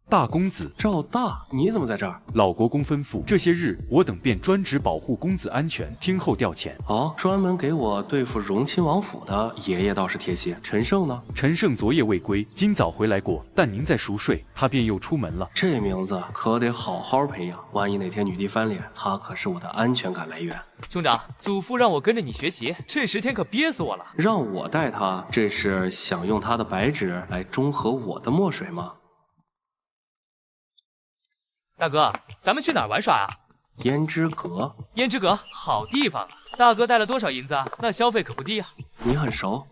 大公子赵大，你怎么在这儿？老国公吩咐，这些日我等便专职保护公子安全，听候调遣。哦，专门给我对付荣亲王府的，爷爷倒是贴心。陈胜呢？陈胜昨夜未归，今早回来过，但您在熟睡，他便又出门了。这名字可得好好培养，万一哪天女帝翻脸，他可是我的安全感来源。兄长，祖父让我跟着你学习，这10天可憋死我了。让我带他，这是想用他的白纸来中和我的墨水吗？大哥，咱们去哪儿玩耍啊？胭脂阁。胭脂阁好地方啊！大哥带了多少银子啊？那消费可不低啊。你很熟？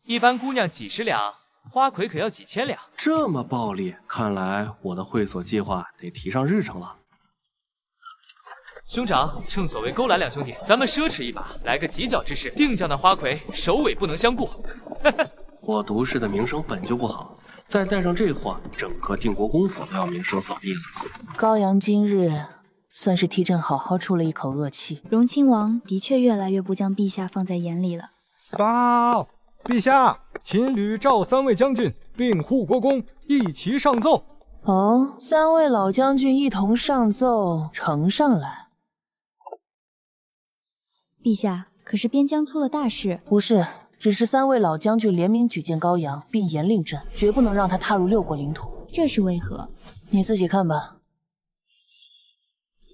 一般姑娘几十两，花魁可要几千两。这么暴利，看来我的会所计划得提上日程了。兄长，正所谓勾栏两兄弟，咱们奢侈一把，来个几脚之势，定叫那花魁首尾不能相顾。我读氏的名声本就不好，再带上这货，整个定国公府都要名声扫地了。高阳今日算是替朕好好出了一口恶气。荣亲王的确越来越不将陛下放在眼里了。报，陛下，秦吕赵3位将军并护国公一齐上奏。哦，3位老将军一同上奏，呈上来。陛下，可是边疆出了大事？不是，只是3位老将军联名举荐高阳，并严令朕绝不能让他踏入6国领土。这是为何？你自己看吧。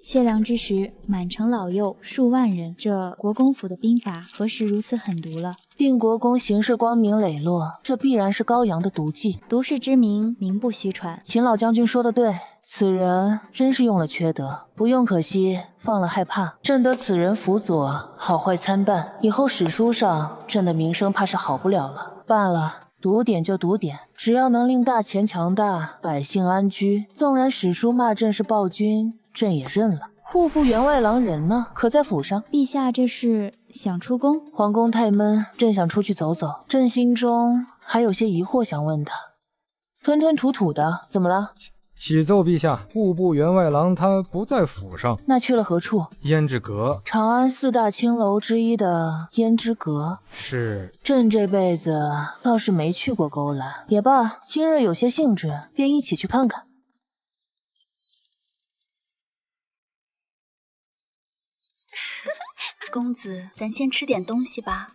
缺粮之时，满城老幼数万人，这国公府的兵法何时如此狠毒了？定国公行事光明磊落，这必然是高阳的毒计。毒世之名，名不虚传。秦老将军说的对，此人真是用了缺德，不用可惜，放了害怕。朕得此人辅佐，好坏参半，以后史书上朕的名声怕是好不了了。罢了，毒点就毒点，只要能令大钱强大，百姓安居，纵然史书骂朕是暴君，朕也认了。户部员外郎人呢？可在府上？陛下这是想出宫？皇宫太闷，朕想出去走走。朕心中还有些疑惑想问他。吞吞吐吐的，怎么了？启奏陛下，户部员外郎他不在府上。那去了何处？胭脂阁。长安4大青楼之一的胭脂阁。是。朕这辈子倒是没去过勾栏。也罢，今日有些兴致，便一起去看看。公子，咱先吃点东西吧。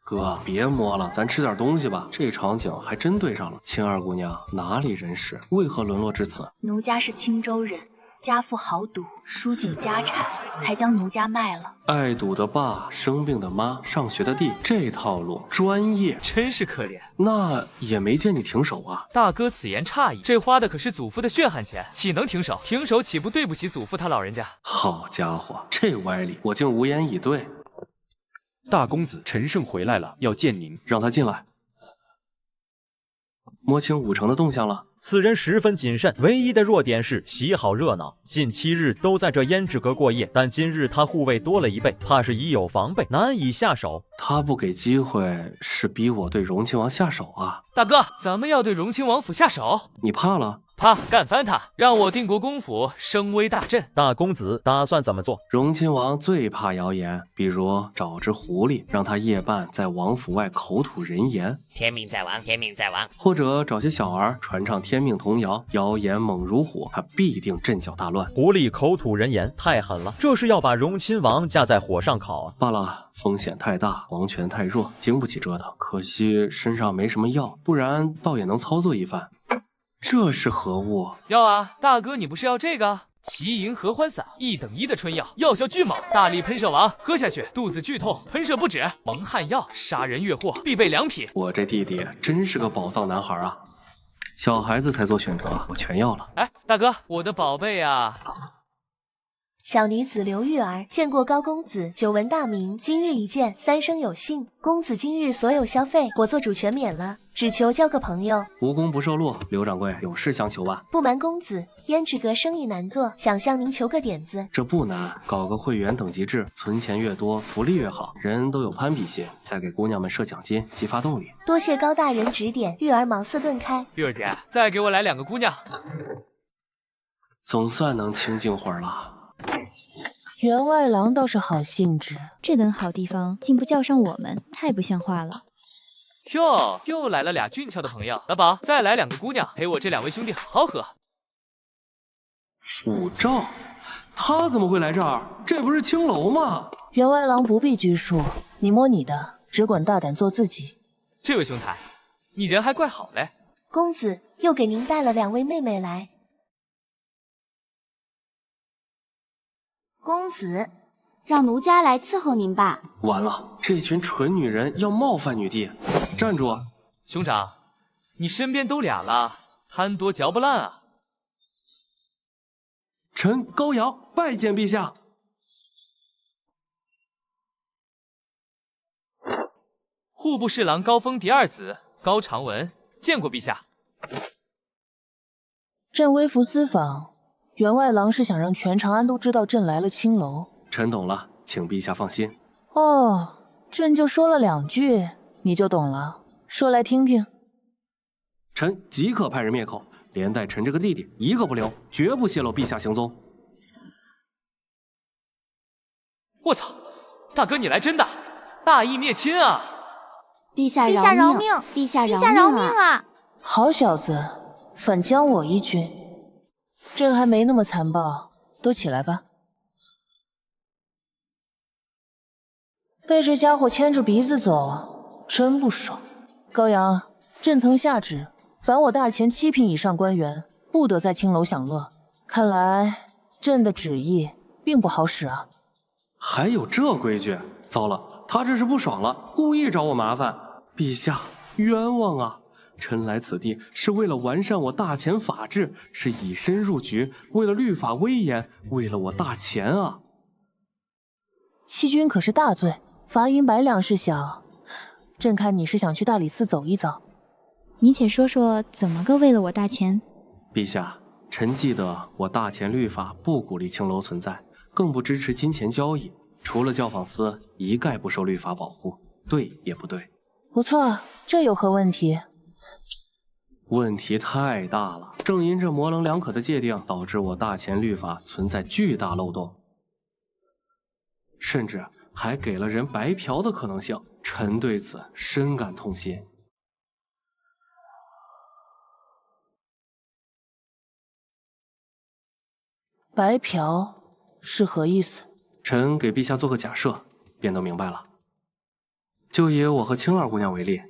哥，别摸了，咱吃点东西吧。这场景还真对上了。秦二姑娘哪里人士？为何沦落至此？奴家是青州人，家父豪赌，输尽家产，才将奴家卖了。爱赌的爸，生病的妈，上学的弟，这套路专业，真是可怜。那也没见你停手啊。大哥此言差矣，这花的可是祖父的血汗钱，岂能停手？停手岂不对不起祖父他老人家？好家伙，这歪理，我竟无言以对。大公子陈胜回来了，要见您。让他进来。摸清武城的动向了。此人十分谨慎，唯一的弱点是喜好热闹。近7日都在这胭脂阁过夜，但今日他护卫多了1倍，怕是已有防备，难以下手。他不给机会，是逼我对荣亲王下手啊！大哥，咱们要对荣亲王府下手？你怕了？啪，干翻他！让我定国公府声威大振。大公子打算怎么做？荣亲王最怕谣言，比如找只狐狸，让他夜半在王府外口吐人言。天命在王，天命在王。或者找些小儿传唱天命童谣，谣言猛如虎，他必定阵脚大乱。狐狸口吐人言，太狠了，这是要把荣亲王架在火上烤啊！罢了，风险太大，王权太弱，经不起折腾。可惜身上没什么药，不然倒也能操作一番。这是何物？药啊，大哥，你不是要这个？奇银合欢散，1等1的春药，药效巨猛，大力喷射王，喝下去肚子剧痛，喷射不止，蒙汗药，杀人越货，必备良品。我这弟弟真是个宝藏男孩啊！小孩子才做选择，我全要了。哎，大哥，我的宝贝啊！小女子刘玉儿见过高公子，久闻大名，今日一见，三生有幸。公子今日所有消费，我做主全免了，只求交个朋友。无功不受禄，刘掌柜有事相求吧？不瞒公子，胭脂阁生意难做，想向您求个点子。这不难，搞个会员等级制，存钱越多，福利越好，人都有攀比心，再给姑娘们设奖金，激发动力。多谢高大人指点，玉儿茅塞顿开。玉儿姐，再给我来2个姑娘。总算能清静会儿了。员外郎倒是好兴致，这等好地方竟不叫上我们，太不像话了。哟，又来了俩俊俏的朋友，老鸨，再来2个姑娘，陪我这2位兄弟好好喝。武曌，他怎么会来这儿？这不是青楼吗？员外郎不必拘束，你摸你的，只管大胆做自己。这位兄台，你人还怪好嘞。公子又给您带了2位妹妹来。公子，让奴家来伺候您吧。完了，这群蠢女人要冒犯女帝！站住！兄长，你身边都俩了，贪多嚼不烂啊！臣高阳拜见陛下。户部侍郎高峰第2子高长文见过陛下。朕微服私访。员外郎是想让全长安都知道朕来了青楼。臣懂了，请陛下放心。哦，朕就说了2句，你就懂了。说来听听。臣即刻派人灭口，连带臣这个弟弟一个不留，绝不泄露陛下行踪。我操，大哥你来真的，大义灭亲啊！陛下饶命！陛下饶命啊！好小子，反将我一军。朕还没那么残暴，都起来吧。被这家伙牵着鼻子走，真不爽。高阳，朕曾下旨，凡我大前7品以上官员，不得在青楼享乐。看来朕的旨意并不好使啊。还有这规矩？糟了，他这是不爽了，故意找我麻烦。陛下，冤枉啊！臣来此地是为了完善我大前法制，是以身入局，为了律法威严，为了我大前啊！欺君可是大罪，罚银100两是小。朕看你是想去大理寺走一遭。你且说说怎么个为了我大前？陛下，臣记得我大前律法不鼓励青楼存在，更不支持金钱交易，除了教坊司，一概不受律法保护，对也不对。不错，这有何问题？问题太大了，正因这模棱两可的界定，导致我大前律法存在巨大漏洞，甚至还给了人白嫖的可能性。臣对此深感痛心。白嫖是何意思？臣给陛下做个假设，便都明白了。就以我和青二姑娘为例。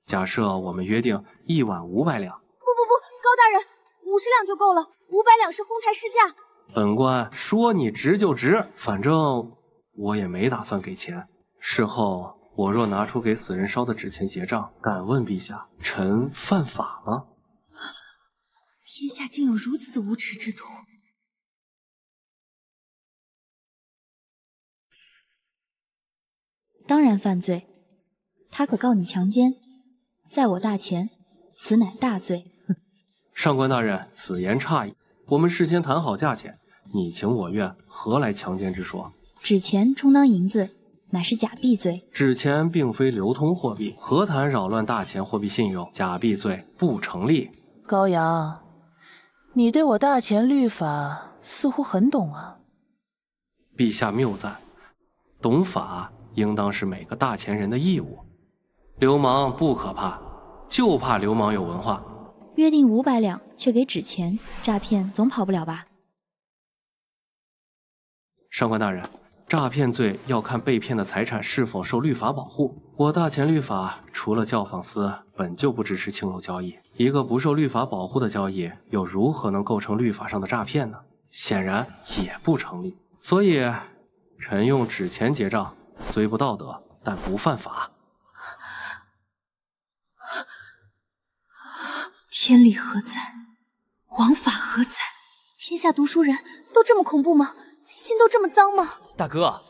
假设我们约定1晚500两。不，高大人，50两就够了，500两是哄抬市价。本官说你值就值，反正我也没打算给钱。事后我若拿出给死人烧的纸钱结账，敢问陛下，臣犯法吗？天下竟有如此无耻之徒！当然犯罪，他可告你强奸。在我大前，此乃大罪。上官大人，此言差矣。我们事先谈好价钱，你情我愿，何来强奸之说？纸钱充当银子，乃是假币罪。纸钱并非流通货币，何谈扰乱大前货币信用？假币罪不成立。高阳，你对我大前律法似乎很懂啊。陛下谬赞，懂法应当是每个大前人的义务。流氓不可怕，就怕流氓有文化。约定500两，却给纸钱，诈骗总跑不了吧？上官大人，诈骗罪要看被骗的财产是否受律法保护。我大前律法除了教坊司，本就不支持青楼交易。一个不受律法保护的交易，又如何能构成律法上的诈骗呢？显然也不成立。所以，臣用纸钱结账，虽不道德，但不犯法。天理何在？王法何在？天下读书人都这么恐怖吗？心都这么脏吗？大哥，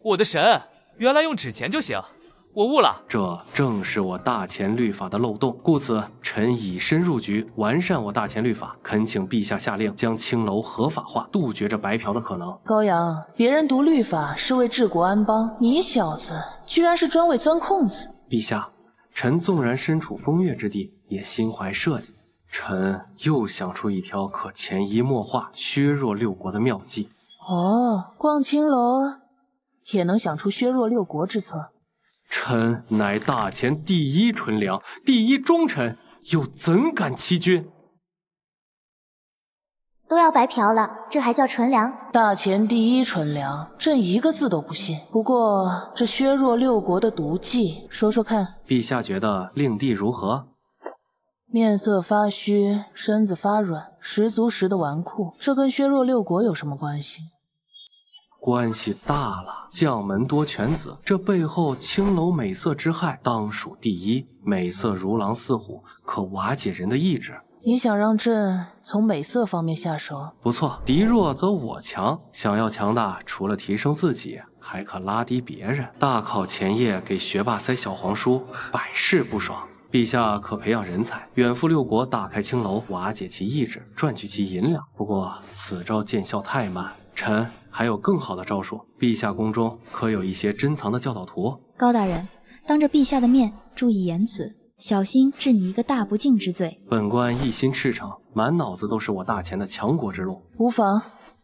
我的神，原来用纸钱就行，我悟了。这正是我大前律法的漏洞，故此臣以身入局，完善我大前律法，恳请陛下下令将青楼合法化，杜绝这白嫖的可能。高阳，别人读律法是为治国安邦，你小子居然是专为钻空子。陛下，臣纵然身处风月之地，也心怀社稷。臣又想出一条可潜移默化、削弱六国的妙计。哦，逛青楼也能想出削弱六国之策？臣乃大前第一纯良、第一忠臣，又怎敢欺君？都要白嫖了，这还叫纯良？大前第一纯良，朕一个字都不信。不过这削弱六国的毒计，说说看。陛下觉得令弟如何？面色发虚，身子发软，十足十的纨绔，这跟削弱六国有什么关系？关系大了，将门多犬子，这背后青楼美色之害当属第一。美色如狼似虎，可瓦解人的意志。你想让朕从美色方面下手？不错，敌弱则我强。想要强大，除了提升自己，还可拉低别人。大考前夜给学霸塞小黄书，百试不爽。陛下可培养人才，远赴六国，大开青楼，瓦解其意志，赚取其银两。不过此招见效太慢，臣还有更好的招数。陛下宫中可有一些珍藏的教导图？高大人，当着陛下的面，注意言辞，小心治你一个大不敬之罪。本官一心赤诚，满脑子都是我大前的强国之路。无妨，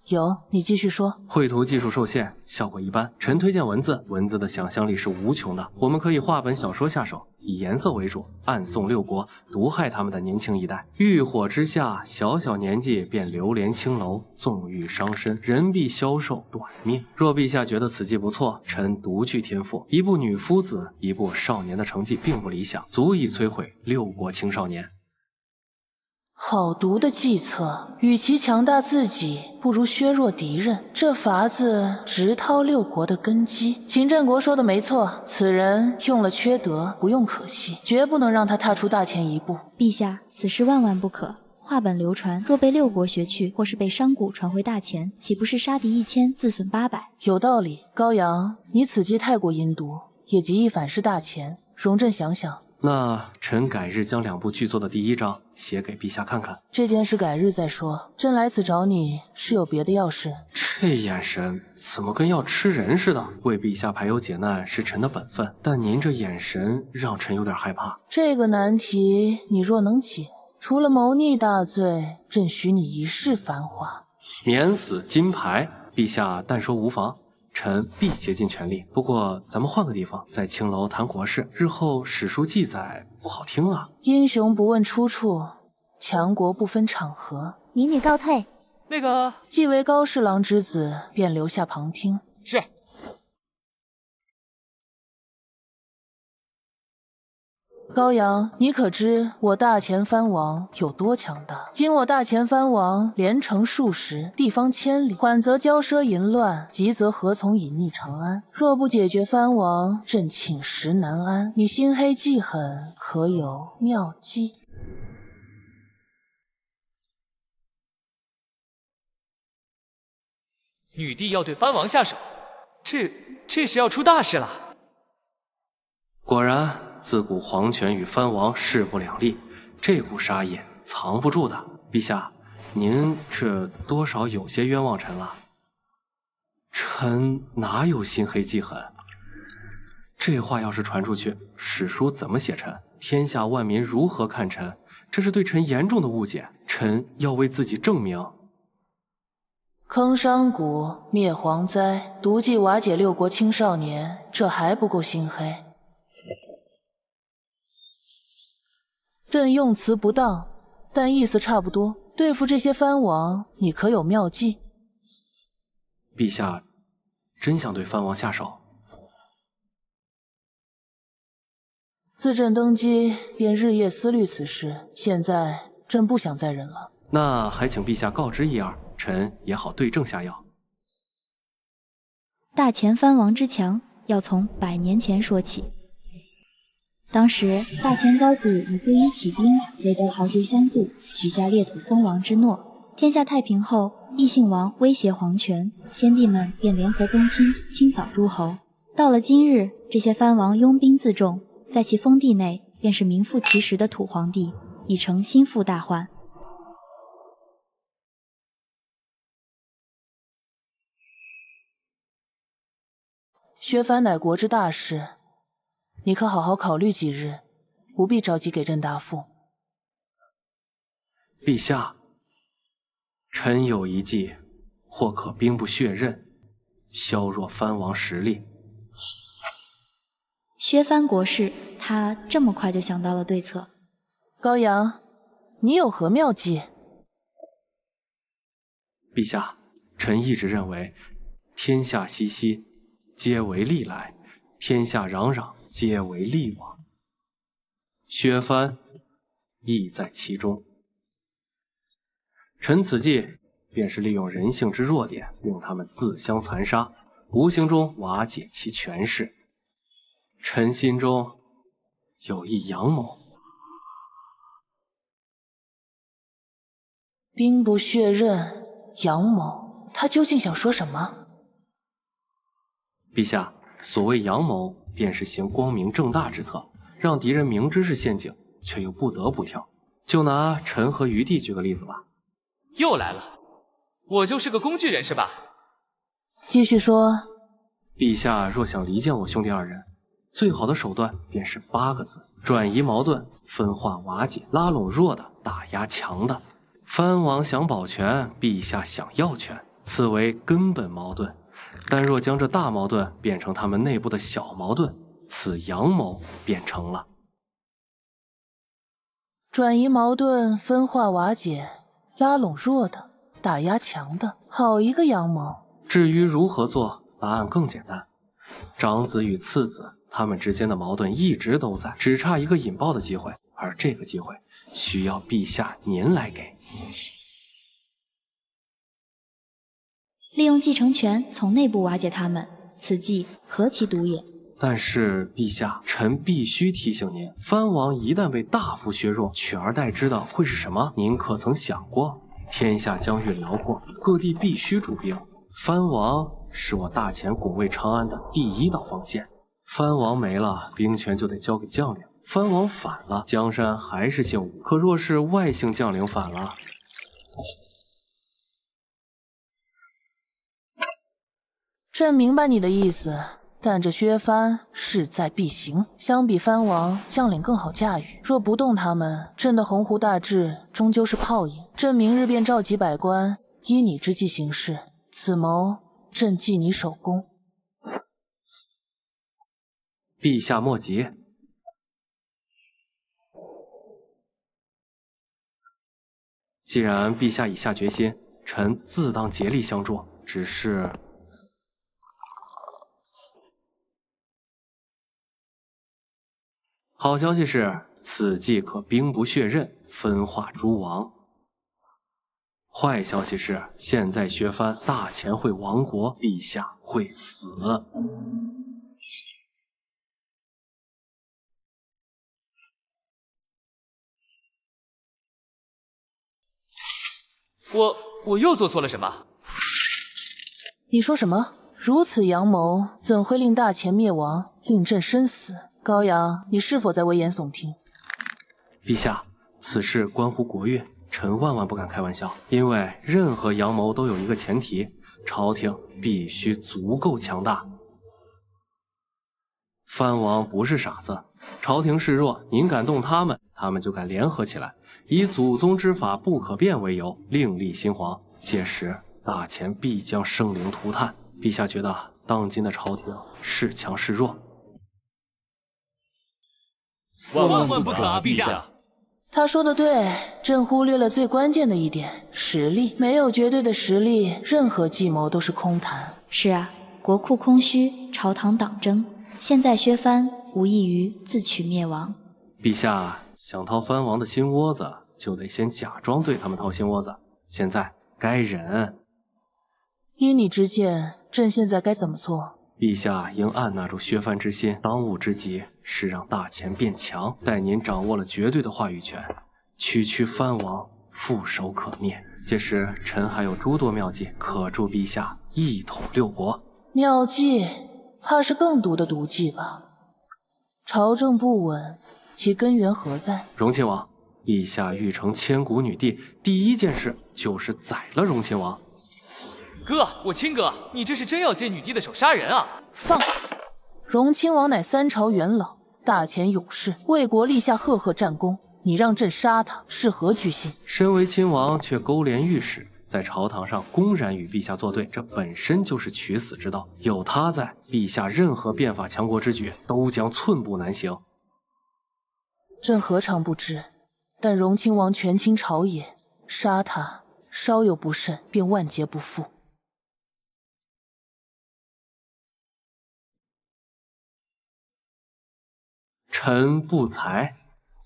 有你继续说。绘图技术受限，效果一般。臣推荐文字，文字的想象力是无穷的。我们可以画本小说下手，以颜色为主，暗送六国，毒害他们的年轻一代。欲火之下，小小年纪便流连青楼，纵欲伤身，人必消寿短命。若陛下觉得此计不错，臣独具天赋，一部女夫子，一部少年的成绩并不理想，足以摧毁六国青少年。好毒的计策，与其强大自己，不如削弱敌人。这法子直掏六国的根基。秦振国说的没错，此人用了缺德，不用可惜，绝不能让他踏出大前一步。陛下，此事万万不可。话本流传，若被六国学去，或是被商贾传回大前，岂不是杀敌1000，自损800？有道理，高阳，你此计太过阴毒，也极易反噬大前。容朕想想。那臣改日将2部剧作的第1章写给陛下看看。这件事改日再说。朕来此找你是有别的要事。这眼神怎么跟要吃人似的？为陛下排忧解难是臣的本分，但您这眼神让臣有点害怕。这个难题你若能解，除了谋逆大罪，朕许你一世繁华，免死金牌。陛下但说无妨。臣必竭尽全力。不过咱们换个地方，在青楼谈国事，日后史书记载不好听啊。英雄不问出处，强国不分场合。民女告退。那个，既为高侍郎之子，便留下旁听。是。高阳，你可知我大前藩王有多强大？今我大前藩王连城数十，地方千里，缓则骄奢淫乱，急则何从以逆长安？若不解决藩王，朕寝食难安。你心黑记狠，可有妙计？女帝要对藩王下手，这是要出大事了。果然。自古皇权与藩王势不两立，这股杀意藏不住的。陛下，您这多少有些冤枉臣了。臣哪有心黑记狠？这话要是传出去，史书怎么写臣？天下万民如何看臣？这是对臣严重的误解。臣要为自己证明。坑山谷灭蝗灾，毒计瓦解6国青少年，这还不够心黑？朕用词不当，但意思差不多。对付这些藩王，你可有妙计？陛下真想对藩王下手？自朕登基，便日夜思虑此事，现在朕不想再忍了。那还请陛下告知一二，臣也好对症下药。大前藩王之强，要从100年前说起。当时大前高祖以归一起兵，夺得豪杰相助，许下裂土封王之诺。天下太平后，异姓王威胁皇权，先帝们便联合宗亲，清扫诸侯。到了今日，这些藩王拥兵自重，在其封地内便是名副其实的土皇帝，已成心腹大患。削藩乃国之大事，你可好好考虑几日，不必着急给朕答复。陛下，臣有一计，或可兵不血刃，削弱藩王实力。削藩国事，他这么快就想到了对策。高阳，你有何妙计？陛下，臣一直认为，天下熙熙，皆为利来；天下攘攘，皆为利往。削藩亦在其中。臣此计便是利用人性之弱点，令他们自相残杀，无形中瓦解其权势。臣心中有一阳谋。兵不血刃，阳谋，他究竟想说什么？陛下，所谓阳谋，便是行光明正大之策，让敌人明知是陷阱，却又不得不跳。就拿臣和余弟举个例子吧。又来了，我就是个工具人是吧？继续说。陛下若想离间我兄弟二人，最好的手段便是8个字：转移矛盾，分化瓦解，拉拢弱的，打压强的。藩王想保全，陛下想要权，此为根本矛盾。但若将这大矛盾变成他们内部的小矛盾，此阳谋便成了。转移矛盾，分化瓦解，拉拢弱的，打压强的，好一个阳谋。至于如何做，答案更简单。长子与次子，他们之间的矛盾一直都在，只差一个引爆的机会，而这个机会需要陛下您来给。利用继承权从内部瓦解他们，此计何其毒也！但是陛下，臣必须提醒您，藩王一旦被大幅削弱，取而代之的会是什么？您可曾想过？天下疆域辽阔，各地必须驻兵，藩王是我大前拱卫长安的第一道防线。藩王没了，兵权就得交给将领；藩王反了，江山还是姓武。可若是外姓将领反了，朕明白你的意思，但这削藩势在必行，相比藩王，将领更好驾驭。若不动他们，朕的鸿鹄大志终究是泡影。朕明日便召集百官，依你之计行事。此谋，朕记你首功。陛下莫急。既然陛下已下决心，臣自当竭力相助。只是，好消息是，此计可兵不血刃，分化诸王。坏消息是，现在削藩，大前会亡国，陛下会死。我又做错了什么？你说什么？如此阳谋，怎会令大前灭亡，令朕身死？高阳，你是否在危言耸听？陛下，此事关乎国运，臣万万不敢开玩笑。因为任何阳谋都有一个前提，朝廷必须足够强大。藩王不是傻子，朝廷示弱，您敢动他们，他们就敢联合起来。以祖宗之法不可变为由，另立新皇。届时大前必将生灵涂炭。陛下觉得当今的朝廷是强是弱？万万不可啊，陛下！他说的对，朕忽略了最关键的一点：实力。没有绝对的实力，任何计谋都是空谈。是啊，国库空虚，朝堂党争，现在削藩，无异于自取灭亡。陛下想掏藩王的心窝子，就得先假装对他们掏心窝子。现在该忍。依你之见，朕现在该怎么做？陛下应按捺住削藩之心，当务之急是让大前变强。待您掌握了绝对的话语权，区区藩王覆手可灭。届时臣还有诸多妙计，可助陛下一统六国。妙计，怕是更毒的毒计吧？朝政不稳，其根源何在？荣亲王，陛下欲成千古女帝，第一件事就是宰了荣亲王。哥，我亲哥，你这是真要借女帝的手杀人啊？放肆！荣亲王乃三朝元老，大前勇士，为国立下赫赫战功，你让朕杀他，是何居心？身为亲王却勾连御史，在朝堂上公然与陛下作对，这本身就是取死之道。有他在，陛下任何变法强国之举都将寸步难行。朕何尝不知，但荣亲王权倾朝野，杀他稍有不慎，便万劫不复。臣不才，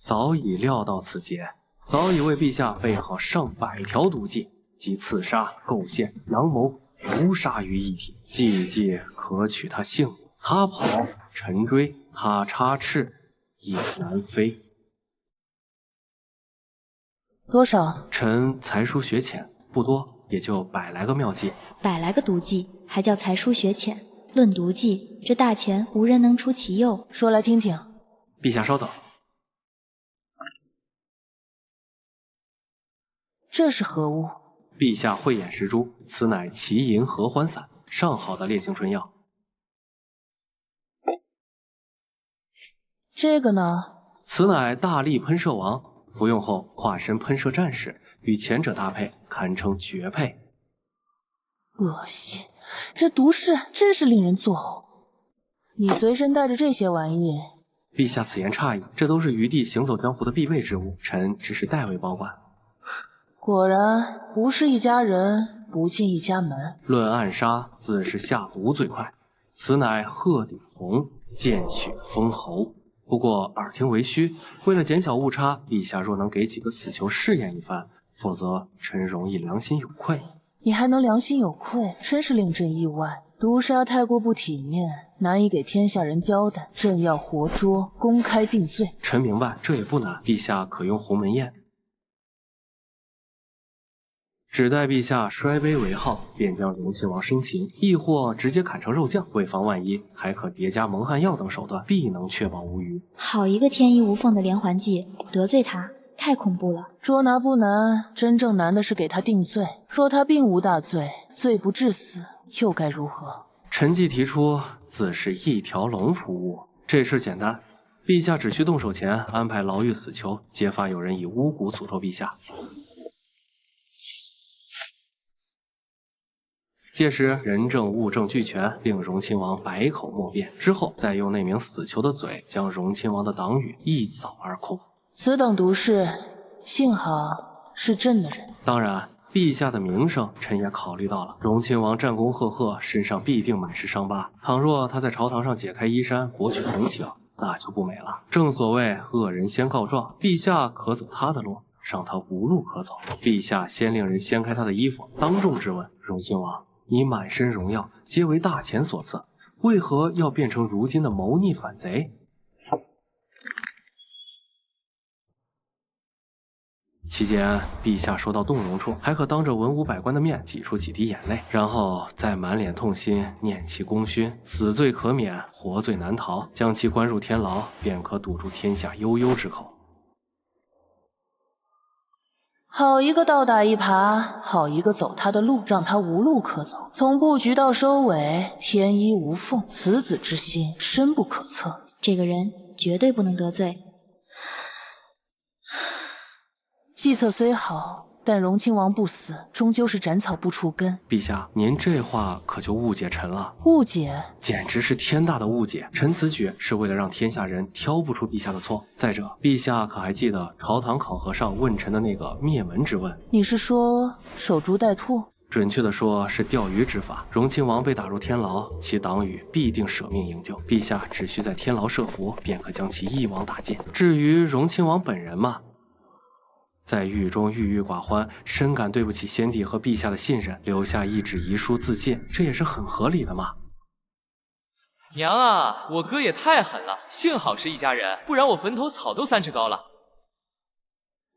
早已料到此节，早已为陛下备好上百条毒计，即刺杀、构陷、阳谋、诛杀于一体。计计可取他性命，他跑，臣追；他插翅，也难飞。多少？臣才疏学浅，不多，也就100来个妙计。100来个毒计，还叫才疏学浅？论毒计，这大前无人能出其右。说来听听。陛下稍等。这是何物？陛下慧眼识珠，此乃奇银合欢散，上好的烈性春药。这个呢？此乃大力喷射王，服用后化身喷射战士，与前者搭配，堪称绝配。恶心，这毒誓真是令人作呕。你随身带着这些玩意？陛下此言差矣，这都是余地行走江湖的必备之物，臣只是代为保管。果然，不是一家人，不进一家门。论暗杀，自是下毒最快。此乃鹤顶红，见血封喉。不过耳听为虚，为了减小误差，陛下若能给几个死囚试验一番，否则臣容易良心有愧。你还能良心有愧，真是令朕意外。毒杀太过不体面，难以给天下人交代。朕要活捉，公开定罪。臣明白，这也不难。陛下可用鸿门宴，只待陛下摔杯为号，便将荣亲王生擒；亦或直接砍成肉酱，为防万一，还可叠加蒙汗药等手段，必能确保无虞。好一个天衣无缝的连环计，得罪他太恐怖了。捉拿不难，真正难的是给他定罪。若他并无大罪，罪不至死，又该如何？臣既提出，自是一条龙服务。这事简单，陛下只需动手前安排牢狱死囚，揭发有人以巫蛊诅咒陛下。届时人证物证俱全，令荣亲王百口莫辩。之后再用那名死囚的嘴，将荣亲王的党羽一扫而空。此等毒誓，幸好是朕的人。当然，陛下的名声，臣也考虑到了。荣亲王战功赫赫，身上必定满是伤疤。倘若他在朝堂上解开衣衫，博取同情，那就不美了。正所谓恶人先告状，陛下可走他的路，让他无路可走。陛下先令人掀开他的衣服，当众质问荣亲王：你满身荣耀，皆为大前所赐，为何要变成如今的谋逆反贼？期间，陛下说到动容处，还可当着文武百官的面挤出几滴眼泪，然后再满脸痛心，念其功勋，死罪可免，活罪难逃，将其关入天牢，便可堵住天下悠悠之口。好一个倒打一耙，好一个走他的路，让他无路可走。从布局到收尾，天衣无缝，此子之心深不可测。这个人绝对不能得罪。计策虽好，但荣亲王不死，终究是斩草不除根。陛下，您这话可就误解臣了。误解？简直是天大的误解！臣此举是为了让天下人挑不出陛下的错。再者，陛下可还记得朝堂考核上问臣的那个灭门之问？你是说守株待兔？准确的说是钓鱼之法。荣亲王被打入天牢，其党羽必定舍命营救。陛下只需在天牢设伏，便可将其一网打尽。至于荣亲王本人嘛，在狱中郁郁寡欢，深感对不起先帝和陛下的信任，留下一纸遗书自尽，这也是很合理的嘛。娘啊，我哥也太狠了，幸好是一家人，不然我坟头草都3尺高了。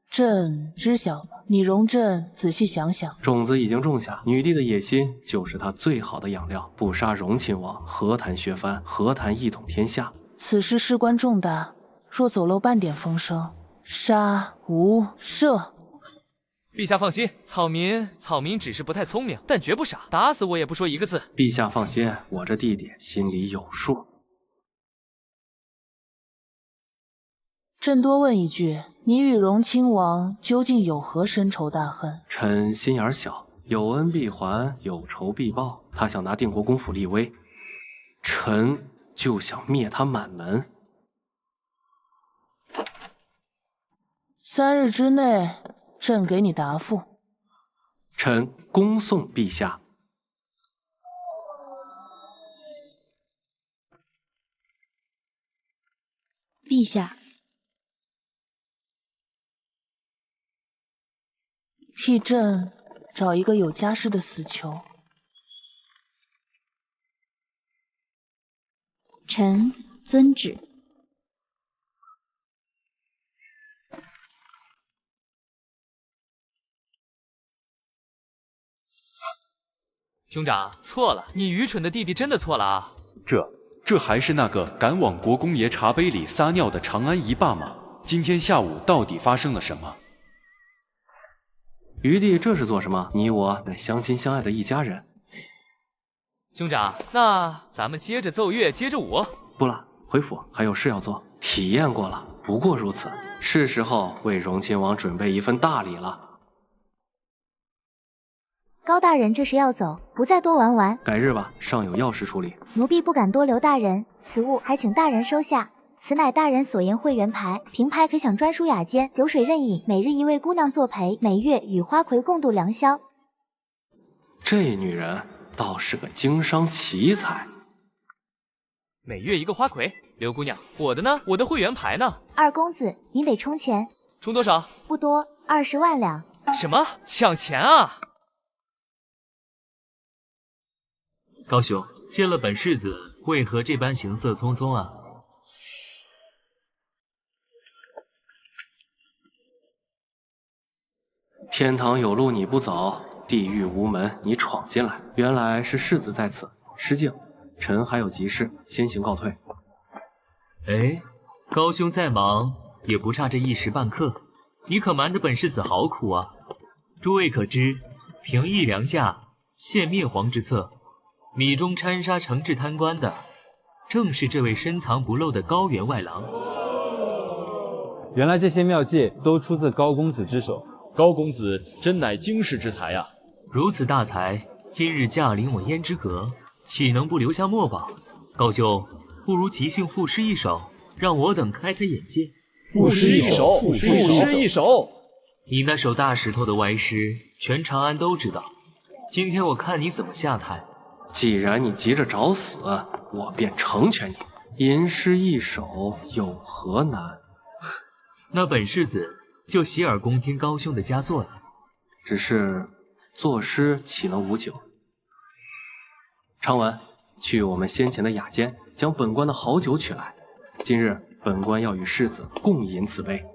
朕知晓了，你容朕仔细想想。种子已经种下，女帝的野心就是她最好的养料。不杀荣亲王，何谈削藩？何谈一统天下？此事事关重大，若走漏半点风声，杀无赦。陛下放心，草民只是不太聪明，但绝不傻，打死我也不说一个字。陛下放心，我这弟弟心里有数。朕多问一句，你与荣亲王究竟有何深仇大恨？臣心眼小，有恩必还，有仇必报。他想拿定国公府立威，臣就想灭他满门。3日之内，朕给你答复。臣恭送陛下。陛下，替朕找一个有家室的死囚。臣遵旨。兄长，错了，你愚蠢的弟弟真的错了啊！这还是那个敢往国公爷茶杯里撒尿的长安一霸吗？今天下午到底发生了什么？余弟这是做什么？你我乃相亲相爱的一家人。兄长，那咱们接着奏乐，接着舞。不了，回府还有事要做。体验过了，不过如此。是时候为荣亲王准备一份大礼了。高大人这时要走，不再多玩玩。改日吧，尚有要事处理。奴婢不敢多留大人，此物还请大人收下。此乃大人所言会员牌，凭牌可享专属雅间，酒水任饮，每日一位姑娘作陪，每月与花魁共度良宵。这女人倒是个经商奇才。每月一个花魁，刘姑娘，我的呢？我的会员牌呢？二公子，您得充钱。充多少？不多，20万两。什么？抢钱啊！高兄，见了本世子，为何这般行色匆匆啊？天堂有路你不走，地狱无门你闯进来。原来是世子在此，失敬，臣还有急事，先行告退。哎，高兄再忙，也不差这一时半刻。你可瞒得本世子好苦啊！诸位可知，凭一良价现灭皇之策，米中掺沙惩治贪官的，正是这位深藏不露的高员外郎。原来这些妙计都出自高公子之手。高公子真乃经世之才啊！如此大才，今日驾临我胭脂阁，岂能不留下墨宝？高兄，不如即兴赋诗一首，让我等开开眼界。赋诗一首，赋诗一首。你那首大石头的歪诗，全长安都知道。今天我看你怎么下台。既然你急着找死，我便成全你。吟诗一首有何难？那本世子就洗耳恭听高兄的佳作了。只是作诗岂能无酒？常文，去我们先前的雅间，将本官的好酒取来。今日本官要与世子共饮此杯。